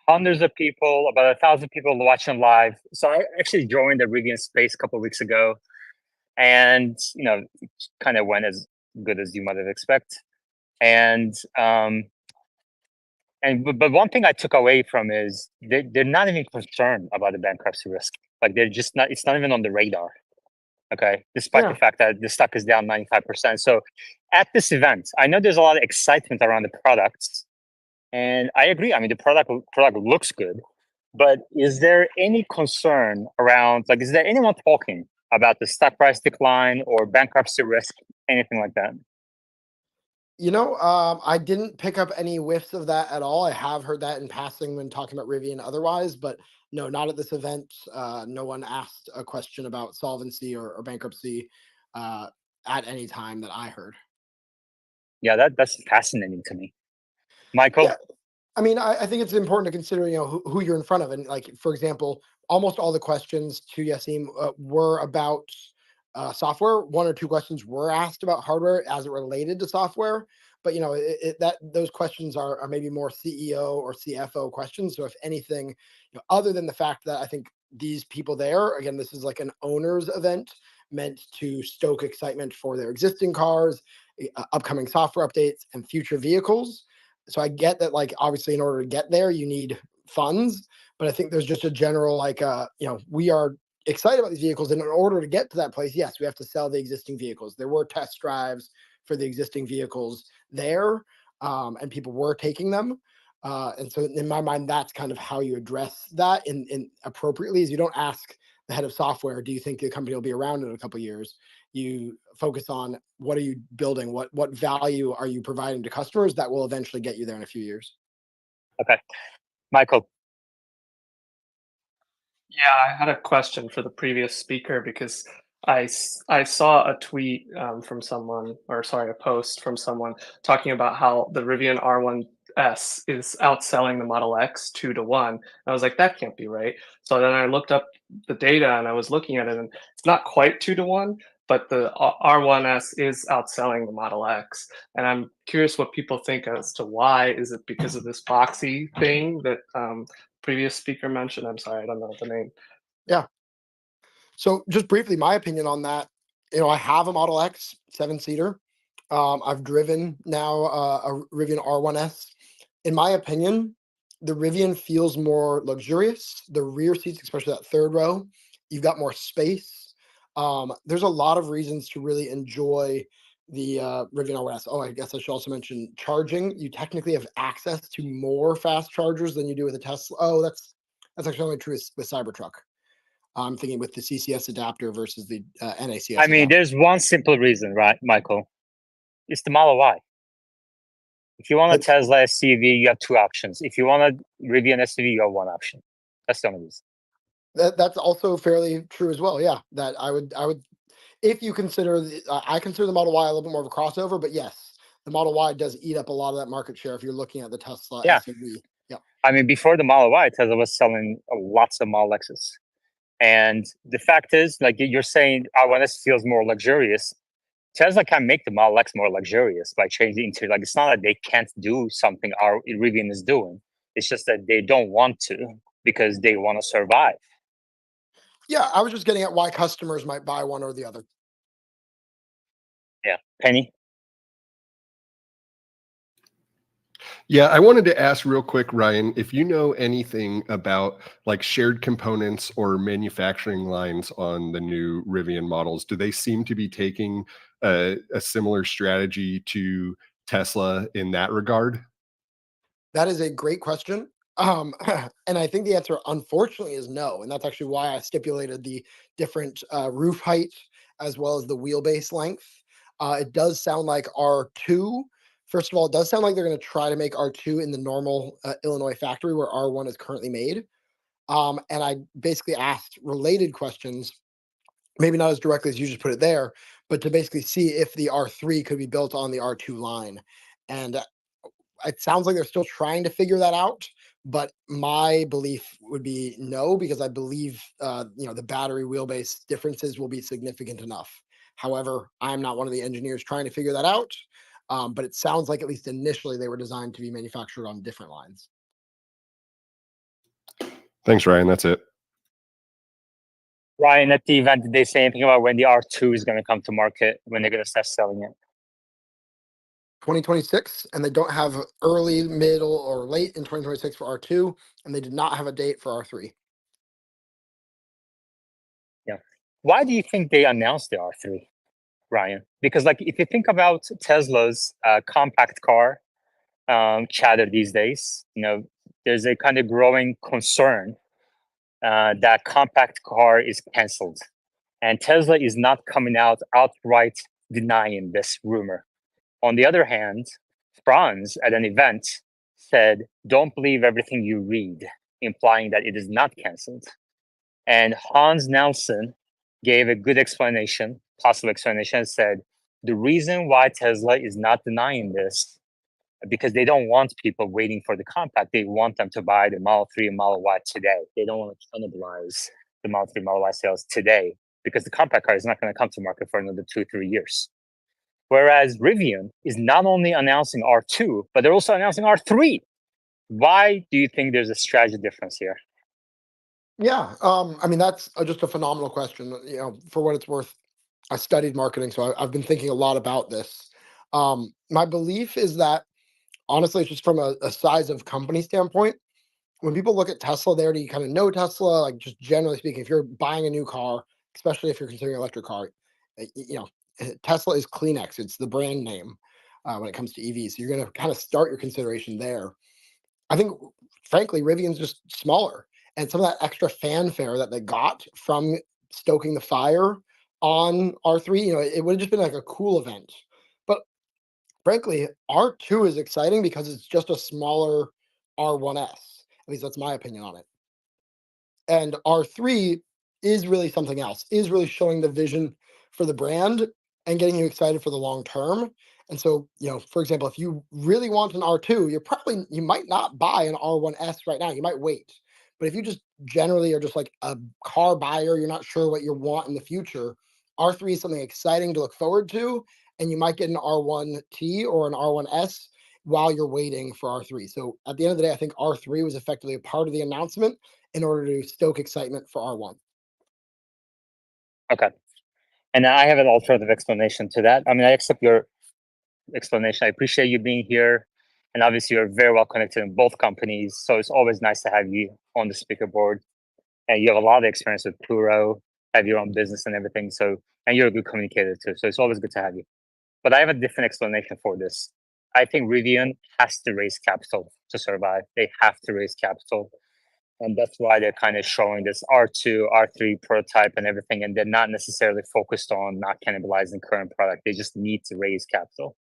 hundreds of people, about 1,000 people watching live. So I actually joined the Rivian space a couple of weeks ago, and it kind of went as good as you might have expect. And but one thing I took away from is they're not even concerned about the bankruptcy risk. Like they're just not. It's not even on the radar. Okay, despite the fact that the stock is down 95%. So at this event, I know there's a lot of excitement around the products. And I agree. I mean, the product looks good, but is there any concern around, like, is there anyone talking about the stock price decline or bankruptcy risk, anything like that? I didn't pick up any whiffs of that at all. I have heard that in passing when talking about Rivian otherwise, but no, not at this event. No one asked a question about solvency or bankruptcy at any time that I heard. Yeah, that's fascinating to me. Michael? Yeah. I mean, I think it's important to consider, who you're in front of. And like, for example, almost all the questions to Yasim were about software. One or two questions were asked about hardware as it related to software. But, those questions are maybe more CEO or CFO questions. So if anything, other than the fact that I think these people there, again, this is like an owner's event meant to stoke excitement for their existing cars, upcoming software updates, and future vehicles. So I get that, like, obviously in order to get there, you need funds, but I think there's just a general, like, we are excited about these vehicles. And in order to get to that place, yes, we have to sell the existing vehicles. There were test drives for the existing vehicles there, and people were taking them. And so in my mind, that's kind of how you address that in appropriately, is you don't ask the head of software, do you think the company will be around in a couple of years? You focus on what are you building, what value are you providing to customers that will eventually get you there in a few years. Okay, Michael. Yeah, I had a question for the previous speaker because I saw a tweet from someone, or sorry, a post from someone talking about how the Rivian R1S is outselling the Model X 2-1. And I was like, that can't be right. So then I looked up the data and I was looking at it, and it's not quite 2-1, but the R1S is outselling the Model X. And I'm curious what people think as to why. Is it because of this boxy thing that previous speaker mentioned? I'm sorry, I don't know the name. Yeah. So just briefly, my opinion on that, I have a Model X 7-seater. I've driven now a Rivian R1S. In my opinion, the Rivian feels more luxurious. The rear seats, especially that third row, you've got more space. There's a lot of reasons to really enjoy the Rivian R1S. Oh, I guess I should also mention charging. You technically have access to more fast chargers than you do with a Tesla. Oh, that's actually only true with Cybertruck. I'm thinking with the CCS adapter versus the NACS. I mean, there's one simple reason, right, Michael? It's the Model Y. If you want a Tesla SUV, you have two options. If you want a Rivian SUV, you have one option. That's the only reason. That's also fairly true as well. Yeah, that I would, if you consider, I consider the Model Y a little bit more of a crossover, but yes, the Model Y does eat up a lot of that market share if you're looking at the Tesla SUV. Yeah. I mean, before the Model Y, Tesla was selling lots of Model X's. And the fact is, like you're saying, R1S feels more luxurious. Tesla can make the Model X more luxurious by changing into like, it's not that they can't do something our Rivian is doing. It's just that they don't want to because they want to survive. Yeah, I was just getting at why customers might buy one or the other. Yeah, Penny. Yeah, I wanted to ask real quick, Ryan, if you know anything about like shared components or manufacturing lines on the new Rivian models. Do they seem to be taking a similar strategy to Tesla in that regard? That is a great question. And I think the answer, unfortunately, is no. And that's actually why I stipulated the different roof height as well as the wheelbase length. It does sound like R2. First of all, it does sound like they're going to try to make R2 in the normal Illinois factory where R1 is currently made. And I basically asked related questions, maybe not as directly as you just put it there, but to basically see if the R3 could be built on the R2 line. And it sounds like they're still trying to figure that out, but my belief would be no, because I believe the battery wheelbase differences will be significant enough. However, I'm not one of the engineers trying to figure that out, but it sounds like at least initially they were designed to be manufactured on different lines. Thanks, Ryan. That's it. Ryan, at the event, did they say anything about when the R2 is going to come to market, when they're going to start selling it? 2026, and they don't have early, middle, or late in 2026 for R2, and they did not have a date for R3. Yeah. Why do you think they announced the R3, Ryan? Because like if you think about Tesla's compact car chatter these days, there's a kind of growing concern that compact car is canceled. And Tesla is not coming out outright denying this rumor. On the other hand, Franz at an event said, "Don't believe everything you read," implying that it is not canceled. And Hans Nelson gave a good explanation, possible explanation, and said, the reason why Tesla is not denying this, because they don't want people waiting for the compact. They want them to buy the Model 3 and Model Y today. They don't want to cannibalize the Model 3 Model Y sales today because the compact car is not going to come to market for another 2-3 years. Whereas Rivian is not only announcing R2, but they're also announcing R3. Why do you think there's a strategy difference here? Yeah, I mean, that's just a phenomenal question. For what it's worth, I studied marketing, so I've been thinking a lot about this. My belief is that, honestly, it's just from a size of company standpoint. When people look at Tesla, they already kind of know Tesla, like just generally speaking, if you're buying a new car, especially if you're considering an electric car, Tesla is Kleenex. It's the brand name when it comes to EVs. So you're going to kind of start your consideration there. I think, frankly, Rivian's just smaller. And some of that extra fanfare that they got from stoking the fire on R3, it would have just been like a cool event. But frankly, R2 is exciting because it's just a smaller R1S. At least that's my opinion on it. And R3 is really something else, is really showing the vision for the brand and getting you excited for the long term. And so, for example, if you really want an R2, you might not buy an R1S right now. You might wait. But if you just generally are just like a car buyer, you're not sure what you want in the future, R3 is something exciting to look forward to. And you might get an R1T or an R1S while you're waiting for R3. So at the end of the day, I think R3 was effectively a part of the announcement in order to stoke excitement for R1. Okay. And I have an alternative explanation to that. I mean, I accept your explanation. I appreciate you being here. And obviously, you're very well connected in both companies. So it's always nice to have you on the speaker board. And you have a lot of experience with Pluro, have your own business and everything. So, and you're a good communicator too. So it's always good to have you. But I have a different explanation for this. I think Rivian has to raise capital to survive. They have to raise capital. And that's why they're kind of showing this R2, R3 prototype and everything. And they're not necessarily focused on not cannibalizing current product. They just need to raise capital.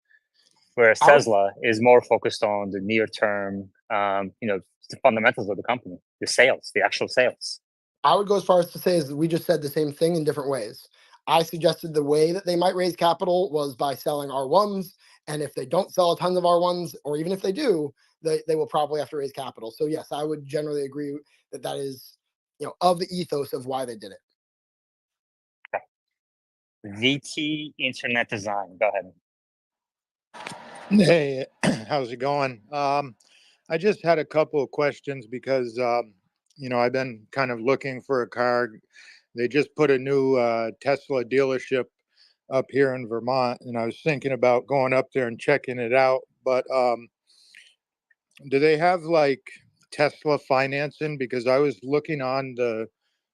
Whereas Tesla is more focused on the near term, the fundamentals of the company, the sales, the actual sales. I would go as far as to say is we just said the same thing in different ways. I suggested the way that they might raise capital was by selling R1s. And if they don't sell a ton of R1s, or even if they do, they will probably have to raise capital. So yes, I would generally agree that is, of the ethos of why they did it. VT Internet Design. Go ahead. Hey, how's it going? I just had a couple of questions because, I've been kind of looking for a car. They just put a new Tesla dealership up here in Vermont, and I was thinking about going up there and checking it out. But do they have like Tesla financing? Because I was looking on the,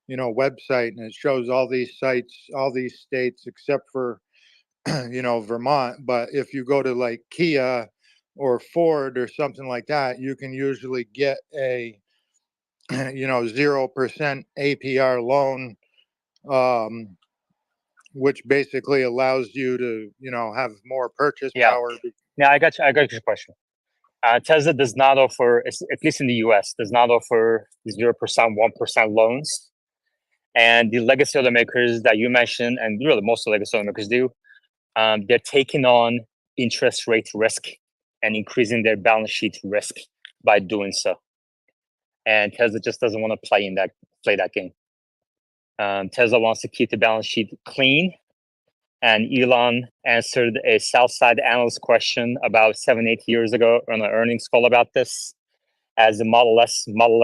website, and it shows all these sites, all these states, except for Vermont. But if you go to like Kia or Ford or something like that, you can usually get a 0% APR loan, which basically allows you to have more purchase power. Yeah, I got your question. Tesla does not offer, at least in the US, does not offer 0%, 1% loans. And the legacy automakers that you mentioned, and really most of the legacy automakers do, they're taking on interest rate risk and increasing their balance sheet risk by doing so. And Tesla just doesn't want to play that game. Tesla wants to keep the balance sheet clean. And Elon answered a Southside analyst question about 7-8 years ago on an earnings call about this, as the Model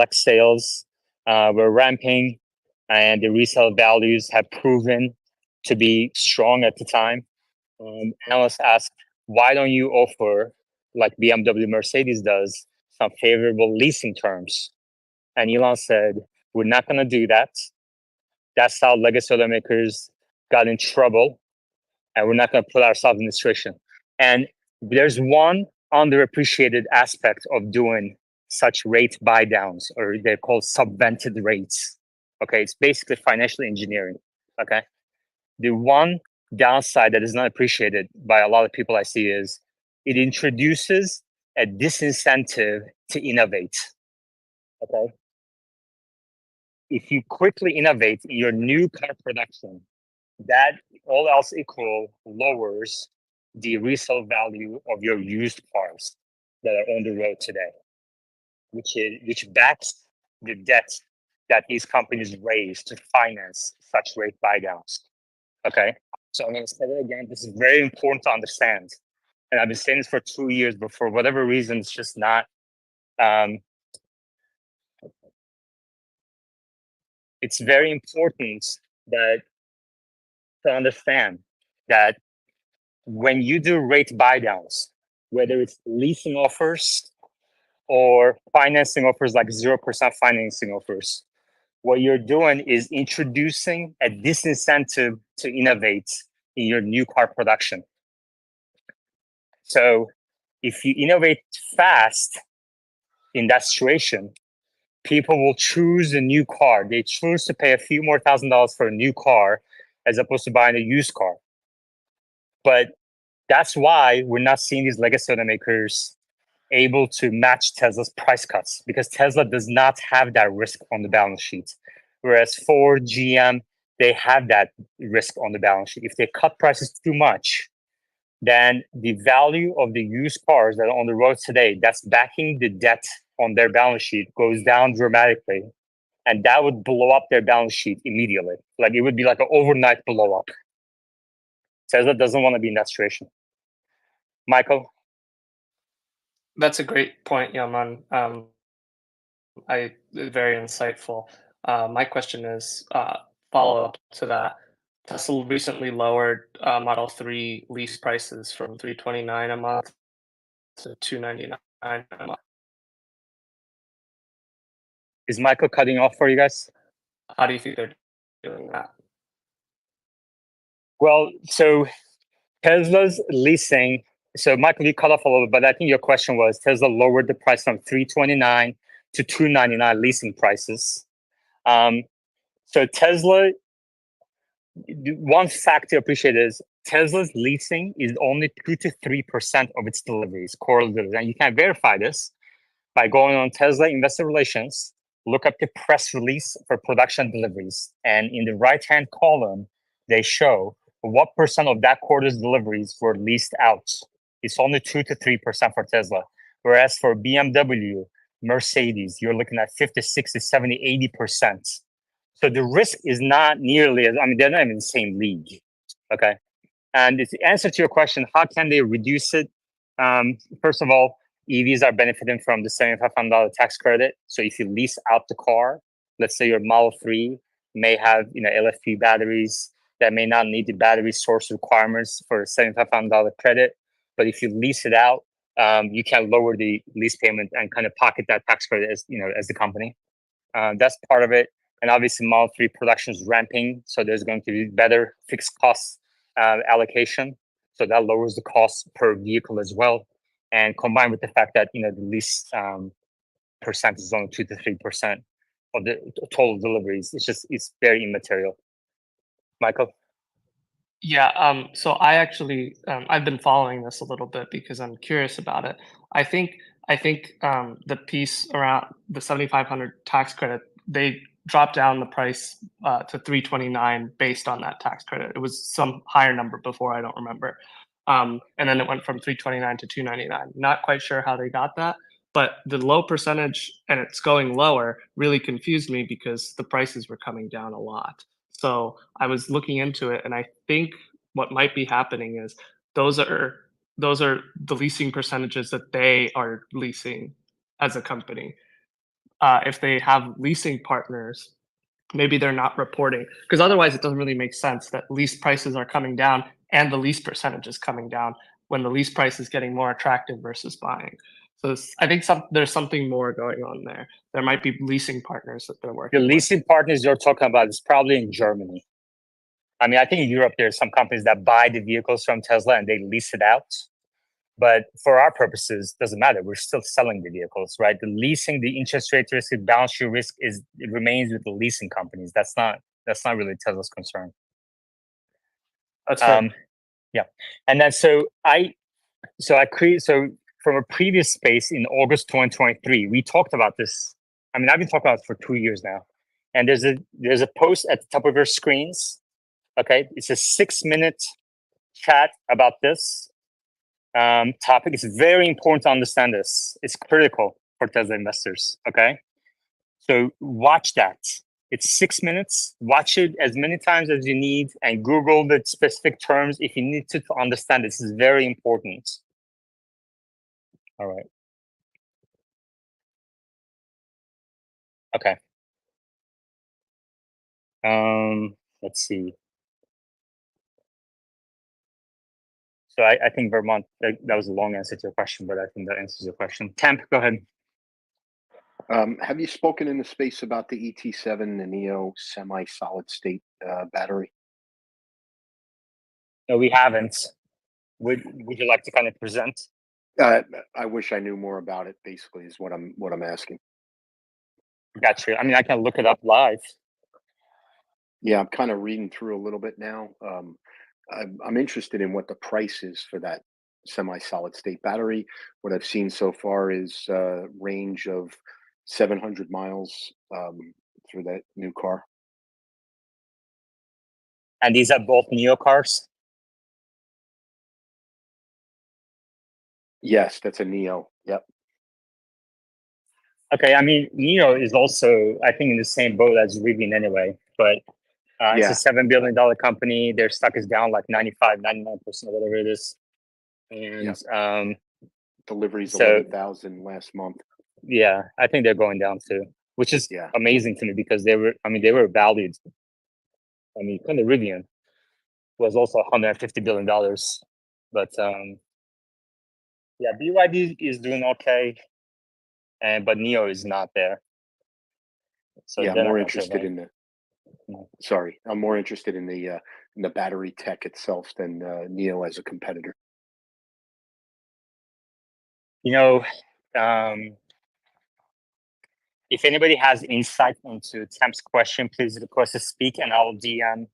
X sales were ramping, and the resale values have proven to be strong at the time. Analysts asked, why don't you offer, like BMW, Mercedes does, some favorable leasing terms? And Elon said, we're not going to do that. That's how legacy automakers got in trouble, and we're not going to put ourselves in this situation. And there's one underappreciated aspect of doing such rate buy downs, or they're called subvented rates. Okay, it's basically financial engineering. Okay, the one downside that is not appreciated by a lot of people I see is it introduces a disincentive to innovate. Okay, if you quickly innovate in your new car production, that all else equal lowers the resale value of your used cars that are on the road today, which backs the debt that these companies raise to finance such rate buy downs. Okay, so I'm going to say it again. This is very important to understand, and I've been saying this for 2 years, but for whatever reason, it's just not. It's very important that to understand that when you do rate buy downs, whether it's leasing offers or financing offers like 0% financing offers, what you're doing is introducing a disincentive to innovate in your new car production. So if you innovate fast in that situation, people will choose a new car. They choose to pay a few more $1,000s for a new car as opposed to buying a used car. But that's why we're not seeing these legacy automakers able to match Tesla's price cuts, because Tesla does not have that risk on the balance sheet. Whereas Ford, GM, they have that risk on the balance sheet. If they cut prices too much, then the value of the used cars that are on the road today, that's backing the debt on their balance sheet, goes down dramatically. And that would blow up their balance sheet immediately. Like it would be like an overnight blow up. Tesla doesn't want to be in that situation. Michael? That's a great point, Yaman. Very insightful. My question is follow up to that. Tesla recently lowered Model 3 lease prices from $329 a month to $299 a month. Is Michael cutting off for you guys? How do you think they're doing that? Well, so Tesla's leasing. So Michael, you cut off a little bit, but I think your question was Tesla lowered the price from $329 to $299 leasing prices. So Tesla, one fact to appreciate is Tesla's leasing is only 2 to 3% of its deliveries, core deliveries. And you can verify this by going on Tesla Investor Relations, look up the press release for production deliveries. And in the right-hand column, they show what percent of that quarter's deliveries were leased out. It's only 2 to 3% for Tesla. Whereas for BMW, Mercedes, you're looking at 50, 60, 70, 80%. So the risk is not nearly as, they're not even in the same league. Okay. And the answer to your question, how can they reduce it? First of all, EVs are benefiting from the $7,500 tax credit. So if you lease out the car, let's say your Model 3 may have LFP batteries that may not need the battery source requirements for a $7,500 credit. But if you lease it out, you can lower the lease payment and kind of pocket that tax credit as as the company. That's part of it. And obviously, Model 3 production is ramping, so there's going to be better fixed cost allocation. So that lowers the cost per vehicle as well. And combined with the fact that the lease percent is only 2 to 3% of the total deliveries, it's very immaterial. Michael? Yeah, so I actually I've been following this a little bit because I'm curious about it. I think the piece around the 7,500 tax credit, they dropped down the price to 329 based on that tax credit. It was some higher number before, I don't remember. And then it went from 329 to 299. Not quite sure how they got that, but the low percentage and it's going lower really confused me because the prices were coming down a lot. So I was looking into it, and I think what might be happening is those are the leasing percentages that they are leasing as a company. If they have leasing partners, maybe they're not reporting because otherwise it doesn't really make sense that lease prices are coming down and the lease percentage is coming down when the lease price is getting more attractive versus buying. So I think there's something more going on there. There might be leasing partners that they're The working with. leasing partners you're talking about is probably in Germany. I mean, I think in Europe, there's some companies that buy the vehicles from Tesla and they lease it out. But for our purposes, doesn't matter. We're still selling the vehicles, right? The leasing, the interest rate risk, the balance sheet risk it remains with the leasing companies. That's not really Tesla's concern. That's fair. Yeah, and then so from a previous space in August 2023, we talked about this. I mean, I've been talking about it for 2 years now, and there's a post at the top of your screens. Okay, it's a 6-minute chat about this topic. It's very important to understand this. It's critical for Tesla investors. Okay, so watch that. It's 6 minutes. Watch it as many times as you need, and Google the specific terms if you need to understand. This is very important. All right. Okay. Let's see. So I think Vermont, that was a long answer to your question, but I think that answers your question. Temp, go ahead. Have you spoken in the space about the ET7, the Neo semi-solid state battery? No, we haven't. Would you like to kind of present? I wish I knew more about it. Basically, is what I'm asking. Got you. I mean, I can look it up live. Yeah, I'm kind of reading through a little bit now. I'm interested in what the price is for that semi-solid state battery. What I've seen so far is range of 700 miles for that new car. And these are both Neo cars? Yes, that's a Neo. Yep. Okay, I mean, Neo is also, I think, in the same boat as Rivian anyway, but it's a $7 billion company. Their stock is down like 95, 99%, whatever it is. And deliveries so 11,000 last month. Yeah, I think they're going down too, which is amazing to me because they were valued. I mean, kind of Rivian was also $150 billion, but yeah, BYD is doing okay, but Neo is not there. So Yeah, I'm they're not more gonna interested survive. I'm more interested in the battery tech itself than Neo as a competitor. You know, if anybody has insight into Temp's question, please request to speak, and I'll DM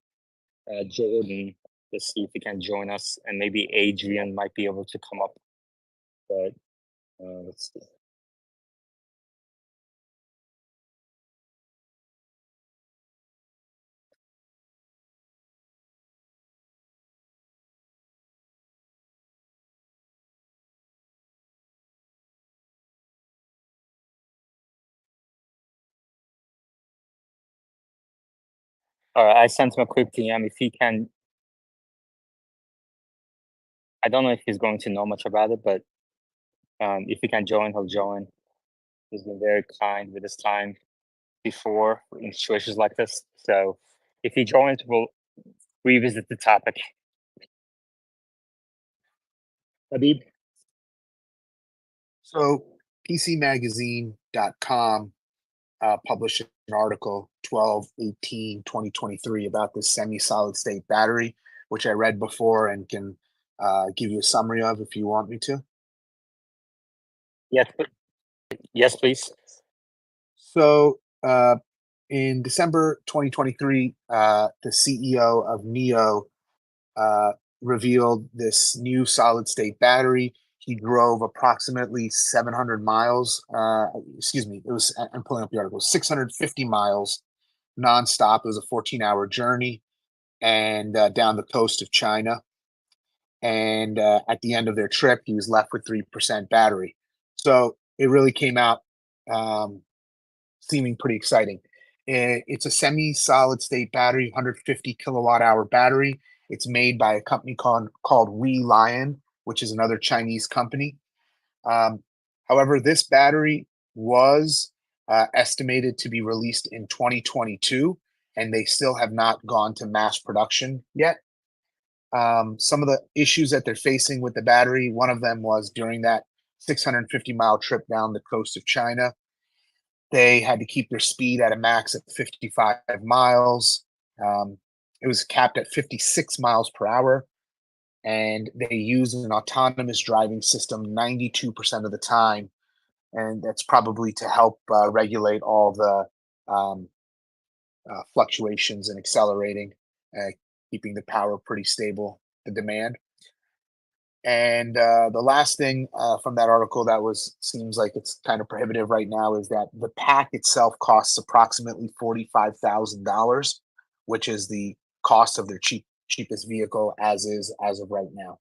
Jordan to see if he can join us, and maybe Adrian might be able to come up. But let's see. All right, I sent him a quick DM. If he can I don't know if he's going to know much about it, but if he can join, he'll join. He's been very kind with his time before in situations like this. So if he joins, we'll revisit the topic. Habib? So PCMagazine.com published an article 12/18/2023 about this semi-solid state battery, which I read before and can give you a summary of if you want me to. Yes, please. So in December 2023, the CEO of NIO revealed this new solid state battery. He drove approximately 700 miles. Excuse me, I'm pulling up the article, 650 miles nonstop. It was a 14-hour journey and down the coast of China. And at the end of their trip, he was left with 3% battery. So it really came out seeming pretty exciting. It's a semi-solid state battery, 150 kilowatt hour battery. It's made by a company called Rivian, which is another Chinese company. However, this battery was estimated to be released in 2022, and they still have not gone to mass production yet. Some of the issues that they're facing with the battery, one of them was during that 650-mile trip down the coast of China, they had to keep their speed at a max at 55 miles. It was capped at 56 miles per hour, and they use an autonomous driving system 92% of the time, and that's probably to help regulate all the fluctuations and accelerating, keeping the power pretty stable, the demand. And the last thing from that article that seems like it's kind of prohibitive right now is that the pack itself costs approximately $45,000, which is the cost of their cheapest vehicle as of right now.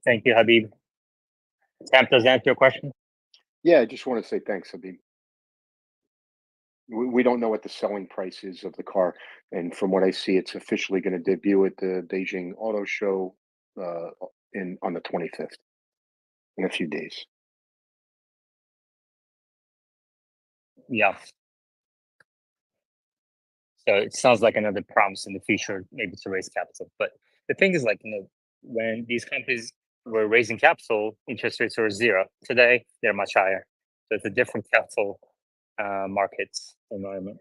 Thank you, Habib. Sam, does that answer your question? Yeah, I just want to say thanks, Habib. We don't know what the selling price is of the car, and from what I see, it's officially going to debut at the Beijing Auto Show on the 25th, in a few days. Yeah. So it sounds like another promise in the future, maybe to raise capital. But the thing is, like, when these companies were raising capital, interest rates were zero. Today, they're much higher. So it's a different capital markets environment.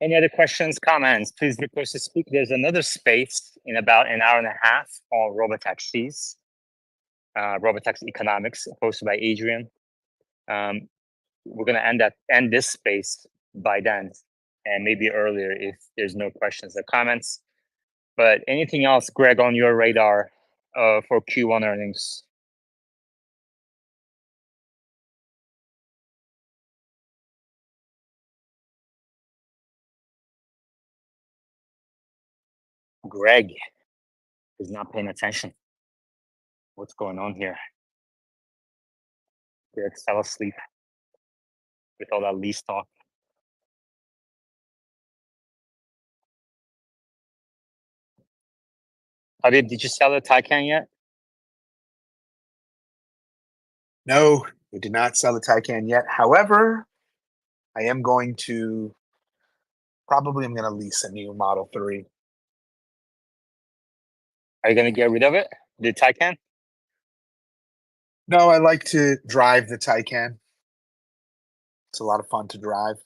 Any other questions, comments? Please request to speak. There's another space in about an hour and a half on Robo Taxis, Robo Taxi Economics, hosted by Adrian. We're going to end this space by then, and maybe earlier if there's no questions or comments. But anything else, Greg, on your radar for Q1 earnings? Greg is not paying attention. What's going on here? Greg fell asleep with all that lease talk. Habib, did you sell the Taycan yet? No, we did not sell the Taycan yet. However, I am going to lease a new Model 3. Are you going to get rid of it, the Taycan? No, I like to drive the Taycan. It's a lot of fun to drive.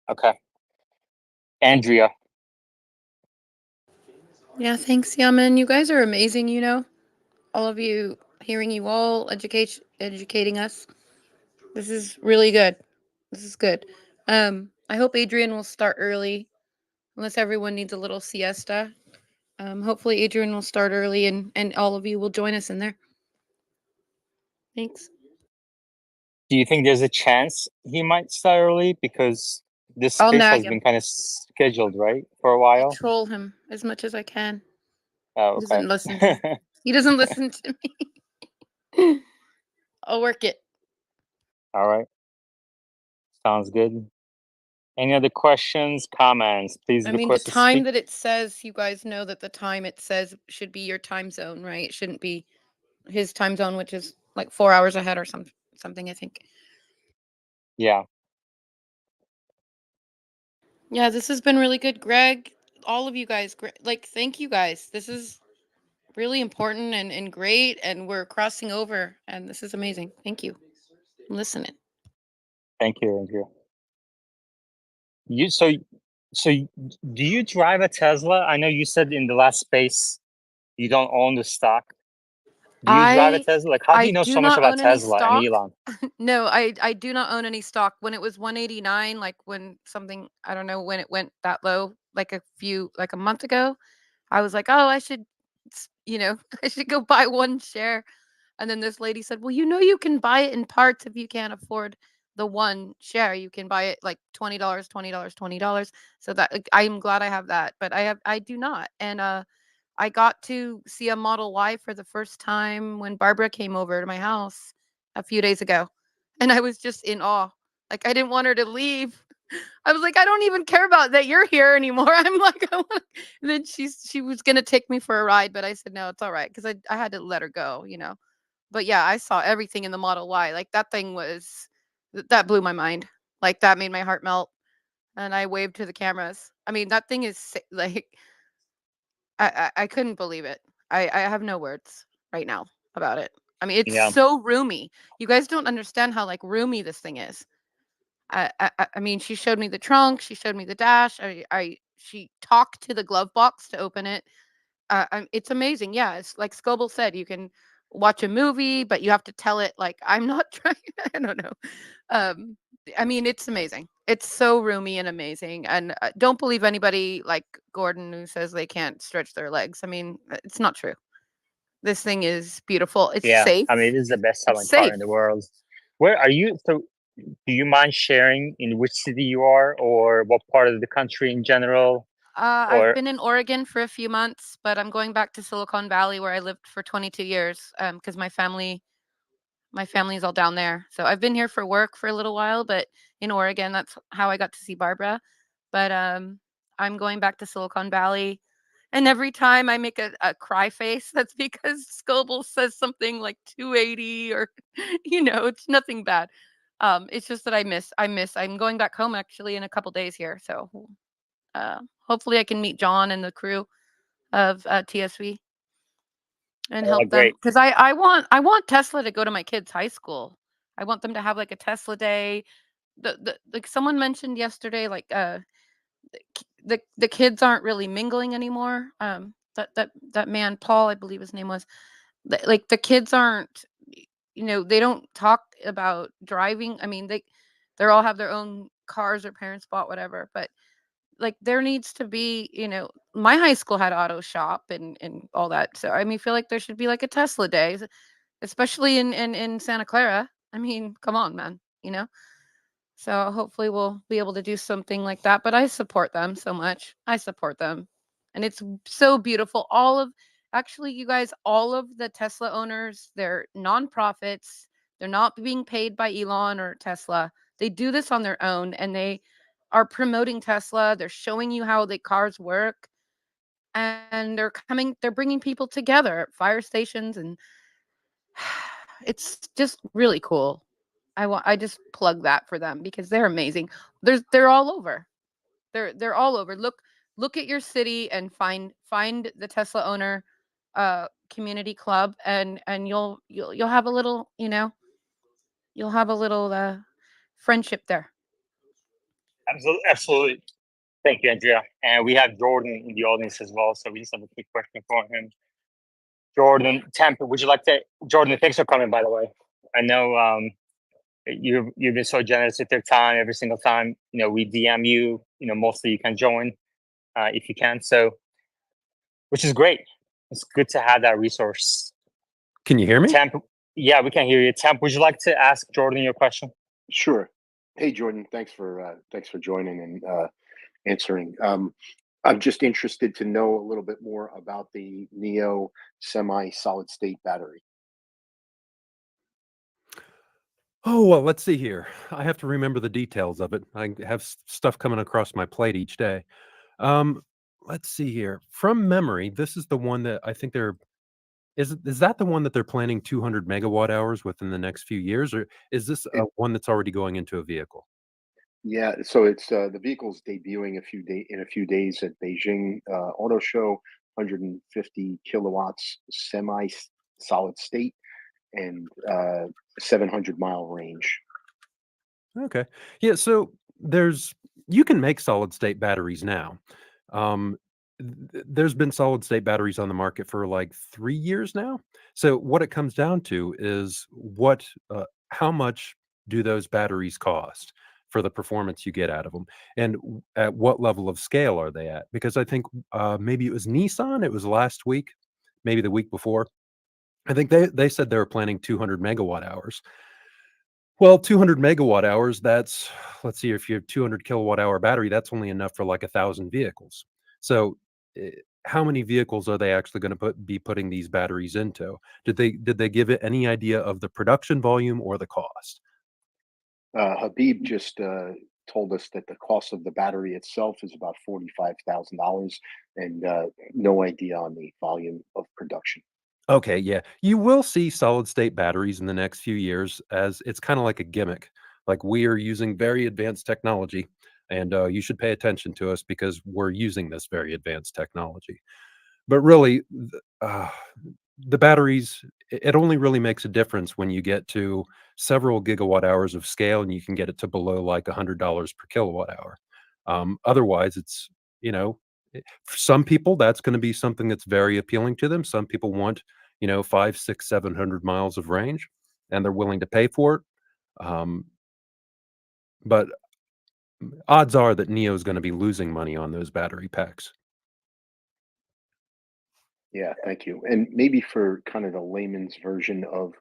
Okay. Andrea. Yeah, thanks, Yaman. You guys are amazing, all of you, hearing you all educating us. This is really good. This is good. I hope Adrian will start early, unless everyone needs a little siesta. Hopefully Adrian will start early and all of you will join us in there. Thanks. Do you think there's a chance he might start early? Because this I'll space nag has him. been kind of scheduled, right, for a while? Troll him as much as I can. Oh, He okay. doesn't listen to me. He doesn't listen to me. I'll work it. All right. Sounds good. Any other questions, comments? Please I mean, the request to time speak. that it says, you guys know that the time it says should be your time zone, right? It shouldn't be his time zone, which is like 4 hours ahead or something, I think. Yeah. Yeah, this has been really good, Greg. All of you guys, like, thank you guys. This is really important and great, and we're crossing over, and this is amazing. Thank you. I'm listening. Thank you, Andrea. Do you drive a Tesla? I know you said in the last space you don't own the stock. Do you drive a Tesla? Like, how do I you know do so much not about own any Tesla and stock. Elon? No, I do not own any stock. When it was 189, like when something, I don't know when it went that low, like a month ago, I was like, oh, I should, I should go buy one share. And then this lady said, well, you can buy it in parts if you can't afford the one share. You can buy it like $20, $20, $20. So that, like, I'm glad I have that, but I do not. And I got to see a Model Y for the first time when Barbara came over to my house a few days ago. And I was just in awe. Like, I didn't want her to leave. I was like, I don't even care about that you're here anymore. I'm like, and then she was gonna take me for a ride, but I said no, it's all right, because I had to let her go. But yeah, I saw everything in the Model Y. Like, that thing was that blew my mind. Like, that made my heart melt. And I waved to the cameras. I mean, that thing is like, I couldn't believe it. I have no words right now about it. I mean, it's Yeah. so roomy. You guys don't understand how, like, roomy this thing is. I mean, she showed me the trunk. She showed me the dash. She talked to the glove box to open it. It's amazing. Yeah, it's like Scoble said, you can watch a movie, but you have to tell it, like, I'm not trying. I don't know. Um, I mean, it's amazing. It's so roomy and amazing. And don't believe anybody like Gordon who says they can't stretch their legs. I mean, it's not true. This thing is beautiful. It's Yeah. safe. I mean, it is the best It's selling car safe. in the world. Where are you? So, do you mind sharing in which city you are or what part of the country in general? I've Or, been in Oregon for a few months, but I'm going back to Silicon Valley where I lived for 22 years because my family's all down there. So I've been here for work for a little while, but in Oregon, that's how I got to see Barbara. But I'm going back to Silicon Valley. And every time I make a cry face, that's because Scoble says something like 280 or, it's nothing bad. It's just that I'm going back home actually in a couple days here. So hopefully I can meet John and the crew of TSV and help them, great. because I want Tesla to go to my kids' high school. I want them to have like a Tesla day. Like someone mentioned yesterday, like the kids aren't really mingling anymore. That man Paul, I believe his name was, like the kids aren't, they don't talk about driving. I mean, they all have their own cars their parents bought, whatever. But like there needs to be, my high school had auto shop and all that. So I mean, feel like there should be like a Tesla day, especially in Santa Clara. I mean, come on, man, So hopefully we'll be able to do something like that. But I support them so much. I support them. And it's so beautiful. Actually, you guys, all of the Tesla owners, they're nonprofits. They're not being paid by Elon or Tesla. They do this on their own and they are promoting Tesla. They're showing you how the cars work. And they're bringing people together at fire stations, and it's just really cool. I just plug that for them because they're amazing. They're all over. They're all over. Look at your city and find the Tesla owner community club, and you'll have a little, you'll have a little friendship there. Absolutely. Absolutely. Thank you, Andrea. And we have Jordan in the audience as well. So we just have a quick question for him. Jordan, Tampa, would you like to? Jordan, thanks for coming, by the way. I know you've been so generous with your time every single time. We DM you. Mostly you can join if you can. So, which is great. It's good to have that resource. Can you hear me? Temp, yeah, we can hear you. Temp, would you like to ask Jordan your question? Sure. Hey, Jordan, thanks for joining and answering. I'm just interested to know a little bit more about the Neo semi-solid state battery. Oh, well, let's see here. I have to remember the details of it. I have stuff coming across my plate each day. Um, let's see here. From memory, this is the one that I think is that the one that they're planning 200 megawatt hours within the next few years, or is this one that's already going into a vehicle? Yeah, so it's the vehicle's debuting in a few days at Beijing Auto Show. 150 kilowatts, solid state, and 700-mile range. Okay. Yeah, so you can make solid state batteries now. Um, there's been solid state batteries on the market for like 3 years now. So what it comes down to is how much do those batteries cost for the performance you get out of them, and at what level of scale are they at? Because I think maybe it was Nissan. It was last week, maybe the week before. I think they said they were planning 200 megawatt hours. Well, 200 megawatt hours, let's see, if you have 200 kilowatt hour battery, that's only enough for like 1,000 vehicles. So, how many vehicles are they actually going to be putting these batteries into? Did they give it any idea of the production volume or the cost? Habib just told us that the cost of the battery itself is about $45,000, and no idea on the volume of production. Okay, yeah. You will see solid state batteries in the next few years, as it's kind of like a gimmick. Like, we are using very advanced technology, and you should pay attention to us because we're using this very advanced technology. But really, the batteries, it only really makes a difference when you get to several gigawatt hours of scale and you can get it to below like $100 per kilowatt hour. Otherwise, for some people, that's going to be something that's very appealing to them. Some people want, 5, 6, 700 miles of range, and they're willing to pay for it. Um, but odds are that NIO is going to be losing money on those battery packs. Yeah, thank you. And maybe for kind of the layman's version of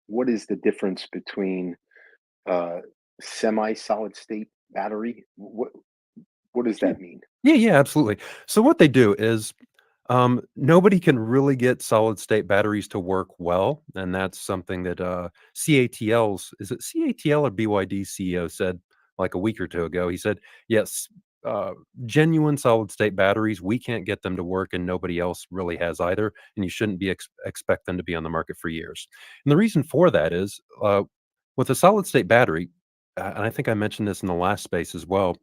what is the difference between uh, semi-solid state battery? What does that mean? Yeah, absolutely. So what they do is, nobody can really get solid state batteries to work well, and that's something that is it CATL or BYD CEO said like a week or two ago. He said, "Yes, genuine solid state batteries, we can't get them to work, and nobody else really has either, and you shouldn't be expect them to be on the market for years." And the reason for that is, with a solid state battery, and I think I mentioned this in the last space as well.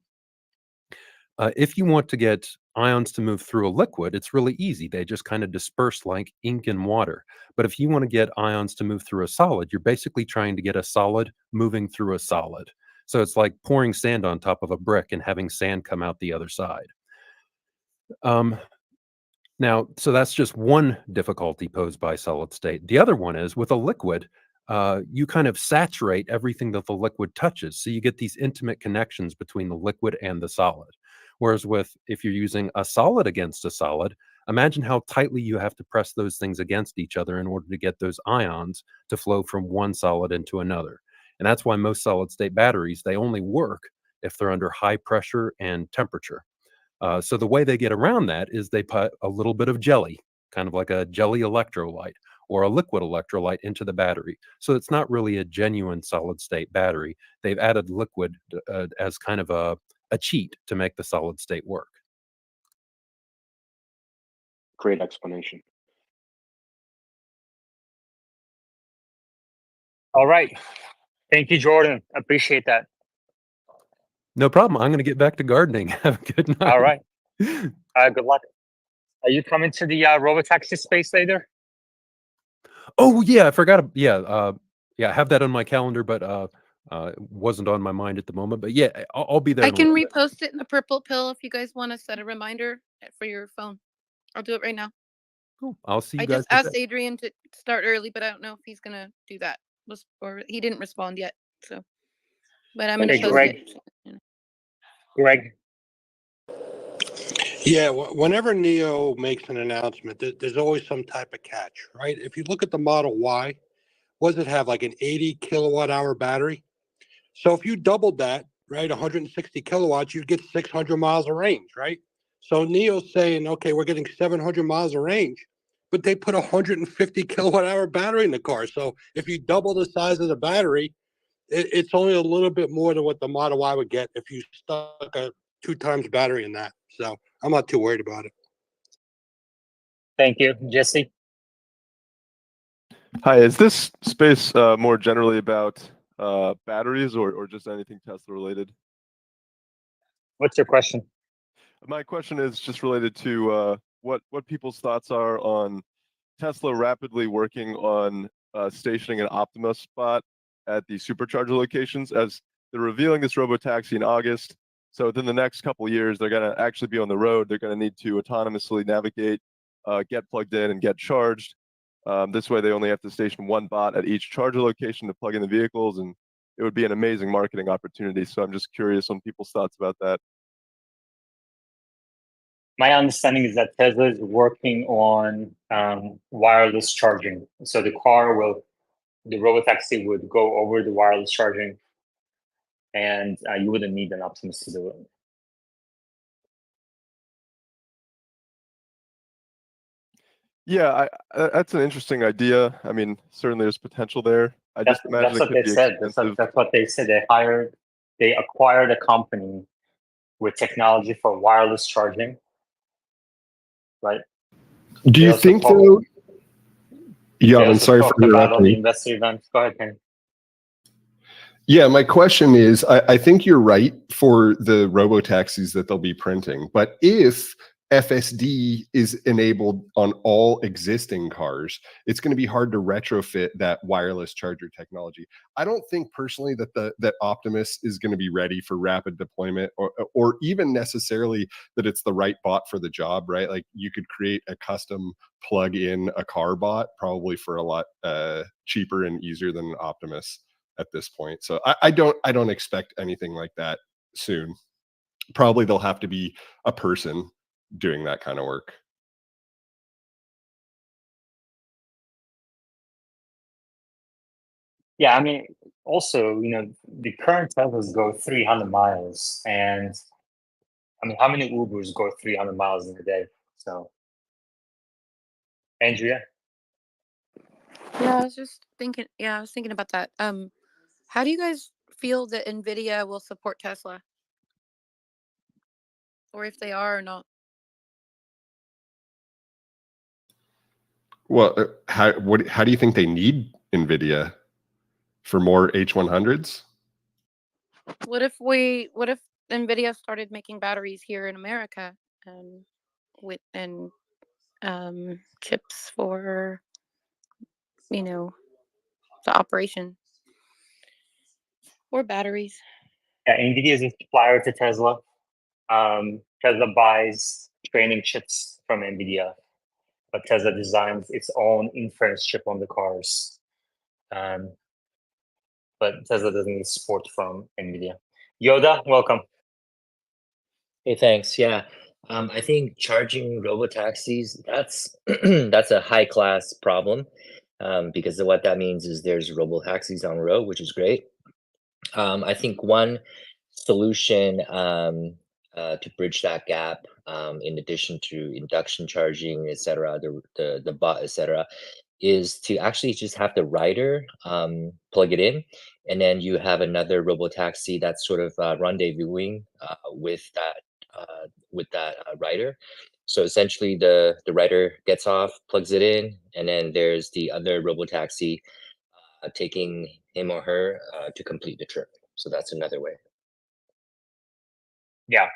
If you want to get ions to move through a liquid, it's really easy. They just kind of disperse like ink in water. But if you want to get ions to move through a solid, you're basically trying to get a solid moving through a solid. So it's like pouring sand on top of a brick and having sand come out the other side. Um, so that's just one difficulty posed by solid state. The other one is with a liquid, you kind of saturate everything that the liquid touches. So you get these intimate connections between the liquid and the solid. Whereas if you're using a solid against a solid, imagine how tightly you have to press those things against each other in order to get those ions to flow from one solid into another. And that's why most solid state batteries, they only work if they're under high pressure and temperature. So the way they get around that is they put a little bit of jelly, kind of like a jelly electrolyte or a liquid electrolyte into the battery. So it's not really a genuine solid state battery. They've added liquid as kind of a cheat to make the solid state work. Great explanation. All right. Thank you, Jordan. Appreciate that. No problem. I'm going to get back to gardening. Have a good night. All right. Good luck. Are you coming to the Robo Taxis space later? Oh yeah, I forgot. Yeah, I have that on my calendar, but it wasn't on my mind at the moment. But yeah, I'll be there. I in a can little bit. repost it in the purple pill if you guys want to set a reminder for your phone. I'll do it right now. Cool. I'll see you I guys. just asked Adrian to start early, but I don't know if he's gonna do that. Or he didn't respond yet. So, but I'm gonna post it. Greg. Yeah, whenever NIO makes an announcement, there's always some type of catch, right? If you look at the Model Y, what does it have, like an 80 kilowatt hour battery? So if you doubled that, right, 160 kilowatts, you'd get 600 miles of range, right? So NIO's saying, okay, we're getting 700 miles of range, but they put a 150 kilowatt hour battery in the car. So if you double the size of the battery, it's only a little bit more than what the Model Y would get if you stuck a 2 times battery in that. So I'm not too worried about it. Thank you, Jesse. Hi, is this space more generally about batteries or just anything Tesla related? What's your question? My question is just related to what people's thoughts are on Tesla rapidly working on stationing an Optima spot at the supercharger locations, as they're revealing this Robo Taxi in August. So within the next couple of years, they're going to actually be on the road. They're going to need to autonomously navigate, get plugged in, and get charged. This way, they only have to station one bot at each charger location to plug in the vehicles, and it would be an amazing marketing opportunity. So I'm just curious on people's thoughts about that. My understanding is that Tesla is working on wireless charging. So the robotaxi would go over the wireless charging, and you wouldn't need an Optimus to do it. Yeah, that's an interesting idea. I mean, certainly there's potential there. I That's just imagine what they said. That's what they said. They acquired a company with technology for wireless charging, right? Do you think though? Yeah, I'm sorry for about on the interrupting. investor event. Go ahead, Ken. Yeah, my question is, I think you're right for the robo taxis that they'll be printing, but if FSD is enabled on all existing cars, it's going to be hard to retrofit that wireless charger technology. I don't think personally that that Optimus is going to be ready for rapid deployment, or even necessarily that it's the right bot for the job, right? Like you could create a custom plug in a car bot probably for a lot cheaper and easier than an Optimus at this point. So I don't expect anything like that soon. Probably there'll have to be a person doing that kind of work. Yeah, I mean, also, the current Teslas go 300 miles, and I mean, how many Ubers go 300 miles in a day? So, Andrea? Yeah, I was just thinking. Yeah, I was thinking about that. How do you guys feel that Nvidia will support Tesla, or if they are or not? Well, how do you think they need NVIDIA for more H100s? What if Nvidia started making batteries here in America, with chips for the operation, or batteries? Yeah, NVIDIA is a supplier to Tesla. Tesla buys training chips from NVIDIA, but Tesla designs its own inference chip on the cars. But Tesla doesn't need support from NVIDIA. Yoda, welcome. Hey, thanks. Yeah. I think charging robotaxis, that's that's a high class problem, because what that means is there's robotaxis on the road, which is great. I think one solution to bridge that gap, in addition to induction charging, et cetera, the bot, et cetera, is to actually just have the rider plug it in, and then you have another robotaxi that's sort of rendezvousing with that rider. So essentially, the rider gets off, plugs it in, and then there's the other robotaxi taking him or her to complete the trip. So that's another way. Yeah,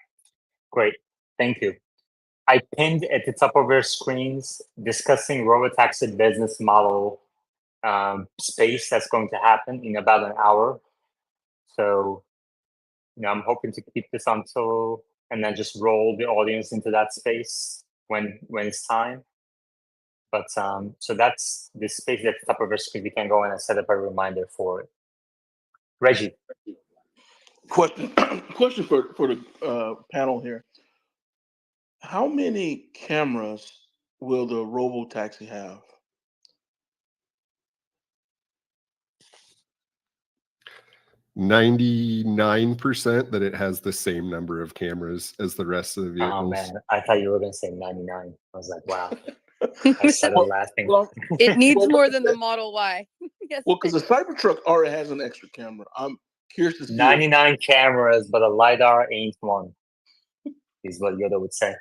great. Thank you. I pinned at the top of your screens discussing robotaxi business model space that's going to happen in about an hour. So, I'm hoping to keep this until, and then just roll the audience into that space when it's time. But so that's the space at the top of your screen. You can go in and set up a reminder for it. Reggie. Question for the panel here. How many cameras will the Robo Taxi have? %99% that it has the same number of cameras as the rest of the vehicles. Oh man, I thought you were going to say 99. I was like, wow. I started laughing. It needs more than the Model Y. Yes. Well, because the Cybertruck already has an extra camera. I'm curious to see. 99 cameras, but a LiDAR ain't one, is what Yoda would say.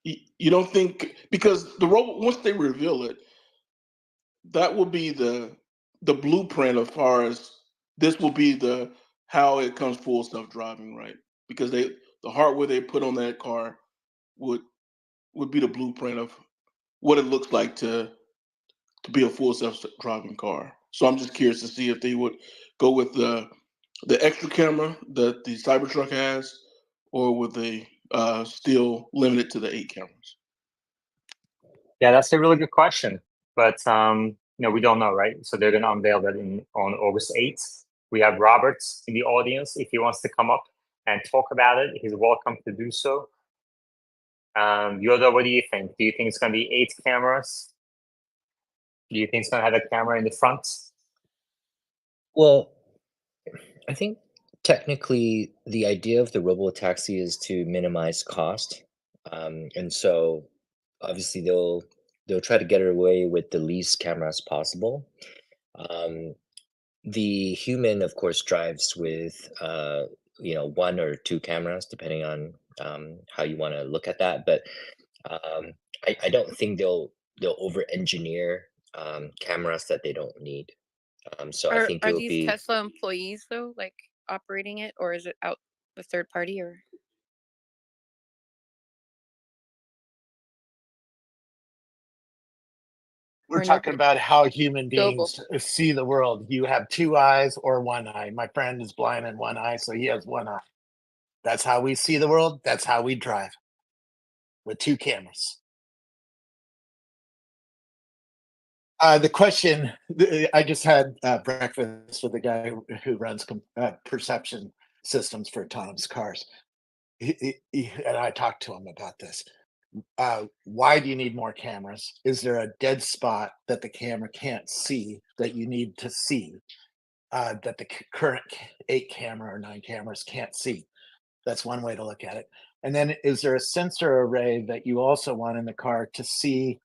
You don't think, because the robot, once they reveal it, that will be the blueprint as far as this will be the how it comes full self-driving, right? Because the hardware they put on that car would be the blueprint of what it looks like to be a full self-driving car. So I'm just curious to see if they would go with the extra camera that the Cybertruck has, or would they still limit it to the 8 cameras? Yeah, that's a really good question. But we don't know, right? So they're gonna unveil that on August 8th. We have Robert in the audience. If he wants to come up and talk about it, he's welcome to do so. Yoda, what do you think? Do you think it's gonna be 8 cameras? Do you think it's gonna have a camera in the front? Well, I think technically the idea of the robo taxi is to minimize cost, and so obviously they'll try to get away with the least cameras possible. The human, of course, drives with 1 or 2 cameras, depending on how you want to look at that. But I don't think they'll over-engineer cameras that they don't need. So I think Are it'll these be. Tesla employees though, like operating it, or is it out the third party or? We're Or talking nobody? about how human Global. beings see the world. You have 2 eyes or 1 eye. My friend is blind in 1 eye, so he has 1 eye. That's how we see the world. That's how we drive, with 2 cameras. The question, I just had breakfast with the guy who runs perception systems for autonomous cars. And I talked to him about this. Why do you need more cameras? Is there a dead spot that the camera can't see that you need to see, that the current 8 camera or 9 cameras can't see? That's one way to look at it. And then is there a sensor array that you also want in the car to see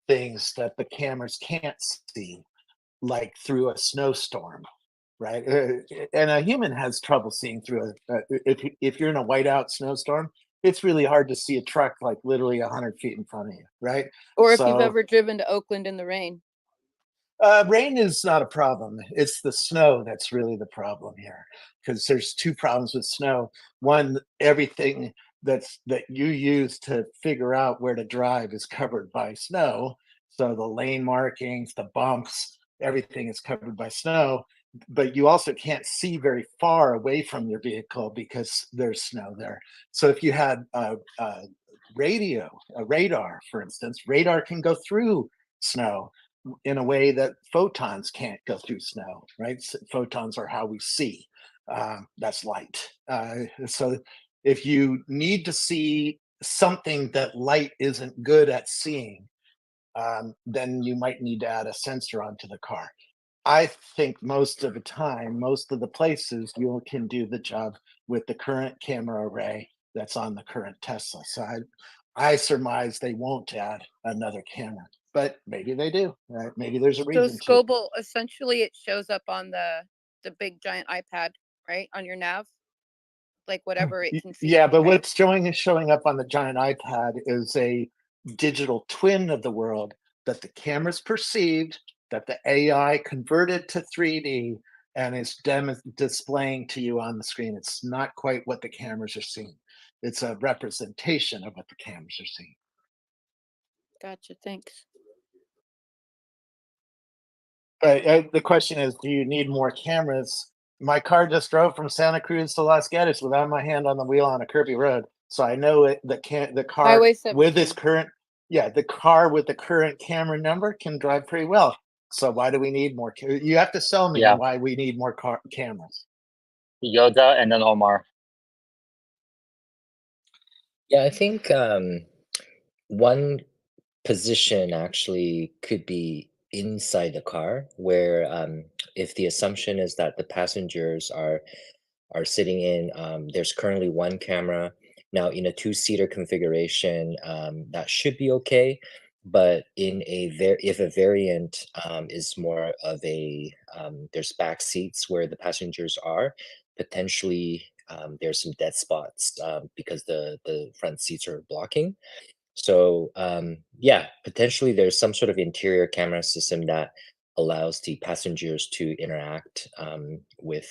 things that the cameras can't see, like through a snowstorm, right? And a human has trouble seeing through if you're in a whiteout snowstorm, it's really hard to see a truck like literally 100 feet in front of you, right? Or if you've So ever driven to Oakland in the rain. rain is not a problem. It's the snow that's really the problem here, because there's 2 problems with snow. One, everything that you use to figure out where to drive is covered by snow. So the lane markings, the bumps, everything is covered by snow. But you also can't see very far away from your vehicle because there's snow there. So if you had a radar, for instance, radar can go through snow in a way that photons can't go through snow, right? Photons are how we see. That's light. So if you need to see something that light isn't good at seeing, then you might need to add a sensor onto the car. I think most of the time, most of the places, you can do the job with the current camera array that's on the current Tesla. So I surmise they won't add another camera, but maybe they do. Right? Maybe there's a So reason to. Scobel, essentially it shows up on the big giant iPad, right? On your nav. Like whatever it can see. Yeah, but right? what's showing up on the giant iPad is a digital twin of the world that the cameras perceived, that the AI converted to 3D, and is displaying to you on the screen. It's not quite what the cameras are seeing. It's a representation of what the cameras are seeing. Gotcha. Thanks. But the question is, do you need more cameras? My car just drove from Santa Cruz to Los Gatos without my hand on the wheel on a curvy road, so I know the car Highway with its 17. current the car with the current camera number can drive pretty well. So why do we need more? You have to sell me Yeah. why we need more cameras. Yoda and then Omar. Yeah, I think one position actually could be inside the car, where if the assumption is that the passengers are sitting in, there's currently 1 camera. Now in a 2-seater configuration, that should be okay. But if a variant is more of a there's back seats where the passengers are, potentially there's some dead spots because the front seats are blocking. So yeah, potentially there's some sort of interior camera system that allows the passengers to interact with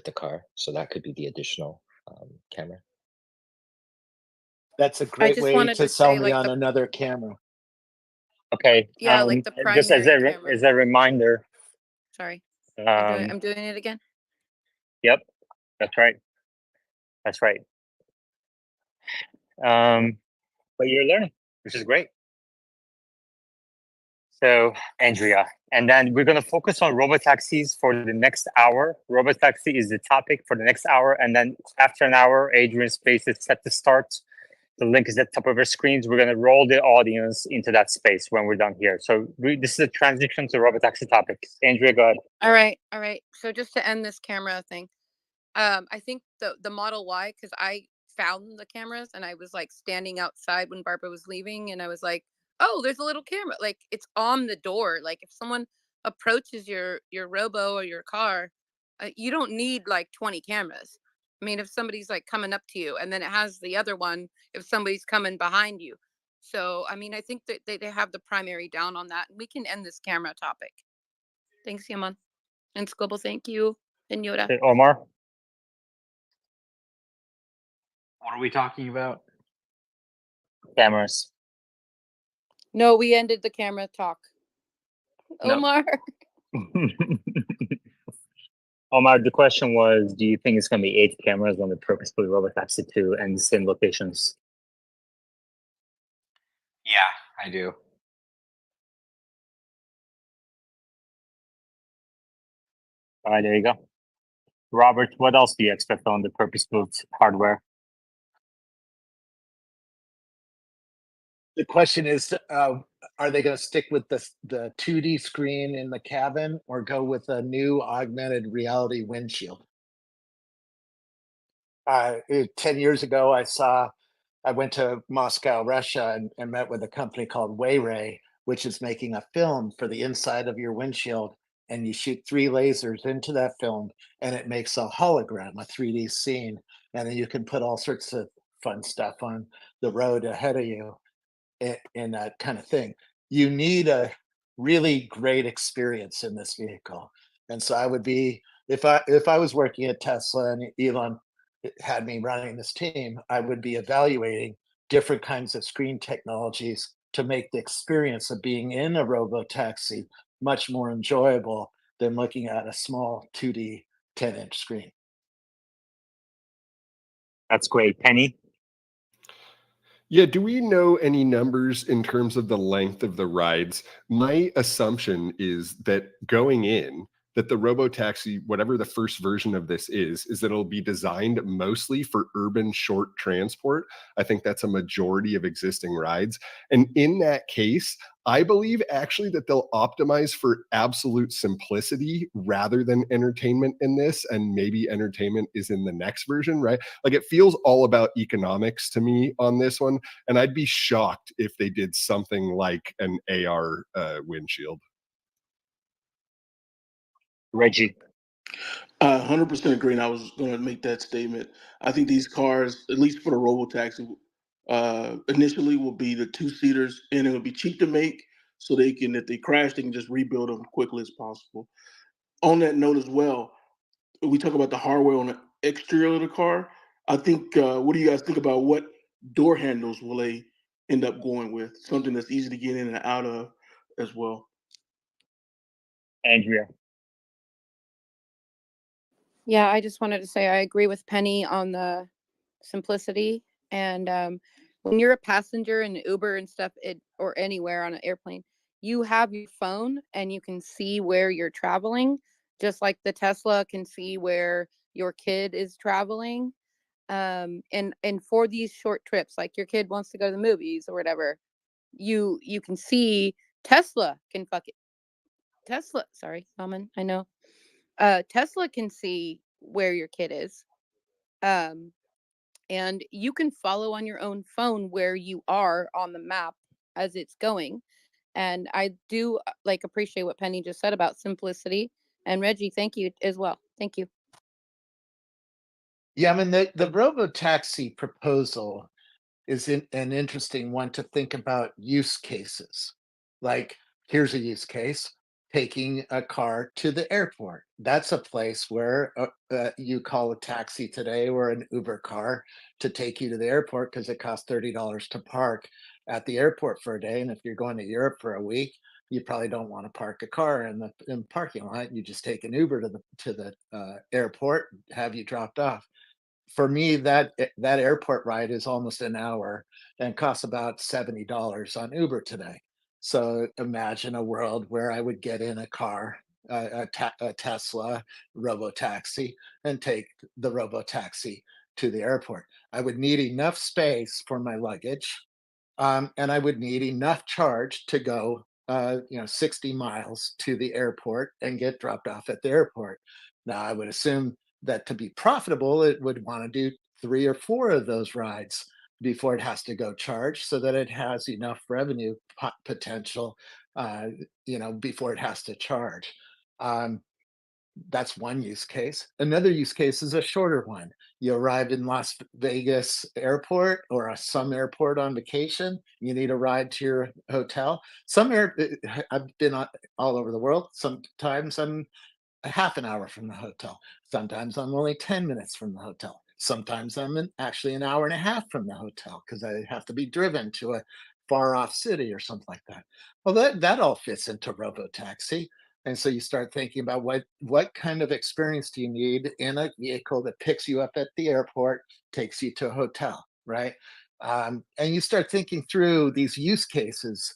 the car. So that could be the additional camera. That's a I great just way wanted to to sell say, me like, on the another camera. Okay. yeah, like the Just primary camera. as a reminder. Sorry, Um, I'm doing it again. yep, that's right. That's right. But you're learning, which is great. So, Andrea, and then we're going to focus on Robo Taxis for the next hour. Robo Taxi is the topic for the next hour. And then after an hour, Adrian's space is set to start. The link is at the top of our screens. We're going to roll the audience into that space when we're done here. So this is a transition to Robo Taxi topics. Andrea, go ahead. All right. So just to end this camera thing, I think the Model Y, because I found the cameras and I was like standing outside when Barbara was leaving, and I was like, oh, there's a little camera, like it's on the door. Like if someone approaches your robo or your car, you don't need like 20 cameras. I mean, if somebody's like coming up to you, and then it has the other one if somebody's coming behind you. So I mean, I think that they have the primary down on that. We can end this camera topic. Thanks, Yaman. And Squibble, thank you. And Yoda. Okay, Omar. What are we talking about? Cameras. No, we ended the camera talk. No. Omar. Omar, the question was, do you think it's going to be 8 cameras on the purposefully Robotaxi 2 and the same locations? Yeah, I do. All right, there you go. Robert, what else do you expect on the purpose-built hardware? The question is, are they going to stick with the 2D screen in the cabin or go with a new augmented reality windshield? 10 years ago, I went to Moscow, Russia, and met with a company called Weiray, which is making a film for the inside of your windshield. And you shoot 3 lasers into that film, and it makes a hologram, a 3D scene. And then you can put all sorts of fun stuff on the road ahead of you in that kind of thing. You need a really great experience in this vehicle. And so I would be, if I was working at Tesla and Elon had me running this team, I would be evaluating different kinds of screen technologies to make the experience of being in a robo taxi much more enjoyable than looking at a small 2D 10-inch screen. That's great. Penny? Yeah, do we know any numbers in terms of the length of the rides? My assumption is that going in, that the robotaxi, whatever the first version of this is that it'll be designed mostly for urban short transport. I think that's a majority of existing rides. And in that case, I believe actually that they'll optimize for absolute simplicity rather than entertainment in this, and maybe entertainment is in the next version, right? Like it feels all about economics to me on this one, and I'd be shocked if they did something like an AR windshield. Reggie? 100% agree, and I was going to make that statement. I think these cars, at least for the robotaxi, initially will be the 2-seaters, and it will be cheap to make, so they can, if they crash, they can just rebuild them quickly as possible. On that note as well, we talk about the hardware on the exterior of the car. I think, what do you guys think about what door handles will they end up going with? Something that's easy to get in and out of as well. Andrea? Yeah, I just wanted to say I agree with Penny on the simplicity. And when you're a passenger in Uber and stuff, or anywhere on an airplane, you have your phone and you can see where you're traveling, just like the Tesla can see where your kid is traveling. And for these short trips, like your kid wants to go to the movies or whatever, you can see Tesla can Tesla. Sorry, Salman, I know. Tesla can see where your kid is. And you can follow on your own phone where you are on the map as it's going. And I do like appreciate what Penny just said about simplicity. And Reggie, thank you as well. Thank you. Yeah, I mean, the robo taxi proposal is an interesting one to think about use cases. Like, here's a use case: taking a car to the airport. That's a place where you call a taxi today or an Uber car to take you to the airport because it costs $30 to park at the airport for a day. And if you're going to Europe for a week, you probably don't want to park a car in the parking lot. You just take an Uber to the airport, have you dropped off. For me, that airport ride is almost an hour and costs about $70 on Uber today. So imagine a world where I would get in a car, a Tesla robo taxi, and take the robo taxi to the airport. I would need enough space for my luggage, and I would need enough charge to go, 60 miles to the airport and get dropped off at the airport. Now, I would assume that to be profitable, it would want to do 3 or 4 of those rides before it has to go charge, so that it has enough revenue potential, before it has to charge. Um, that's one use case. Another use case is a shorter one. You arrive in Las Vegas airport or some airport on vacation. You need a ride to your hotel. I've been all over the world. Sometimes I'm a half an hour from the hotel. Sometimes I'm only 10 minutes from the hotel. Sometimes actually an hour and a half from the hotel because I have to be driven to a far off city or something like that. Well, that all fits into robotaxi. And so you start thinking about what kind of experience do you need in a vehicle that picks you up at the airport, takes you to a hotel, right? And you start thinking through these use cases,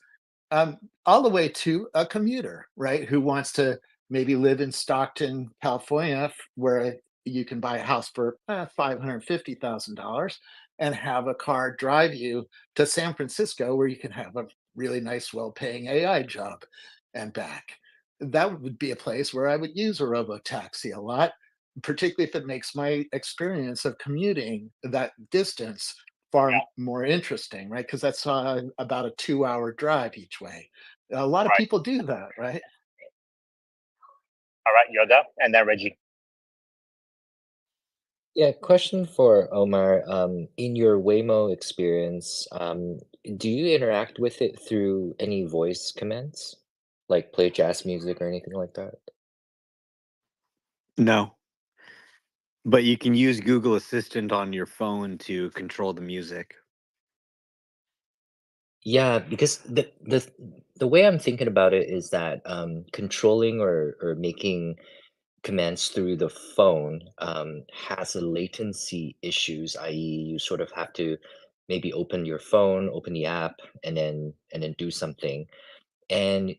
all the way to a commuter, right? Who wants to maybe live in Stockton, California, where you can buy a house for $550,000 and have a car drive you to San Francisco, where you can have a really nice, well-paying AI job and back. That would be a place where I would use a robo taxi a lot, particularly if it makes my experience of commuting that distance far Yeah. more interesting, right? Because that's about a 2-hour drive each way. A lot of Right. people do that, right? All right, Yoda, and then Reggie. Yeah, question for Omar. In your Waymo experience, do you interact with it through any voice commands, like play jazz music or anything like that? No, but you can use Google Assistant on your phone to control the music. Yeah, because the way I'm thinking about it is that controlling or making commands through the phone has a latency issues, i.e., you sort of have to maybe open your phone, open the app, and then do something. And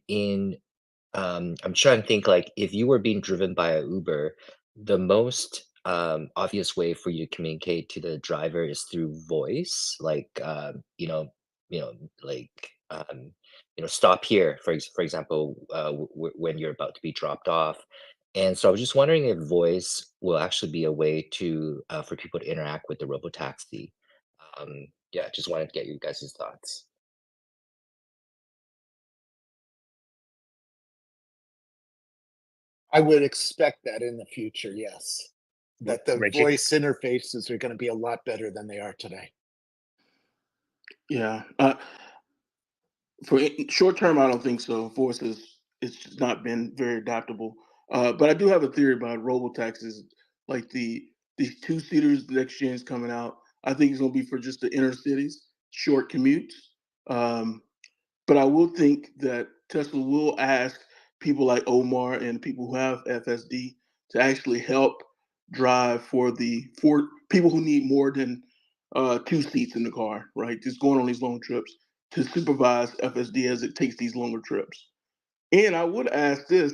I'm trying to think like if you were being driven by a Uber, the most obvious way for you to communicate to the driver is through voice, like you know, like stop here, for example, when you're about to be dropped off. And so I was just wondering if voice will actually be a way to for people to interact with the robotaxi. Yeah, just wanted to get you guys' thoughts. I would expect that in the future, yes. That the Reggie. voice interfaces are going to be a lot better than they are today. Yeah. For short term, I don't think so. Voice is it's just not been very adaptable. But I do have a theory about robo taxis, like these 2-seaters the next gen's coming out. I think it's gonna be for just the inner cities, short commutes. Um, but I will think that Tesla will ask people like Omar and people who have FSD to actually help drive for people who need more than 2 seats in the car, right? Just going on these long trips to supervise FSD as it takes these longer trips. And I would ask this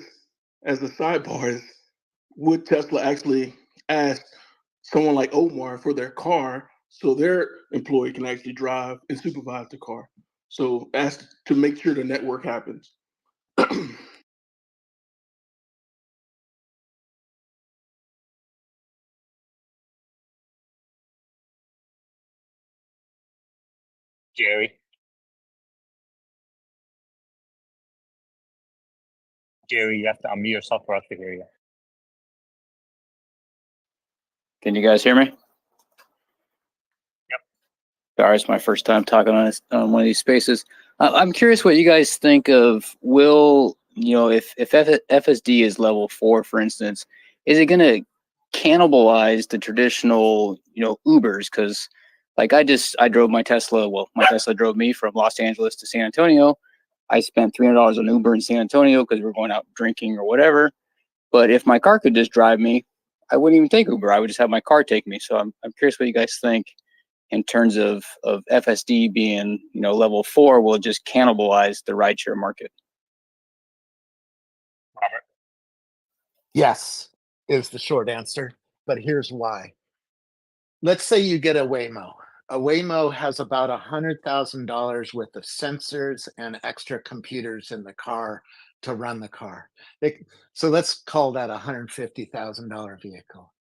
as a sidebar: is would Tesla actually ask someone like Omar for their car so their employee can actually drive and supervise the car? So ask to make sure the network happens. Jerry. Jerry, you have to unmute yourself for us to hear you. Can you guys hear me? Yep. Sorry, it's my first time talking on one of these spaces. I'm curious what you guys think of if FSD is level 4, for instance, is it going to cannibalize the traditional, Ubers? Because like I drove my Tesla. Well, my Tesla drove me from Los Angeles to San Antonio. I spent $300 on Uber in San Antonio because we're going out drinking or whatever. But if my car could just drive me, I wouldn't even take Uber. I would just have my car take me. So I'm curious what you guys think in terms of FSD being, level 4 will just cannibalize the rideshare market. Robert. Yes, is the short answer, but here's why. Let's say you get a Waymo. A Waymo has about $100,000 worth of sensors and extra computers in the car to run the car. So let's call that a $150,000 vehicle.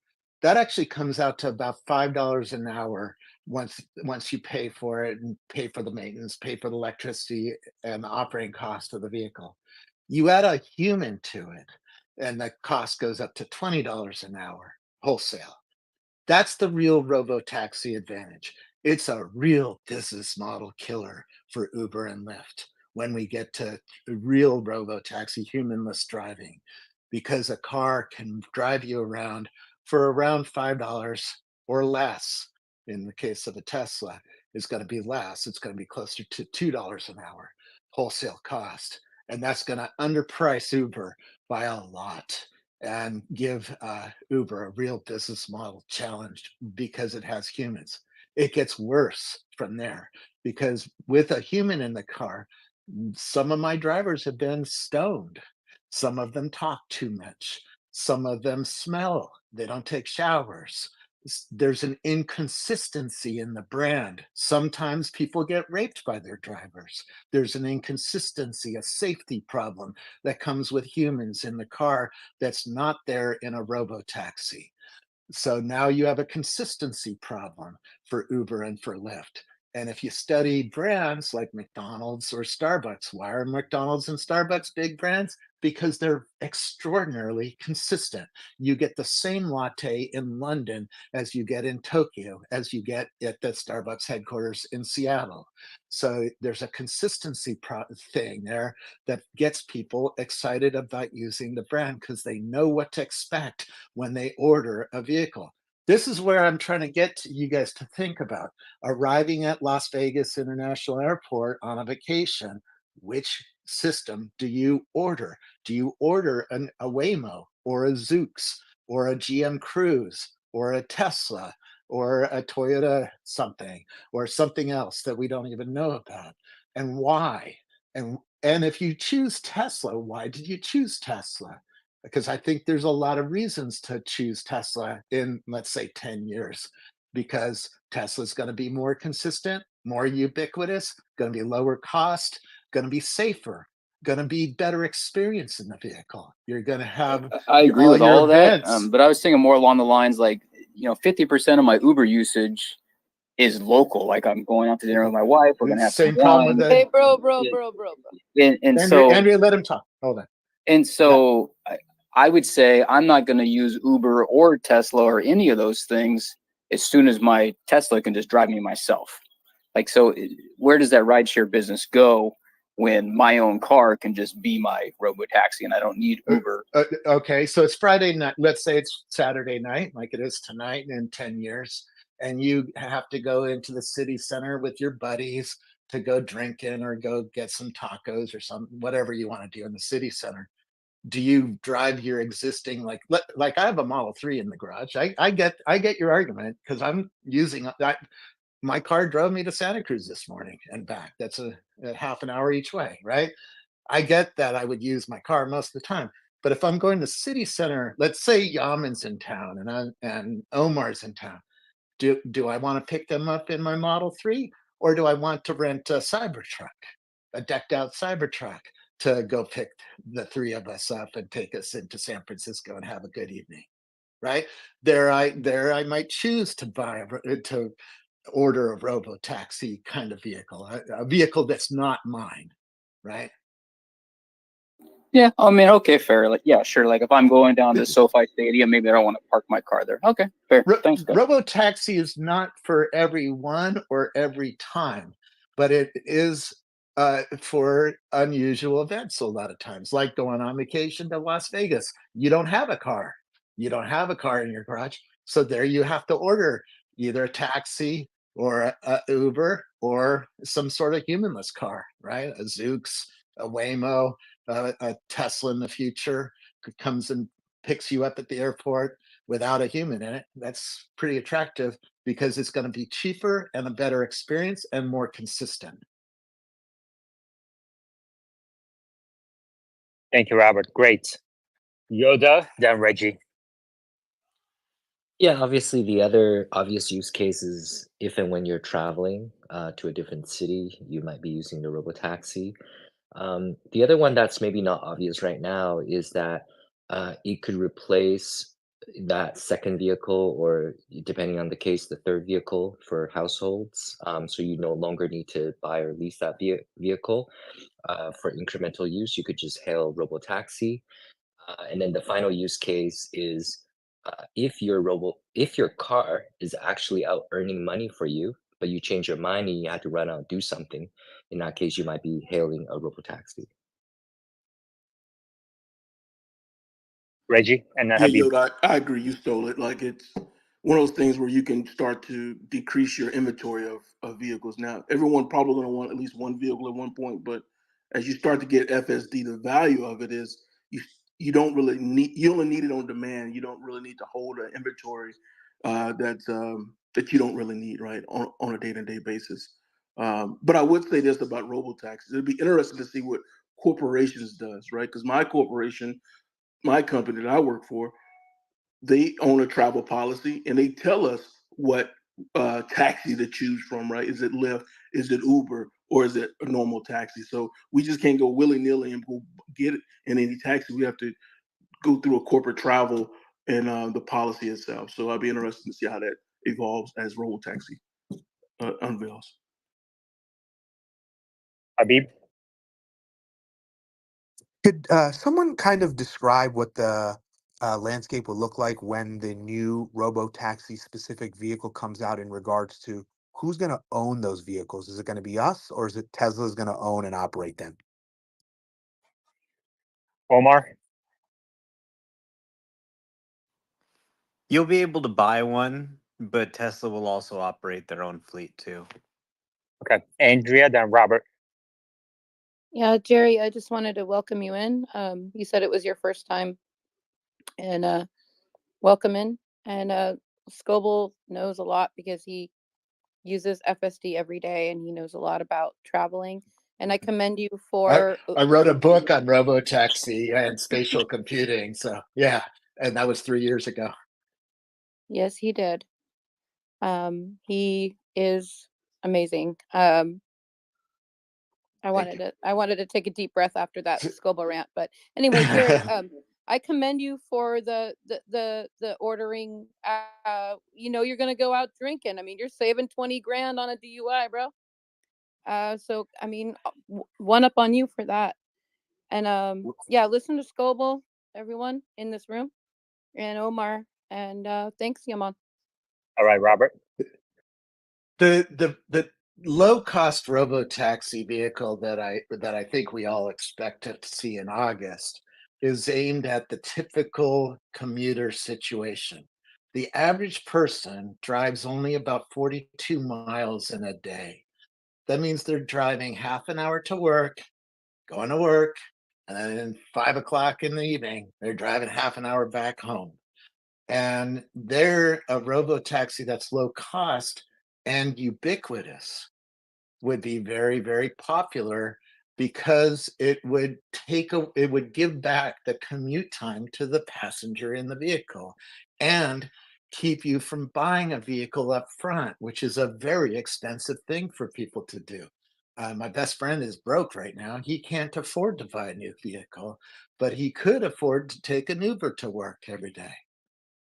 That actually comes out to about $5 an hour once you pay for it and pay for the maintenance, pay for the electricity and the operating cost of the vehicle. You add a human to it, and the cost goes up to $20 an hour wholesale. That's the real robo-taxi advantage. It's a real business model killer for Uber and Lyft when we get to real robo-taxi humanless driving, because a car can drive you around for around $5 or less. In the case of a Tesla, it's going to be less. It's going to be closer to $2 an hour wholesale cost. And that's going to underprice Uber by a lot and give Uber a real business model challenge because it has humans. It gets worse from there because with a human in the car, some of my drivers have been stoned. Some of them talk too much. Some of them smell. They don't take showers. There's an inconsistency in the brand. Sometimes people get raped by their drivers. There's an inconsistency, a safety problem that comes with humans in the car that's not there in a robo-taxi. So now you have a consistency problem for Uber and for Lyft. And if you study brands like McDonald's or Starbucks, why are McDonald's and Starbucks big brands? Because they're extraordinarily consistent. You get the same latte in London as you get in Tokyo, as you get at the Starbucks headquarters in Seattle. So there's a consistency thing there that gets people excited about using the brand because they know what to expect when they order a vehicle. This is where I'm trying to get you guys to think about arriving at Las Vegas International Airport on a vacation. Which system do you order? Do you order a Waymo or a Zoox or a GM Cruise or a Tesla or a Toyota something or something else that we don't even know about? And why? And if you choose Tesla, why did you choose Tesla? Because I think there's a lot of reasons to choose Tesla in, let's say, 10 years, because Tesla's going to be more consistent, more ubiquitous, going to be lower cost, going to be safer, going to be better experience in the vehicle. You're going to have I agree with all of that, events. but I was thinking more along the lines like, 50% of my Uber usage is local. Like I'm going out to dinner with my wife. We're gonna have Same some problem with wine. the. Hey, bro. And Andrea, so Andrea, let him talk. Hold on. And so I would say I'm not going to use Uber or Tesla or any of those things as soon as my Tesla can just drive me myself. Like, so where does that rideshare business go when my own car can just be my robo taxi and I don't need Uber? Okay, so it's Friday night. Let's say it's Saturday night, like it is tonight in 10 years. And you have to go into the city center with your buddies to go drinking or go get some tacos or some whatever you want to do in the city center. Do you drive your existing like I have a Model 3 in the garage. I get your argument because I'm using that. My car drove me to Santa Cruz this morning and back. That's a half an hour each way, right? I get that I would use my car most of the time. But if I'm going to city center, let's say Yaman's in town and Omar's in town, do I want to pick them up in my Model 3 or do I want to rent a Cybertruck, a decked out Cybertruck to go pick the three of us up and take us into San Francisco and have a good evening, right? There I might choose to to order a robo taxi kind of vehicle, a vehicle that's not mine, right? Yeah, I mean, okay, fair. Like, yeah, sure. Like, if I'm going down to SoFi Stadium, maybe I don't want to park my car there. Okay, fair. Thanks, guys. Robo taxi is not for everyone or every time, but it is for unusual events a lot of times, like going on vacation to Las Vegas. You don't have a car. You don't have a car in your garage. So there you have to order either a taxi or a Uber or some sort of humanless car, right? A Zoox, a Waymo, a Tesla in the future comes and picks you up at the airport without a human in it. That's pretty attractive because it's going to be cheaper and a better experience and more consistent. Thank you, Robert. Great. Yoda, then Reggie. Yeah, obviously the other obvious use case is if and when you're traveling to a different city, you might be using the robotaxi. The other one that's maybe not obvious right now is that it could replace that second vehicle, or depending on the case, the third vehicle for households. So you no longer need to buy or lease that vehicle for incremental use. You could just hail robotaxi. And then the final use case is if your car is actually out earning money for you, but you change your mind and you had to run out and do something. In that case, you might be hailing a robotaxi. Reggie, and then Yeah, Habib. Yoda, I agree. You stole it. Like, it's one of those things where you can start to decrease your inventory of vehicles. Now, everyone probably going to want at least one vehicle at one point, but as you start to get FSD, the value of it is you don't really need, you only need it on demand. You don't really need to hold an inventory that you don't really need, right, on a day-to-day basis. But I would say this about robo-taxis. It'd be interesting to see what corporations does, right? Because my corporation, my company that I work for, they own a travel policy and they tell us what taxi to choose from, right? Is it Lyft? Is it Uber? Or is it a normal taxi? So we just can't go willy-nilly and go get it in any taxi. We have to go through a corporate travel and the policy itself. So I'd be interested to see how that evolves as robotaxi unveils. Habib. Could someone kind of describe what the landscape will look like when the new robo-taxi specific vehicle comes out in regards to who's going to own those vehicles? Is it going to be us, or is it Tesla's going to own and operate them? Omar. You'll be able to buy one, but Tesla will also operate their own fleet too. Okay. Andrea, then Robert. Yeah, Jerry, I just wanted to welcome you in. You said it was your first time, and welcome in. And Scoble knows a lot because he uses FSD every day, and he knows a lot about traveling. And I commend you for. I wrote a book on robotaxi and spatial computing. So yeah, and that was 3 years ago. Yes, he did. He is amazing. I wanted to take a deep breath after that Scobo rant, but anyway, Jerry, I commend you for the ordering. You're gonna go out drinking. I mean, you're saving 20 grand on a DUI, bro. So I mean, one up on you for that. And yeah, listen to Scobo, everyone in this room, and Omar, and thanks, Yaman. All right, Robert. The low cost robo taxi vehicle that I think we all expect to see in August is aimed at the typical commuter situation. The average person drives only about 42 miles in a day. That means they're driving half an hour to work, going to work, and then 5 o'clock in the evening, they're driving half an hour back home. And they're a robo taxi that's low cost and ubiquitous would be very, very popular because it would give back the commute time to the passenger in the vehicle and keep you from buying a vehicle up front, which is a very expensive thing for people to do. My best friend is broke right now. He can't afford to buy a new vehicle, but he could afford to take an Uber to work every day,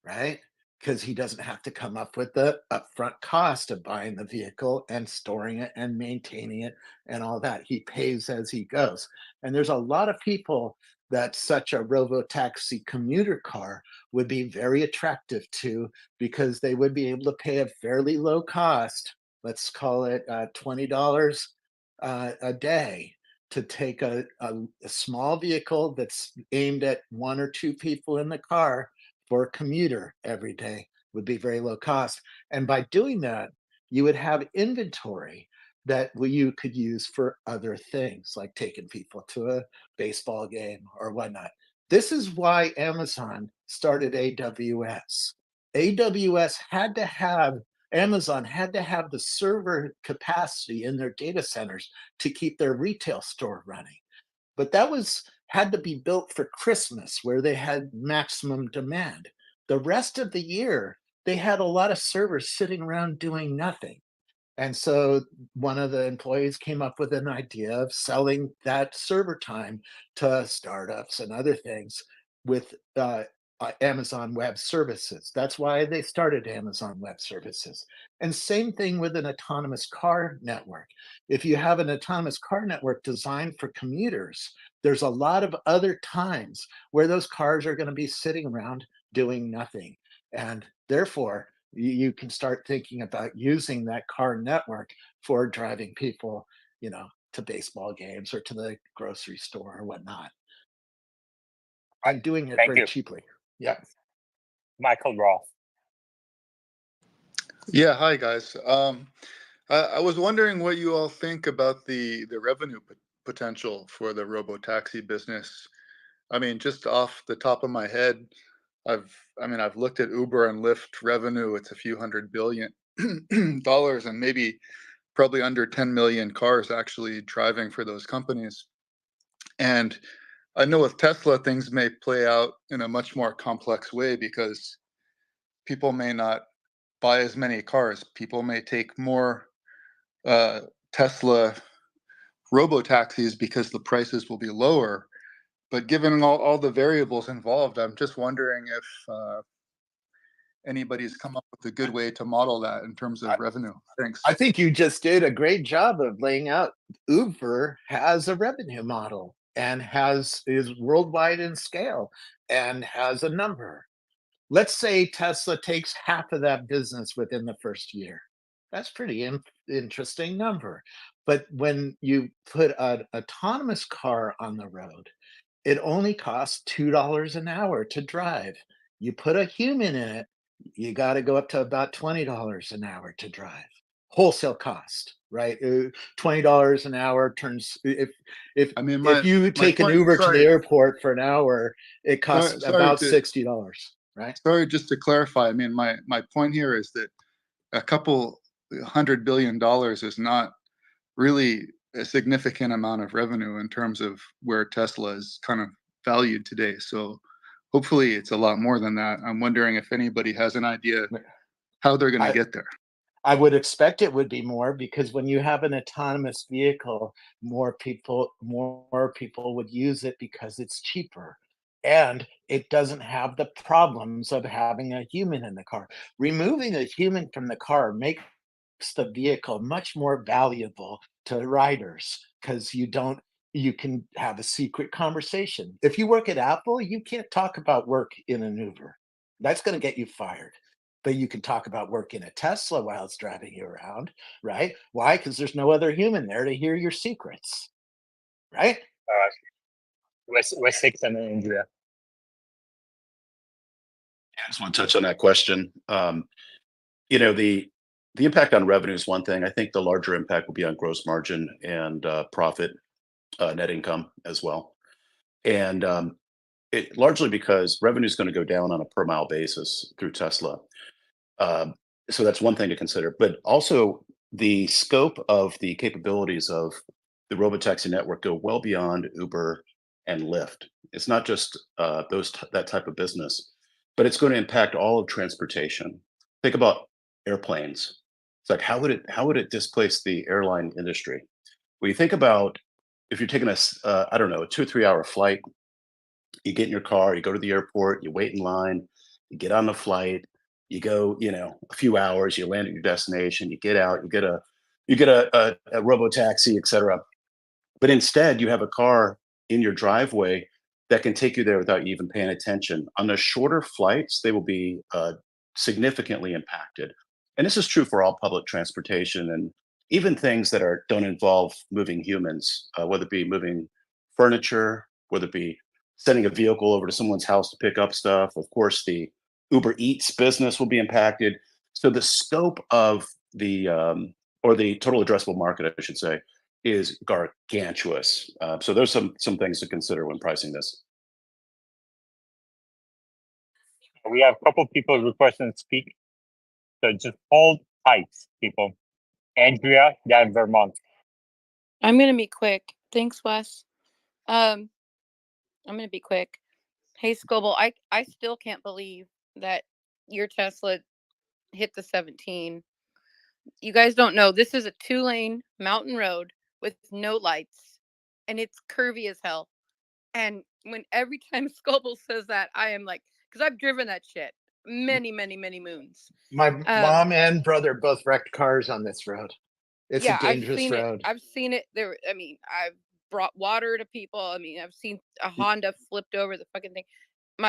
right? Because he doesn't have to come up with the upfront cost of buying the vehicle and storing it and maintaining it and all that. He pays as he goes. And there's a lot of people that such a robo-taxi commuter car would be very attractive to, because they would be able to pay a fairly low cost, let's call it $20 a day, to take a small vehicle that's aimed at one or two people in the car for a commuter every day. Would be very low cost. And by doing that, you would have inventory that you could use for other things, like taking people to a baseball game or whatnot. This is why Amazon started AWS. AWS had to have, Amazon had to have the server capacity in their data centers to keep their retail store running. But that had to be built for Christmas, where they had maximum demand. The rest of the year, they had a lot of servers sitting around doing nothing. And so one of the employees came up with an idea of selling that server time to startups and other things with Amazon Web Services. That's why they started Amazon Web Services. And same thing with an autonomous car network. If you have an autonomous car network designed for commuters, there's a lot of other times where those cars are going to be sitting around doing nothing. And therefore, you can start thinking about using that car network for driving people, to baseball games or to the grocery store or whatnot. I'm doing it Thank very you. cheaply. Yeah. Michael Roth. Yeah, hi guys. I was wondering what you all think about the revenue potential for the robo taxi business. I mean, just off the top of my head, I've looked at Uber and Lyft revenue. It's a few $100 billion dollars, and maybe probably under 10 million cars actually driving for those companies. And I know with Tesla, things may play out in a much more complex way, because people may not buy as many cars. People may take more Tesla robo taxis because the prices will be lower. But given all the variables involved, I'm just wondering if anybody's come up with a good way to model that in terms of revenue. Thanks. I think you just did a great job of laying out. Uber has a revenue model and is worldwide in scale and has a number. Let's say Tesla takes half of that business within the first year. That's pretty interesting number. But when you put an autonomous car on the road, it only costs $2 an hour to drive. You put a human in it, you got to go up to about $20 an hour to drive. Wholesale cost, right? $20 an hour turns, if if you take an Uber to the airport for an hour, it costs about $60, right? Sorry, just to clarify, I mean, my point here is that a couple $100 billion is not really a significant amount of revenue in terms of where Tesla is kind of valued today. So hopefully it's a lot more than that. I'm wondering if anybody has an idea how they're going to get there. I would expect it would be more, because when you have an autonomous vehicle, more people would use it because it's cheaper. And it doesn't have the problems of having a human in the car. Removing a human from the car makes the vehicle much more valuable to riders, because you can have a secret conversation. If you work at Apple, you can't talk about work in an Uber. That's going to get you fired. But you can talk about work in a Tesla while it's driving you around, right? Why? Because there's no other human there to hear your secrets, right? West 6 and Andrea. I just want to touch on that question. The impact on revenue is one thing. I think the larger impact will be on gross margin and profit, net income as well. And it largely because revenue is going to go down on a per mile basis through Tesla. So that's one thing to consider. But also the scope of the capabilities of the robotaxi network go well beyond Uber and Lyft. It's not just that type of business, but it's going to impact all of transportation. Think about airplanes. It's like, how would it displace the airline industry? Well, you think about if you're taking a 2 or 3 hour flight, you get in your car, you go to the airport, you wait in line, you get on the flight, you go, a few hours, you land at your destination, you get out, you get a robo taxi, etc. But instead, you have a car in your driveway that can take you there without you even paying attention. On the shorter flights, they will be significantly impacted. And this is true for all public transportation and even things that don't involve moving humans, whether it be moving furniture, whether it be sending a vehicle over to someone's house to pick up stuff. Of course, the Uber Eats business will be impacted. So the scope of or the total addressable market, I should say, is gargantuous. So there's some things to consider when pricing this. We have a couple people requesting to speak, so just hold tight, people. Andrea, down in Vermont. I'm gonna be quick. Thanks, Wes. I'm gonna be quick. Hey, Scoble, I still can't believe that your Tesla hit the 17. You guys don't know, this is a 2-lane mountain road with no lights, and it's curvy as hell. And when every time Scoble says that, I am like, because I've driven that shit many moons. My mom and brother both wrecked cars on this road. It's a dangerous road. I've seen it. I've brought water to people. I mean, I've seen a Honda flipped over the fucking thing.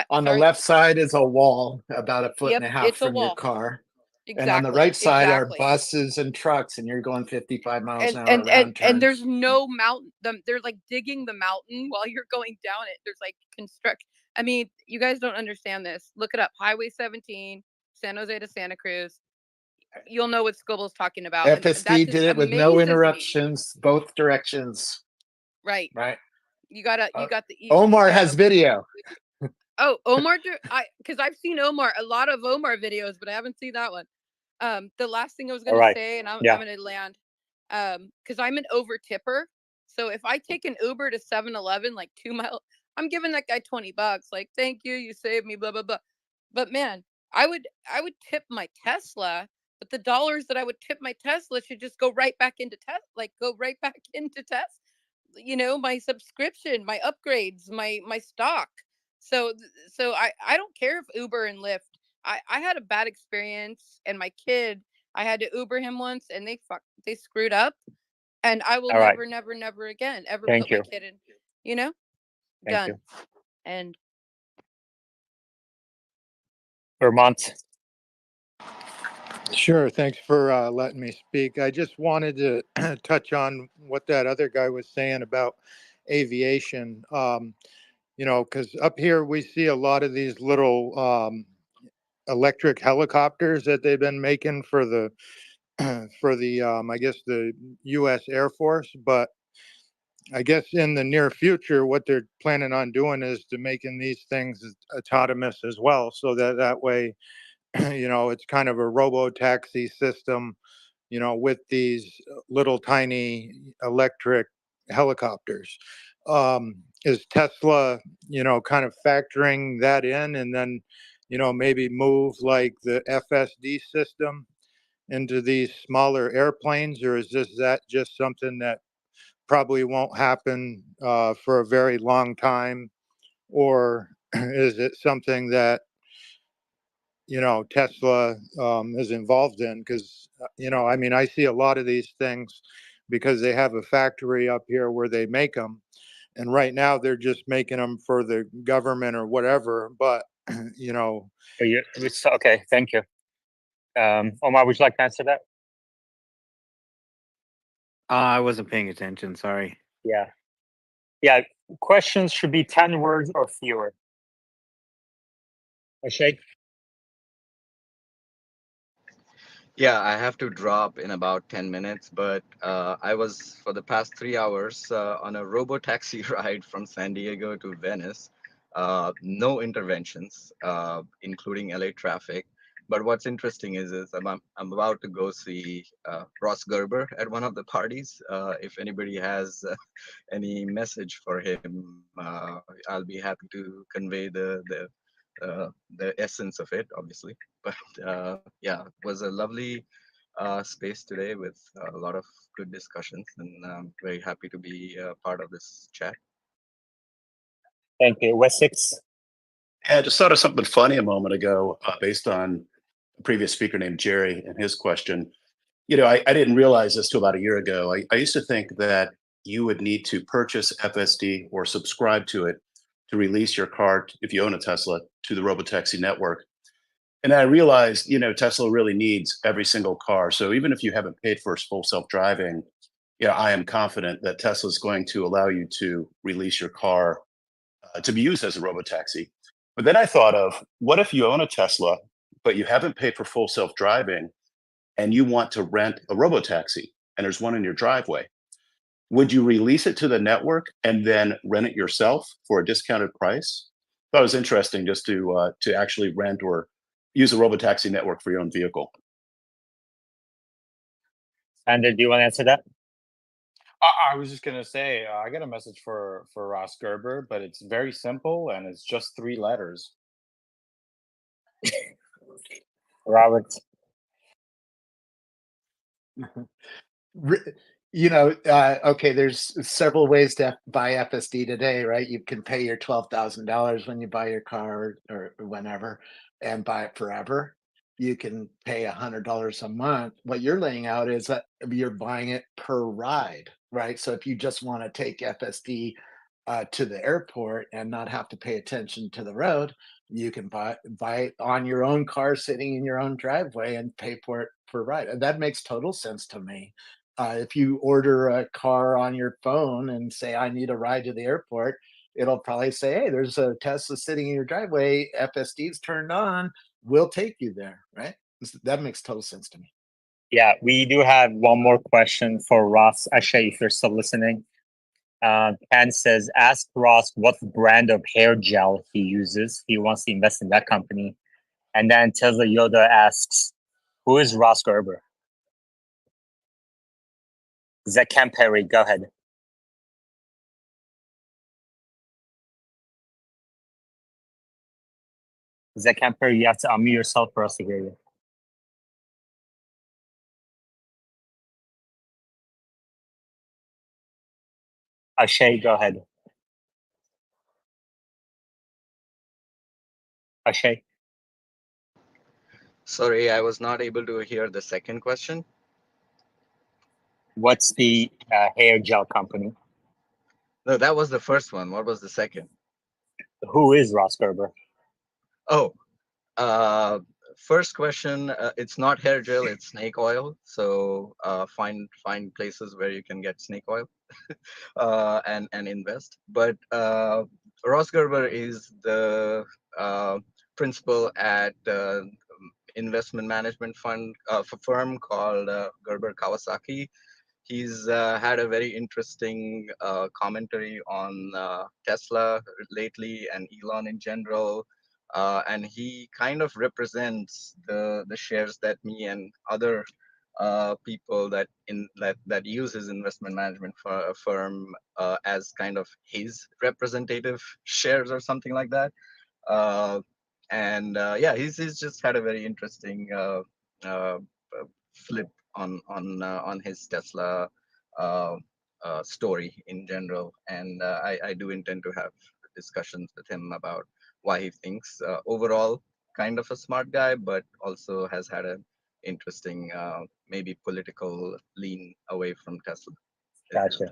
On the left side is a wall about a foot Yep, and a half it's a from your wall. car. Exactly. And on the right side exactly. are buses and trucks, and you're going 55 miles an hour And around turns. and there's no mountain. They're like digging the mountain while you're going down it. There's like construction. I mean, you guys don't understand this. Look it up. Highway 17, San Jose to Santa Cruz. You'll know what Scoble's talking about. And that FSD just did it with no amazes me. interruptions, both directions. Right. Right. You got the Omar has video. Oh, Omar, because I've seen Omar, a lot of Omar videos, but I haven't seen that one. The last thing I was going to say, and I'm going to land, because I'm an over tipper. So if I take an Uber to 7-Eleven, like 2 miles, I'm giving that guy $20. Like, thank you, you saved me, blah blah blah. But man, I would tip my Tesla, but the dollars that I would tip my Tesla should just go right back into Tesla. You know, my subscription, my upgrades, my stock. So I don't care if Uber and Lyft. I had a bad experience, and my kid, I had to Uber him once, and they screwed up, and I will never again ever put my kid in. You know, done. And Vermont. Sure. Thanks for letting me speak. I just wanted to touch on what that other guy was saying about aviation. You know, because up here we see a lot of these little electric helicopters that they've been making for the I guess the U.S. Air Force. But I guess in the near future, what they're planning on doing is to making these things autonomous as well, so that way, you know, it's kind of a robo taxi system, you know, with these little tiny electric helicopters. Is Tesla, you know, kind of factoring that in, and then, you know, maybe move like the FSD system into these smaller airplanes, or is that just something that probably won't happen for a very long time, or is it something that, you know, Tesla is involved in? Because, you know, I mean, I see a lot of these things because they have a factory up here where they make them. And right now they're just making them for the government or whatever. But, you know. Okay, thank you. Omar, would you like to answer that? I wasn't paying attention. Sorry. Yeah. Questions should be 10 words or fewer. Ashek? Yeah, I have to drop in about 10 minutes, but I was for the past 3 hours on a robo taxi ride from San Diego to Venice. No interventions, including LA traffic. But what's interesting is I'm about to go see Ross Gerber at one of the parties. If anybody has any message for him, I'll be happy to convey the essence of it, obviously. But yeah, it was a lovely space today with a lot of good discussions, and I'm very happy to be part of this chat. Thank you. Wessex? I just thought of something funny a moment ago based on a previous speaker named Jerry and his question. You know, I didn't realize this till about a year ago. I used to think that you would need to purchase FSD or subscribe to it to release your car, if you own a Tesla, to the robotaxi network. And I realized, Tesla really needs every single car. So even if you haven't paid for full self-driving, I am confident that Tesla is going to allow you to release your car to be used as a robotaxi. But then I thought of, what if you own a Tesla, but you haven't paid for full self-driving and you want to rent a robotaxi and there's one in your driveway? Would you release it to the network and then rent it yourself for a discounted price? That was interesting, just to actually rent or use a robotaxi network for your own vehicle. Sander, do you want to answer that? I was just gonna say, I got a message for Ross Gerber, but it's very simple and it's just 3 letters. Robert. Okay, there's several ways to buy FSD today, right? You can pay your $12,000 when you buy your car or whenever and buy it forever. You can pay $100 a month. What you're laying out is that you're buying it per ride, right? So if you just want to take FSD to the airport and not have to pay attention to the road, you can buy it on your own car sitting in your own driveway and pay for it per ride. And that makes total sense to me. If you order a car on your phone and say, I need a ride to the airport, it'll probably say, hey, there's a Tesla sitting in your driveway. FSD's turned on. We'll take you there, right? That makes total sense to me. Yeah, we do have one more question for Ross. Ashay, if you're still listening. Ken says, ask Ross what brand of hair gel he uses. He wants to invest in that company. And then Tesla Yoda asks, who is Ross Gerber? Zach Ken Perry, go ahead. Zach Ken Perry, you have to unmute yourself for us to hear you. Ashay, go ahead. Ashay? Sorry, I was not able to hear the second question. What's the hair gel company? No, that was the first one. What was the second? Who is Ross Gerber? Oh, first question. It's not hair gel. It's snake oil. So find places where you can get snake oil, and invest. But Ross Gerber is the principal at investment management firm called Gerber Kawasaki. He's had a very interesting commentary on Tesla lately and Elon in general. And he kind of represents the shares that me and other people that use his investment management firm as kind of his representative shares or something like that. Yeah, he's just had a very interesting flip on his Tesla story in general, and I do intend to have discussions with him about why he thinks overall kind of a smart guy, but also has had an interesting maybe political lean away from Tesla. Gotcha.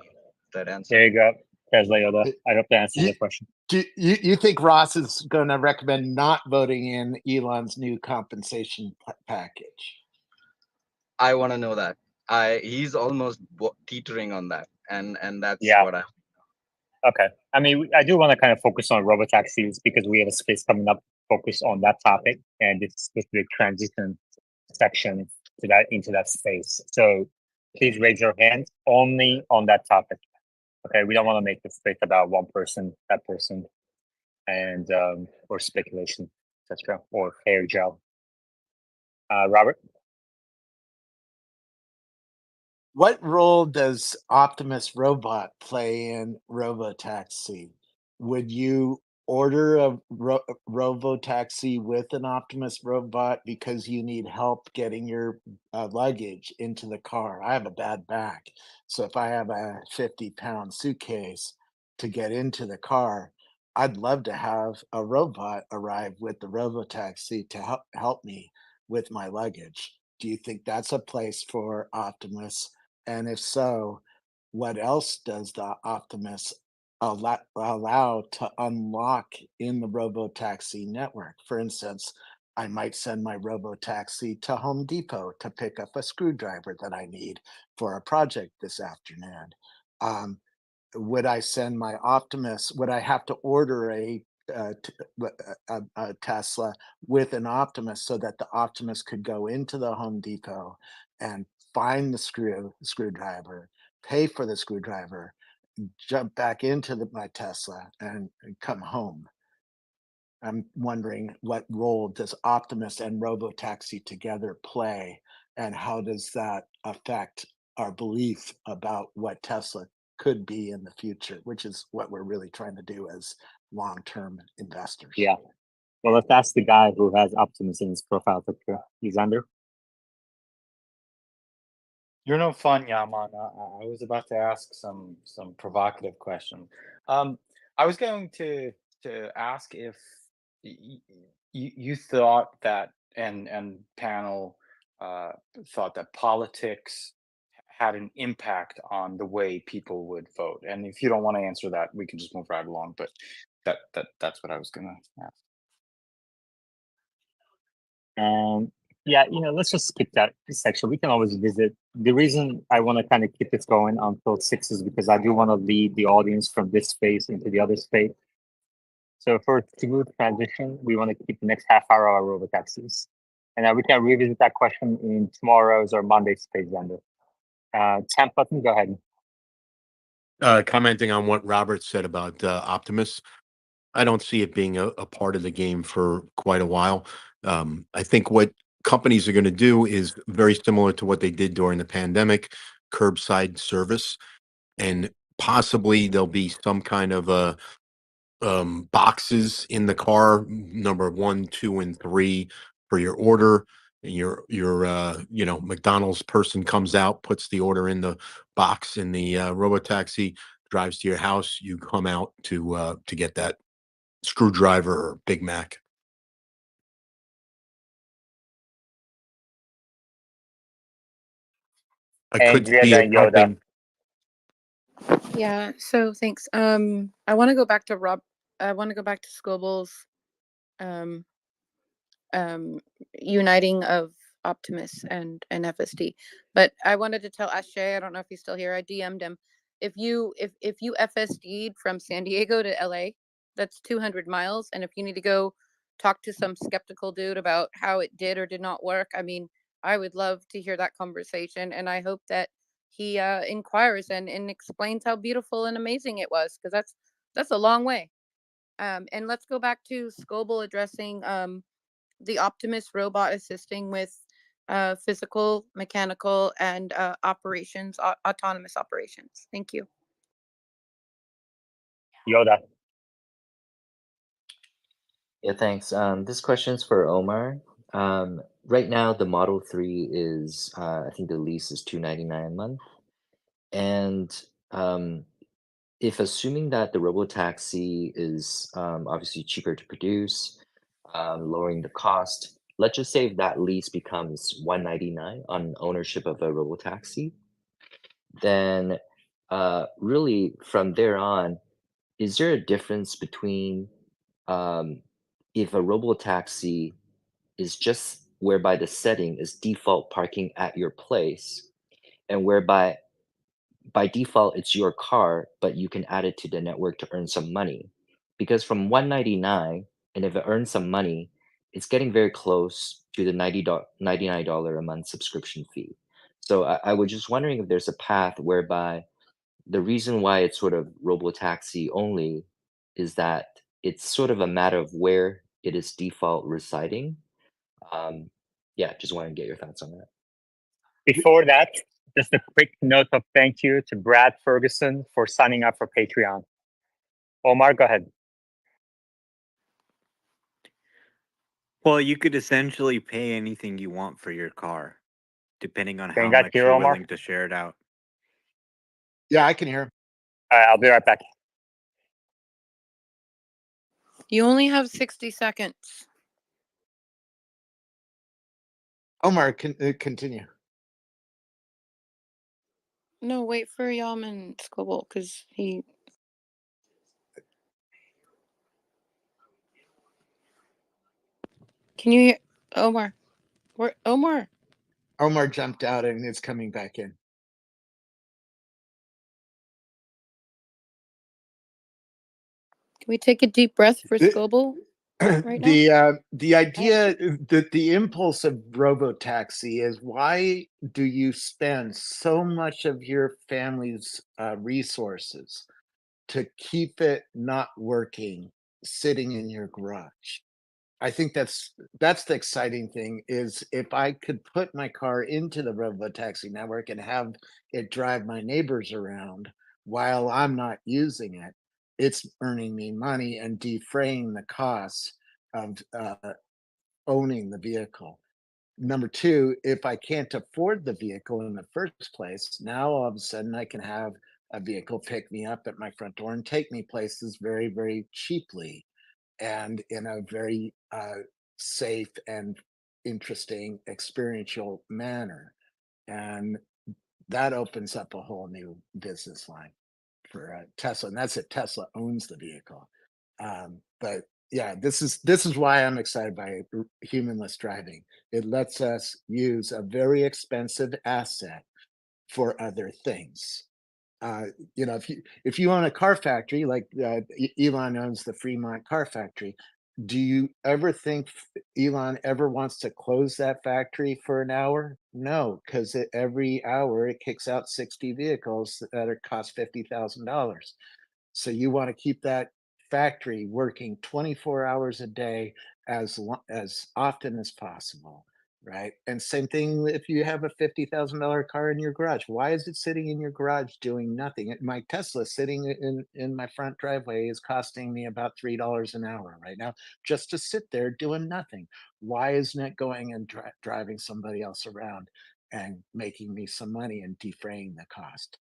That answer. There you go. Tesla Yoda. I hope that answers the question. Do you think Ross is going to recommend not voting in Elon's new compensation package? I want to know that. He's almost teetering on that, and that's what I. Okay. I mean, I do want to kind of focus on robotaxis because we have a space coming up focused on that topic and this specific transition section into that space. So please raise your hand only on that topic. Okay, we don't want to make the space about one person, that person, and or speculation, etc., or hair gel. Robert? What role does Optimus Robot play in Robotaxi? Would you order a Robotaxi with an Optimus Robot because you need help getting your luggage into the car? I have a bad back, so if I have a 50-pound suitcase to get into the car, I'd love to have a robot arrive with the Robotaxi to help me with my luggage. Do you think that's a place for Optimus? And if so, what else does the Optimus allow to unlock in the robo-taxi network. For instance, I might send my robo-taxi to Home Depot to pick up a screwdriver that I need for a project this afternoon. Would I send my Optimus? Would I have to order a Tesla with an Optimus so that the Optimus could go into the Home Depot and find the screwdriver, pay for the screwdriver, jump back into my Tesla and come home? I'm wondering, what role does Optimus and Robotaxi together play, and how does that affect our belief about what Tesla could be in the future, which is what we're really trying to do as long-term investors. Yeah. Well, let's ask the guy who has Optimus in his profile picture. Alexander. You're no fun, Yaman. I was about to ask some provocative question. I was going to ask if you thought that, and panel thought that politics had an impact on the way people would vote. And if you don't want to answer that, we can just move right along. But that's what I was gonna ask. Yeah, let's just skip that section. We can always visit. The reason I want to kind of keep this going until 6 is because I do want to lead the audience from this space into the other space. So for a smooth transition, we want to keep the next half hour our robo taxis. And we can revisit that question in tomorrow's or Monday's space vendor. Temp button, go ahead. Commenting on what Robert said about Optimus, I don't see it being a part of the game for quite a while. I think what companies are going to do is very similar to what they did during the pandemic, curbside service, and possibly there'll be some kind of boxes in the car, number 1, 2, and 3 for your order. And your McDonald's person comes out, puts the order in the box in the robotaxi, drives to your house. You come out to get that screwdriver or Big Mac. I could Andrea, see then it Yoda. helping. Yeah, so thanks. I want to go back to Scoble's um uniting of Optimus and FSD. But I wanted to tell Ashay, I don't know if he's still here. I DM'd him. If you FSD'd from San Diego to LA, that's 200 miles. And if you need to go talk to some skeptical dude about how it did or did not work, I mean, I would love to hear that conversation. And I hope that he inquires and explains how beautiful and amazing it was, because that's a long way. And let's go back to Scoble addressing the Optimus robot assisting with physical, mechanical, and operations, autonomous operations. Thank you. Yoda. Yeah, thanks. This question's for Omar. Right now, the Model 3 is, I think the lease is $299 a month. And if assuming that the robotaxi is obviously cheaper to produce, lowering the cost, let's just say if that lease becomes $199 on ownership of a robotaxi, then really from there on, is there a difference between if a robotaxi is just whereby the setting is default parking at your place, and whereby by default it's your car, but you can add it to the network to earn some money? Because from $199, and if it earns some money, it's getting very close to the $99 a month subscription fee. So I was just wondering if there's a path whereby the reason why it's sort of robotaxi only is that it's sort of a matter of where it is default residing. Yeah, just want to get your thoughts on that. Before that, just a quick note of thank you to Brad Ferguson for signing up for Patreon. Omar, go ahead. Well, you could essentially pay anything you want for your car, depending on Can how you guys much hear you're Omar? willing to share it out. Yeah, I can hear. All right, I'll be right back. You only have 60 seconds. Omar, continue. No, wait for Yaman Scoble, because he... Can you hear Omar? Where Omar? Omar jumped out and is coming back in. Can we take a deep breath for Scoble right now? The idea that the impulse of robotaxi is, why do you spend so much of your family's resources to keep it not working, sitting in your garage? I think that's the exciting thing, is if I could put my car into the robotaxi network and have it drive my neighbors around while I'm not using it, it's earning me money and defraying the costs of owning the vehicle. Number two, if I can't afford the vehicle in the first place, now all of a sudden I can have a vehicle pick me up at my front door and take me places very, very cheaply and in a very safe and interesting experiential manner. And that opens up a whole new business line for Tesla. And that's it. Tesla owns the vehicle. But yeah, this is why I'm excited by humanless driving. It lets us use a very expensive asset for other things. You know, if you own a car factory, like Elon owns the Fremont car factory, do you ever think Elon ever wants to close that factory for an hour? No, because every hour it kicks out 60 vehicles that are cost $50,000. So you want to keep that factory working 24 hours a day as often as possible, right? And same thing if you have a $50,000 car in your garage. Why is it sitting in your garage doing nothing? My Tesla sitting in my front driveway is costing me about $3 an hour right now, just to sit there doing nothing. Why isn't it going and driving somebody else around and making me some money and defraying the cost?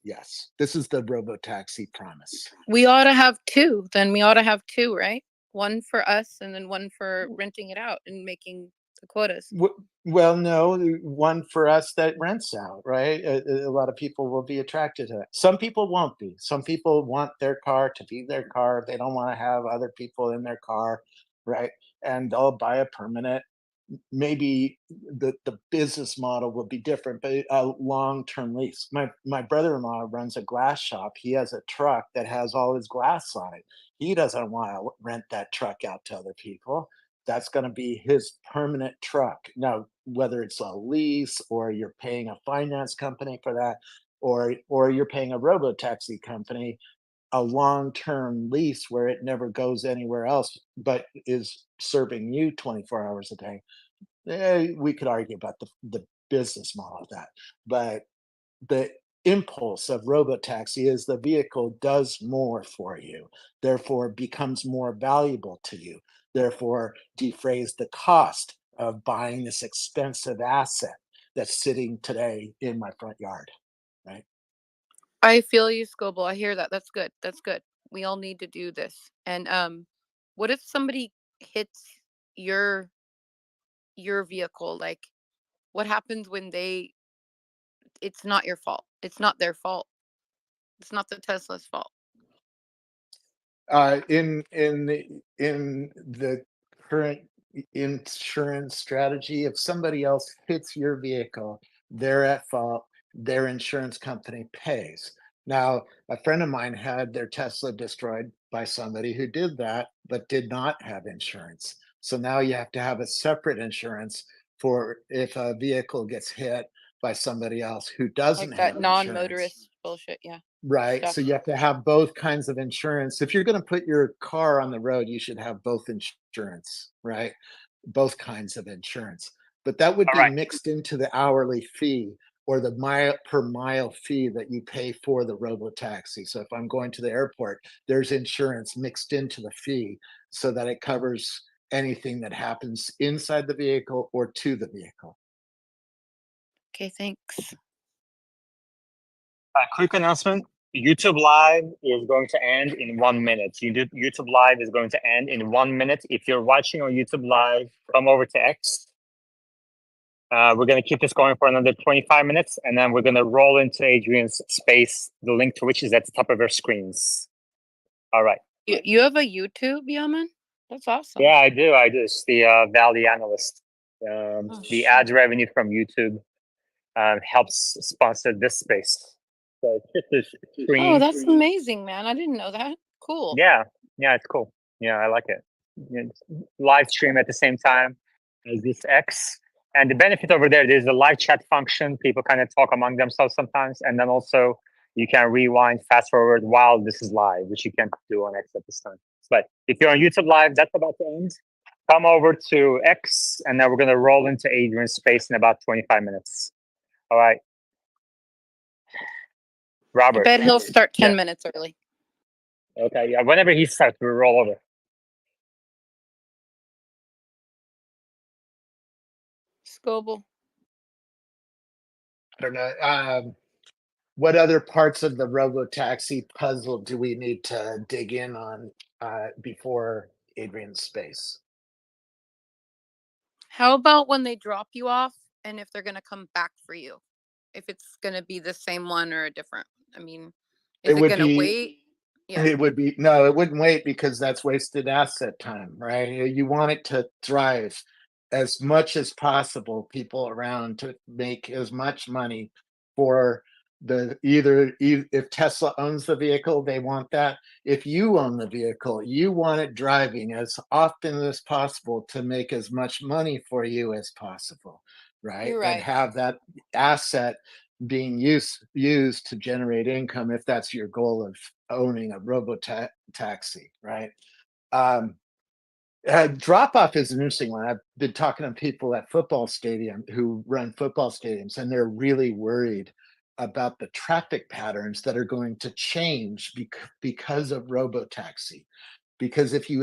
Yes, this is the robotaxi promise. We ought to have two. Then we ought to have two, right? One for us and then one for renting it out and making the quotas. Well, no, one for us that rents out, right? A lot of people will be attracted to that. Some people won't be. Some people want their car to be their car. They don't want to have other people in their car, right? And they'll buy a permanent. Maybe the business model will be different, but a long-term lease. My brother-in-law runs a glass shop. He has a truck that has all his glass on it. He doesn't want to rent that truck out to other people. That's going to be his permanent truck. Now, whether it's a lease or you're paying a finance company for that, or you're paying a robo-taxi company, a long-term lease where it never goes anywhere else, but is serving you 24 hours a day. We could argue about the business model of that, but the impulse of robotaxi is the vehicle does more for you, therefore becomes more valuable to you, therefore defrays the cost of buying this expensive asset that's sitting today in my front yard, right? I feel you, Scoble. I hear that. That's good. That's good. We all need to do this. And what if somebody hits your vehicle? Like, what happens when it's not your fault. It's not their fault. It's not the Tesla's fault. In the current insurance strategy, if somebody else hits your vehicle, they're at fault. Their insurance company pays. Now, a friend of mine had their Tesla destroyed by somebody who did that, but did not have insurance. So now you have to have a separate insurance for if a vehicle gets hit by somebody else who doesn't Like that have non-motorist insurance. bullshit. Yeah. Right. Stuff. So you have to have both kinds of insurance. If you're going to put your car on the road, you should have both insurance, right? Both kinds of insurance. But that would All be right. mixed into the hourly fee or the mile per mile fee that you pay for the robo taxi. So if I'm going to the airport, there's insurance mixed into the fee so that it covers anything that happens inside the vehicle or to the vehicle. Okay, thanks. Quick announcement. YouTube Live is going to end in 1 minute. YouTube Live is going to end in 1 minute. If you're watching on YouTube Live, come over to X. We're going to keep this going for another 25 minutes, and then we're going to roll into Adrian's space, the link to which is at the top of your screens. All right. You have a YouTube, Yaman? That's awesome. Yeah, I do. It's the ValueAnalyst. Oh, The shit. ads revenue from YouTube helps sponsor this space. So it's just a Oh, stream. that's amazing, man. I didn't know that. Cool. Yeah, it's cool. Yeah, I like it. It's live stream at the same time as this X. And the benefit over there's a live chat function. People kind of talk among themselves sometimes. And then also you can rewind, fast forward while this is live, which you can't do on X at this time. But if you're on YouTube Live, that's about to end. Come over to X, and then we're going to roll into Adrian's space in about 25 minutes. All right. I Robert. bet he'll start 10 Yeah. minutes early. Okay. Yeah. Whenever he starts, we'll roll over. Scoble. I don't know. What other parts of the Robo Taxi puzzle do we need to dig in on before Adrian's space? How about when they drop you off and if they're going to come back for you? If it's going to be the same one or a different. I mean, is it would going to be wait? Yeah. It would be no, it wouldn't wait because that's wasted asset time, right? You want it to thrive as much as possible, people around to make as much money for if Tesla owns the vehicle, they want that. If you own the vehicle, you want it driving as often as possible to make as much money for you as possible, right? You're And right. have that asset being used to generate income if that's your goal of owning a robo taxi, right? Drop off is an interesting one. I've been talking to people at football stadium who run football stadiums, and they're really worried about the traffic patterns that are going to change because of robo taxi. Because if you